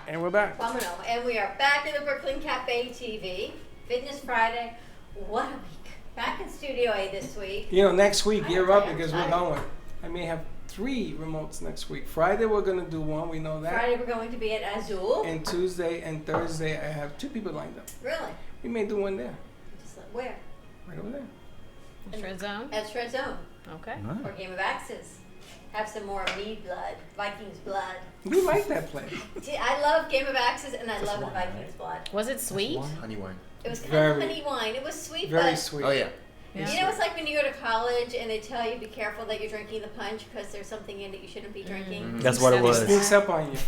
And we're back. Vámonos. And we are back in the Brooklyn Cafe TV. Fitness Friday. What a week. Back in Studio A this week. You know, next week, gear up because we're going. I may have 3 remotes next week. Friday, we're going to do one. We know that. Friday, we're going to be at Azul. And Tuesday and Thursday, I have 2 people lined up. Really? We may do one there. Just where? Right over there. Shred Zone? At Shred Zone. Okay. Nice. Or Game of Axes. Have some more mead blood, Vikings blood. We like that place. See, I love Game of Axes and I love the Vikings blood. Was it sweet? Honey wine. It was kind Very- of honey wine. It was sweet, Very but sweet. Oh yeah. You know, it's like when you go to college and they tell you be careful that you're drinking the punch because there's something in it you shouldn't be drinking. That's what it was. It sneaks up on you.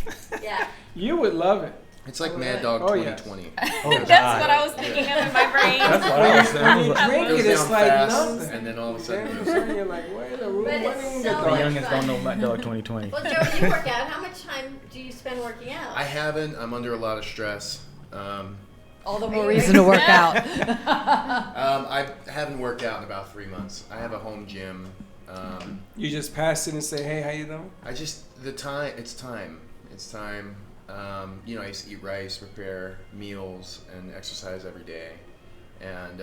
Yeah. You would love it. It's like Mad Dog Oh, yeah. 2020. That's what I was thinking of in my brain. That's what I was When you saying. drink Goes it, it's down like fast, nothing. and then all of a Then sudden, all of a sudden you're like, wait a room, But what it's in so the The much youngins fun. don't know Mad Dog 2020. Well, Joe, you work out. How much time do you spend working out? I haven't. I'm under a lot of stress. All the more reason to work out. I haven't worked out in about 3 months. I have a home gym. You just pass it and say, hey, how you doing? It's time. You know, I used to eat rice, prepare meals, and exercise every day. And,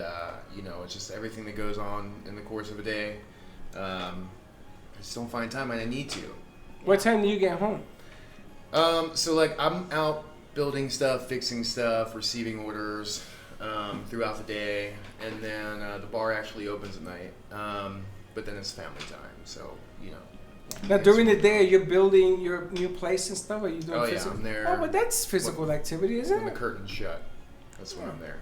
you know, it's just everything that goes on in the course of a day. I just don't find time, and I need to. What time do you get home? So, like, I'm out building stuff, fixing stuff, receiving orders throughout the day. And then the bar actually opens at night. But then it's family time, so, you know. Now, during the day, you're building your new place and stuff? Or are you doing Oh, yeah, physical? I'm there. Oh, but that's physical activity, isn't When it? the curtain's shut, that's when I'm there.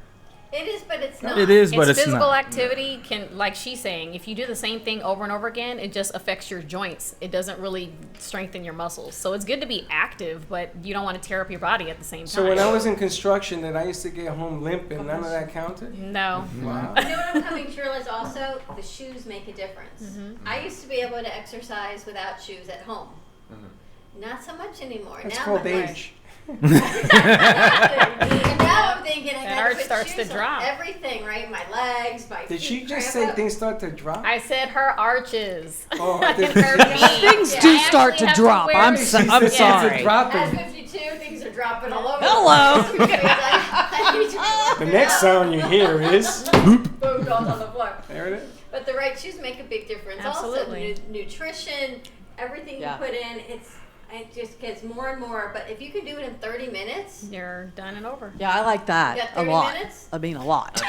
It is, but it's not. It is, but it's physical not. activity can, like she's saying, if you do the same thing over and over again, it just affects your joints. It doesn't really strengthen your muscles. So it's good to be active, but you don't want to tear up your body at the same time. So when I was in construction, that I used to get home limping, none of that counted? No. Wow. You know what I'm coming to realize also? The shoes make a difference. I used to be able to exercise without shoes at home. Not so much anymore. That's now called my legs- age. And now I'm thinking I That gotta arch put starts to shoes on drop. everything, right? My legs, my Did feet she just cramp say up. things start to drop? I said her arches. Oh, And did- her feet. Things do I start actually to have drop. wear I'm shoes. so- I'm She said things sorry. are dropping. At 52, things are dropping all over. Hello. The place. I need to be The working next out. sound you hear is Boom, goes on the floor. there it is. But the right shoes make a big difference. Absolutely. Also, nutrition, everything Yeah. you put in, it just gets more and more. But if you can do it in 30 minutes, You're done and over. Yeah, I like You that got a 30 lot. minutes? I mean, a lot.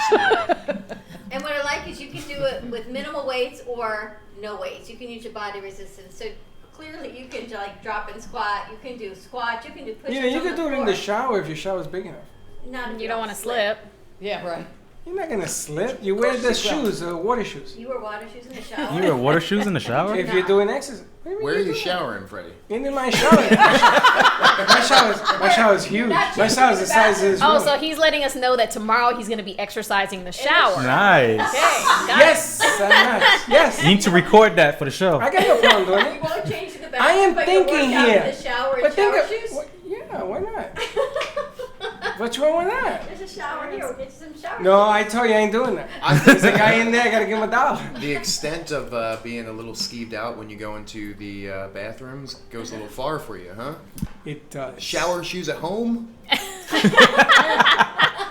and what I like is you can do it with minimal weights or no weights. You can use your body resistance. So clearly, you can like drop and squat. You can do squats. You can do push-ups. You know, you on could do it in floor. the shower if your shower's big enough. Not if You don't want to slip. Yeah, right. You're not gonna slip. You wear the shoes, water shoes. You wear water shoes in the shower. You wear water shoes in the shower? If you're doing exercise. What do you mean Where are you're you doing? showering, Freddie? In my shower. My shower's huge. My shower's the size of this room. Oh, so he's letting us know that tomorrow he's going to be exercising in the shower. Nice. Okay, got Yes, yes. You need to record that for the show. I got no problem doing it. You won't change to the bathroom. I am but you'll thinking work out here. in the shower in But think shower of- shoes. Yeah, why not? What's wrong with that? There's a shower here. We'll get you some shower No, shoes. I told you I ain't doing that. There's a guy in there. I gotta give him $1. The extent of being a little skeeved out when you go into the bathrooms goes a little far for you, huh? It does. Shower shoes at home?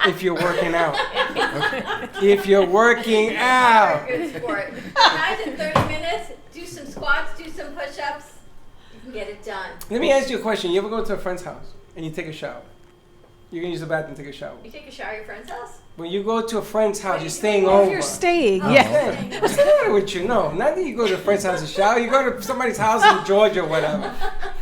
If you're working out. If you're working out. Good sport. Guys, in 30 minutes, do some squats, do some push-ups. You can get it done. Let me ask you a question. You ever go to a friend's house and you take a shower? You can use the bathroom and take a shower. You take a shower at your friend's house? When you go to a friend's house, you're you staying do? over. If you're staying, Oh, yeah. okay. What's the matter with you? No, not that you go to a friend's house to shower. You go to somebody's house in Georgia or whatever.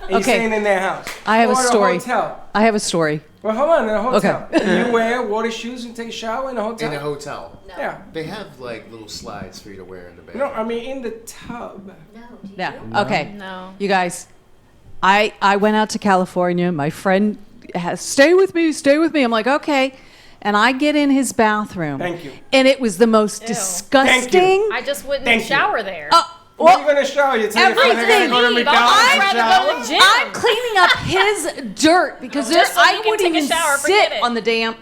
And you're Okay. staying in their house. I have or a at story. hotel. I have a story. Well, hold on, in a hotel. Okay. Can you wear water shoes and take a shower in a hotel? In a hotel. No. Yeah. They have like little slides for you to wear in the bathroom. No, I mean in the tub. No. Do you Yeah. do? Okay. No. You guys, I went out to California. My friend has stay with me. I'm like, okay. And I get in his bathroom. Thank you. And it was the most Ew. disgusting. I just wouldn't Thank you. shower there. When are you gonna shower? You tell your friend I gotta everything. go to I'd McDonald's and rather shower? go to the gym. I'm cleaning up his dirt because Just so I you can wouldn't take a even shower, sit forget it. on the damn.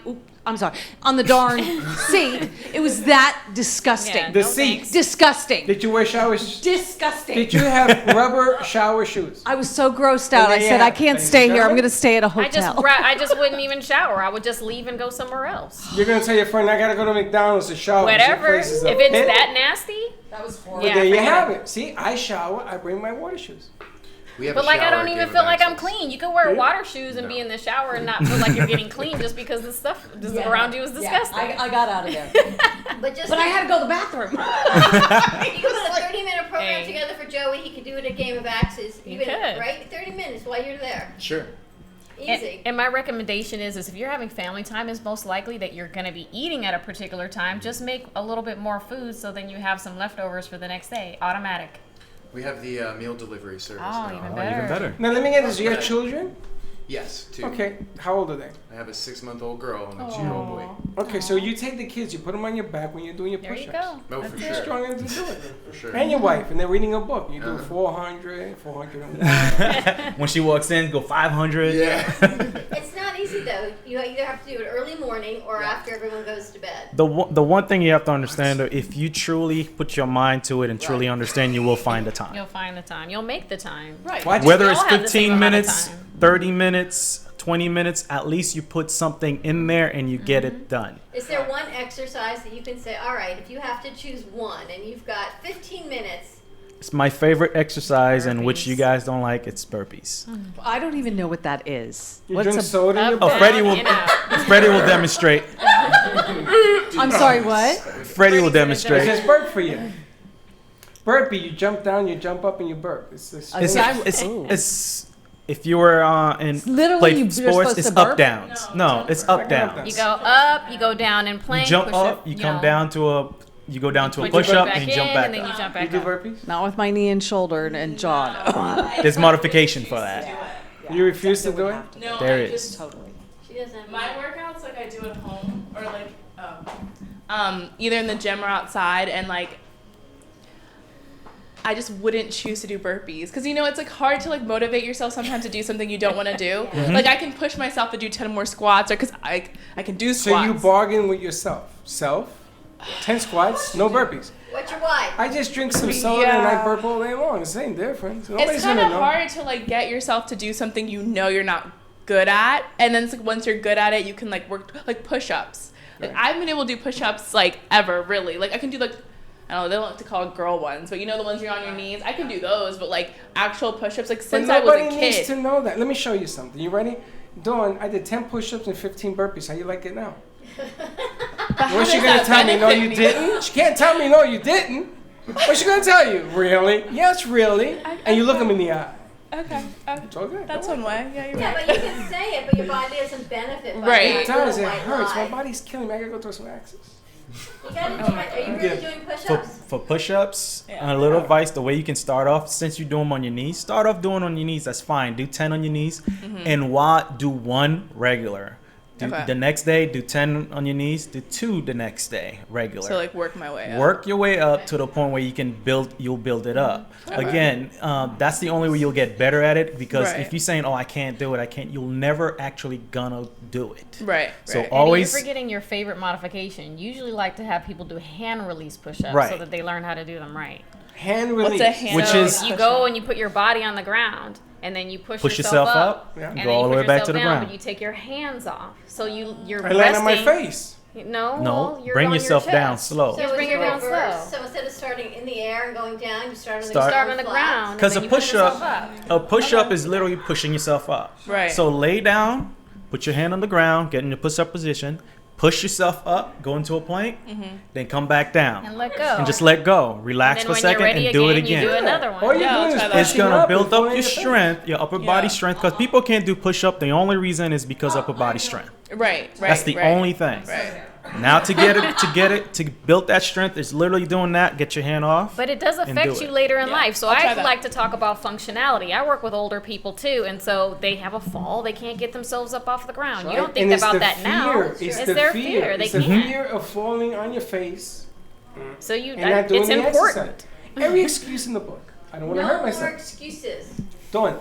I'm sorry, on the darn seat. It was that disgusting. Yeah, The no seat. thanks. Disgusting. Did you wear shower shoes? Disgusting. Did you have rubber shower shoes? I was so grossed out. Well, I said, yeah. I can't Are you stay here. sure? I'm going to stay at a hotel. I just wouldn't even shower. I would just leave and go somewhere else. You're gonna tell your friend I gotta go to McDonald's to shower. This Whatever. place If is a it's pit. that nasty. That was But horrible. Yeah, there you forget have it. it. See, I shower. I bring my water shoes. We have But a like I shower don't at even Game feel of like I'm Access. clean. You can wear Yeah. water shoes and be in the shower and not feel like you're getting clean just because the stuff just around you is disgusting. I got out of there. But just But I had to go to the bathroom. you can put a 30-minute program Hey. together for Joey. He could do it at Game of Axes. He Even, could. right? 30 minutes while you're there. Sure. Easy. And my recommendation is if you're having family time, is most likely that you're going to be eating at a particular time. Just make a little bit more food so then you have some leftovers for the next day. Automatic. We have the meal delivery service Oh, now. even better. Even better. Now let me get this. You have children? Yes, 2. Okay. How old are they? I have a 6-month-old girl and a 2-year-old boy. Okay, so you take the kids, you put them on your back when you're doing your There you push-ups. go. No, That's for it. sure. Strong enough to do it. For sure. And your wife, and they're reading a book. You do 400, 401. When she walks in, go 500. Yeah. It's not easy though. You either have to do it early morning or after everyone goes to bed. The one thing you have to understand, though, if you truly put your mind to it and truly understand, you will find the time. You'll find the time. You'll make the time. Right. Whether We it's all have the same 15 amount of minutes, time. 30 minutes, 20 minutes, at least you put something in there and you get it done. Is there one exercise that you can say, all right, if you have to choose one and you've got 15 minutes? It's my favorite exercise, and which you guys don't like, it's burpees. I don't even know what that is. You drink soda in your Oh, book? Freddie will demonstrate. I'm sorry, what? Freddie will demonstrate. It's just burp for you. Burpee, you jump down, you jump up, and you burp. It's if you were in literally played you're sports, supposed it's to burp? up downs. No, it's up downs. You go up, you go down in plank. You jump push up, you come down to a, you go down to a put your push up, foot and you back jump in, back and then you up. jump back You do up. burpees? Not with my knee and shoulder and jaw. There's modification for that. You refuse to do it? No, There I is. just totally. She doesn't. My workouts like I do at home or like either in the gym or outside, and like I just wouldn't choose to do burpees because it's like hard to like motivate yourself sometimes to do something you don't want to do. Mhm. Like I can push myself to do 10 more squats, or because I can do So squats. you bargain with yourself. 10 squats, no burpees. What's your why? I just drink some soda and I Yeah. burp all day long. It's the same difference. Nobody's It's kind gonna of know. hard to like get yourself to do something you're not good at, and then it's like once you're good at it, you can like work like push-ups. Like I've been able to do push-ups like ever, really. Like I can do like I don't know, they don't like to call it girl ones, but the ones you're on your knees. I can do those, but like actual push-ups, like But since I was a nobody needs kid. to know that. Let me show you something. You ready? Dawn, I did 10 push-ups and 15 burpees. How you like it now? What's she does gonna that tell me? No, benefit you me? didn't. She can't tell me no, you didn't. What's she gonna tell you? Really? Yes, really. And you look them in the eye. Okay. It's okay. That's one way. Yeah, you're Yeah, right. but you can say it, but your body doesn't benefit by Right. that It does. It little white hurts. My lie. body's killing me. I gotta go throw some axes. You gotta do it. Are you really doing push-ups? For push-ups, a little advice, the way you can start off, since you do them on your knees, start off doing on your knees, that's fine. Do 10 on your knees, and do 1 regular. Okay. The next day, do 10 on your knees, do 2 the next day, regular. So like work my way up. Work your way up to the point where you'll build it up. Okay. Again, that's the only way you'll get better at it, because Right. if you're saying, oh, I can't do it, you'll never actually gonna do it. Right. So right. And always, you're forgetting your favorite modification. Usually like to have people do hand release push-ups Right. so that they learn how to do them right. Hand What's release. a hand Which release is- You go and you put your body on the ground, and then you push yourself up, and and then go all you the put way back yourself to the down, ground. But you take your hands off, so you're I land on my resting. face. No, No, well, you're bring on yourself your down chest. slow. So just bring it it's down reverse. slow. So instead of starting in the air and going down, you start on the Start- Start on the flat. ground. Because and a then you push yourself push-up, up. a push-up is literally pushing yourself up. Right. So lay down, put your hand on the ground, get in your push-up position, push yourself up, go into a plank, then come back down. And let go. And just let go. Relax And for then a second when you're ready and do it again, again. you do another one. All you're Yeah, doing I'll is try that. It's pushing gonna up build and up pulling your face. strength, your upper body strength. Because people can't do push-up. The only reason is because upper body strength. Right. Right. That's the right. only thing. Right. Now to build that strength is literally doing that. Get your hand off. But it does and affect do you it. later in Yeah, life. So I'll try I that. like to talk about functionality. I work with older people too, and so they have a fall. They can't get themselves up off the ground. You don't think And it's about the that now. fear. It's the their fear. fear. They It's the can't. fear of falling on your face So you, and not doing it's the important. exercise. Every excuse in the book. I don't want to No hurt more myself. excuses. Dawn,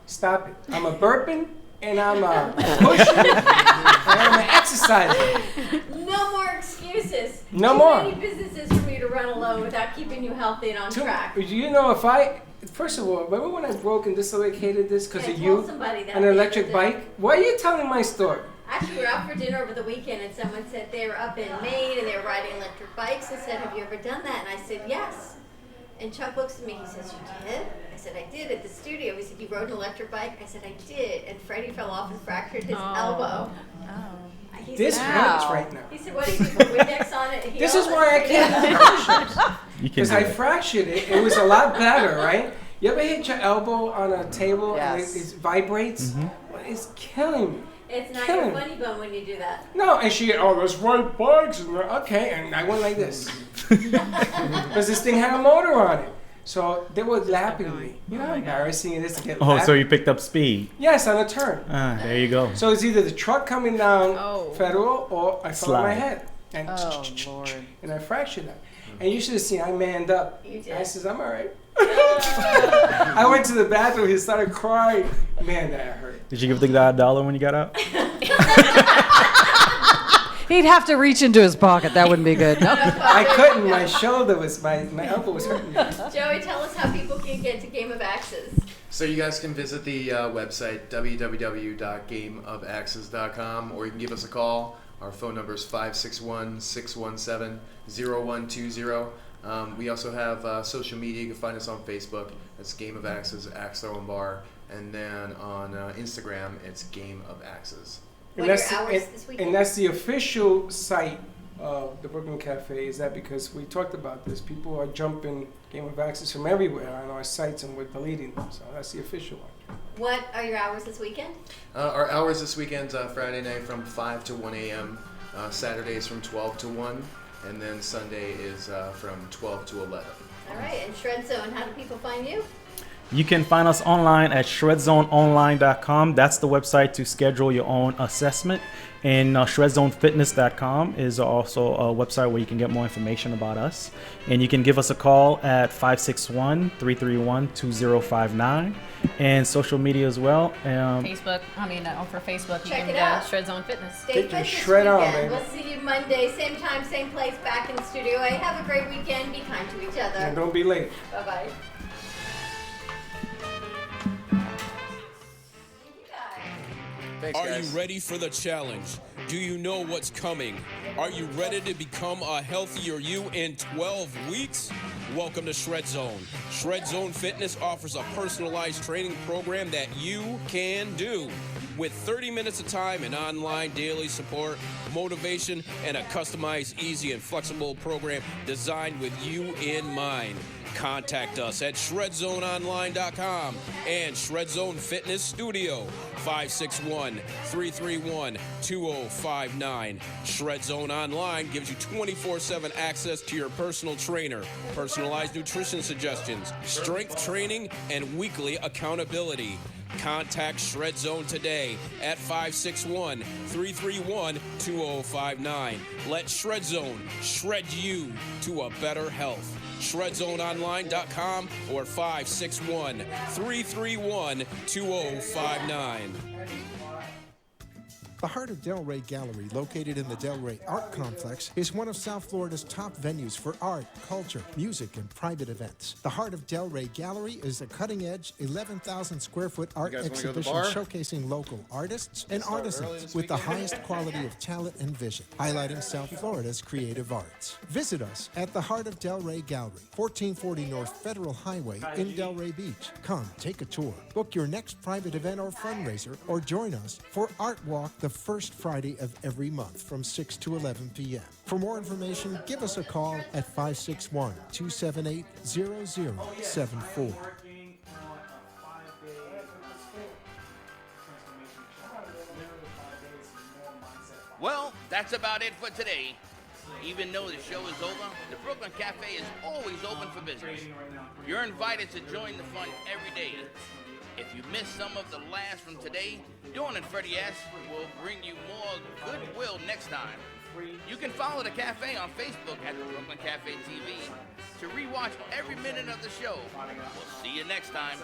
stop it. I'm a burping and I'm a pushing and I'm a exercising. No more excuses. No Too more. many businesses for me to run alone without keeping you healthy and on track. You know, first of all, remember when I broke and dislocated this because I of told you? somebody that An the electric other day. bike? Why are you telling my story? Actually, we were out for dinner over the weekend, and someone said they were up in Maine and they were riding electric bikes. And said, "Have you ever done that?" And I said, "Yes." And Chuck looks at me. He says, "You did?" I said, "I did at the studio." He said, "You rode an electric bike?" I said, "I did." And Freddie fell off and fractured his elbow. He This said, hurts right now. He said, "What did you put Windex on it?" This is why I can't do push-ups. You can Because do I it. fractured it. It was a lot better, right? You ever hit your elbow on a table and Yes. it vibrates? Mm-hmm. Well, but it's killing me. It's not Killing your me. funny bone when you do that. No, and she, oh, let's ride bikes. And okay, and I went like this. Because this thing had a motor on it. So they were lapping me. You know how embarrassing it is to get Oh, lapped? so you picked up speed. Yes, on a turn. There you go. So it's either the truck coming down Federal or I fell on my Slide. head. And Lord. and I fractured that. And you should have seen I manned up. You did. I says, I'm all right. I went to the bathroom. He started crying. Man, that hurt. Did you give the guy $1 when you got out? He'd have to reach into his pocket. That wouldn't be good. No. I couldn't. My shoulder was, my elbow was hurting me. Joey, tell us how people can get to Game of Axes. So you guys can visit the website www.gameofaxes.com, or you can give us a call. Our phone number is 561-617-0120. We also have social media. You can find us on Facebook. It's Game of Axes, Axe Throw and Bar. And then on Instagram, it's Game of Axes. What are your hours this weekend? And that's the official site of the Brooklyn Cafe. Is that because we talked about this? People are jumping Game of Axes from everywhere on our sites, and we're deleting them. So that's the official one. What are your hours this weekend? Our hours this weekend, Friday night from 5 to 1 a.m., Saturdays from 12 to 1, and then Sunday is from 12 to 11. All right, and Shred Zone, how do people find you? You can find us online at shredzoneonline.com. That's the website to schedule your own assessment. And shredzonefitness.com is also a website where you can get more information about us. And you can give us a call at 561-331-2059. And social media as well. Facebook, for Facebook, you Check can it go out. Shred Zone Fitness. Stay Get fit your this shred on, weekend. baby. We'll see you Monday, same time, same place, back in the Studio A. Have a great weekend. Be kind to each other. And don't be late. Bye-bye. Thanks, Are guys. you ready for the challenge? Do you know what's coming? Are you ready to become a healthier you in 12 weeks? Welcome to Shred Zone. Shred Zone Fitness offers a personalized training program that you can do. With 30 minutes of time and online daily support, motivation, and a customized, easy, and flexible program designed with you in mind. Contact us at shredzoneonline.com and Shred Zone Fitness Studio, 561-331-2059. Shred Zone Online gives you 24/7 access to your personal trainer, personalized nutrition suggestions, strength training, and weekly accountability. Contact Shred Zone today at 561-331-2059. Let Shred Zone shred you to a better health. ShredZoneOnline.com or 561-331-2059. The Heart of Delray Gallery, located in the Delray Art Complex, is one of South Florida's top venues for art, culture, music, and private events. The Heart of Delray Gallery is a cutting-edge, 11,000-square-foot art guys wanna go to the exhibition bar? showcasing local artists and Start early artisans this with the weekend. highest quality of talent and vision, highlighting South Florida's creative arts. Visit us at the Heart of Delray Gallery, 1440 North Federal Highway in Delray Beach. Come, take a tour, book your next private event or fundraiser, or join us for Art Walk the first Friday of every month from 6 to 11 p.m. For more information, give us a call at 561-278-0074. Well, that's about it for today. Even though the show is over, the Brooklyn Cafe is always open for business. You're invited to join the fun every day. If you missed some of the last from today, Dawn and Freddie S will bring you more goodwill next time. You can follow the cafe on Facebook at the Brooklyn Cafe TV to rewatch every minute of the show. We'll see you next time.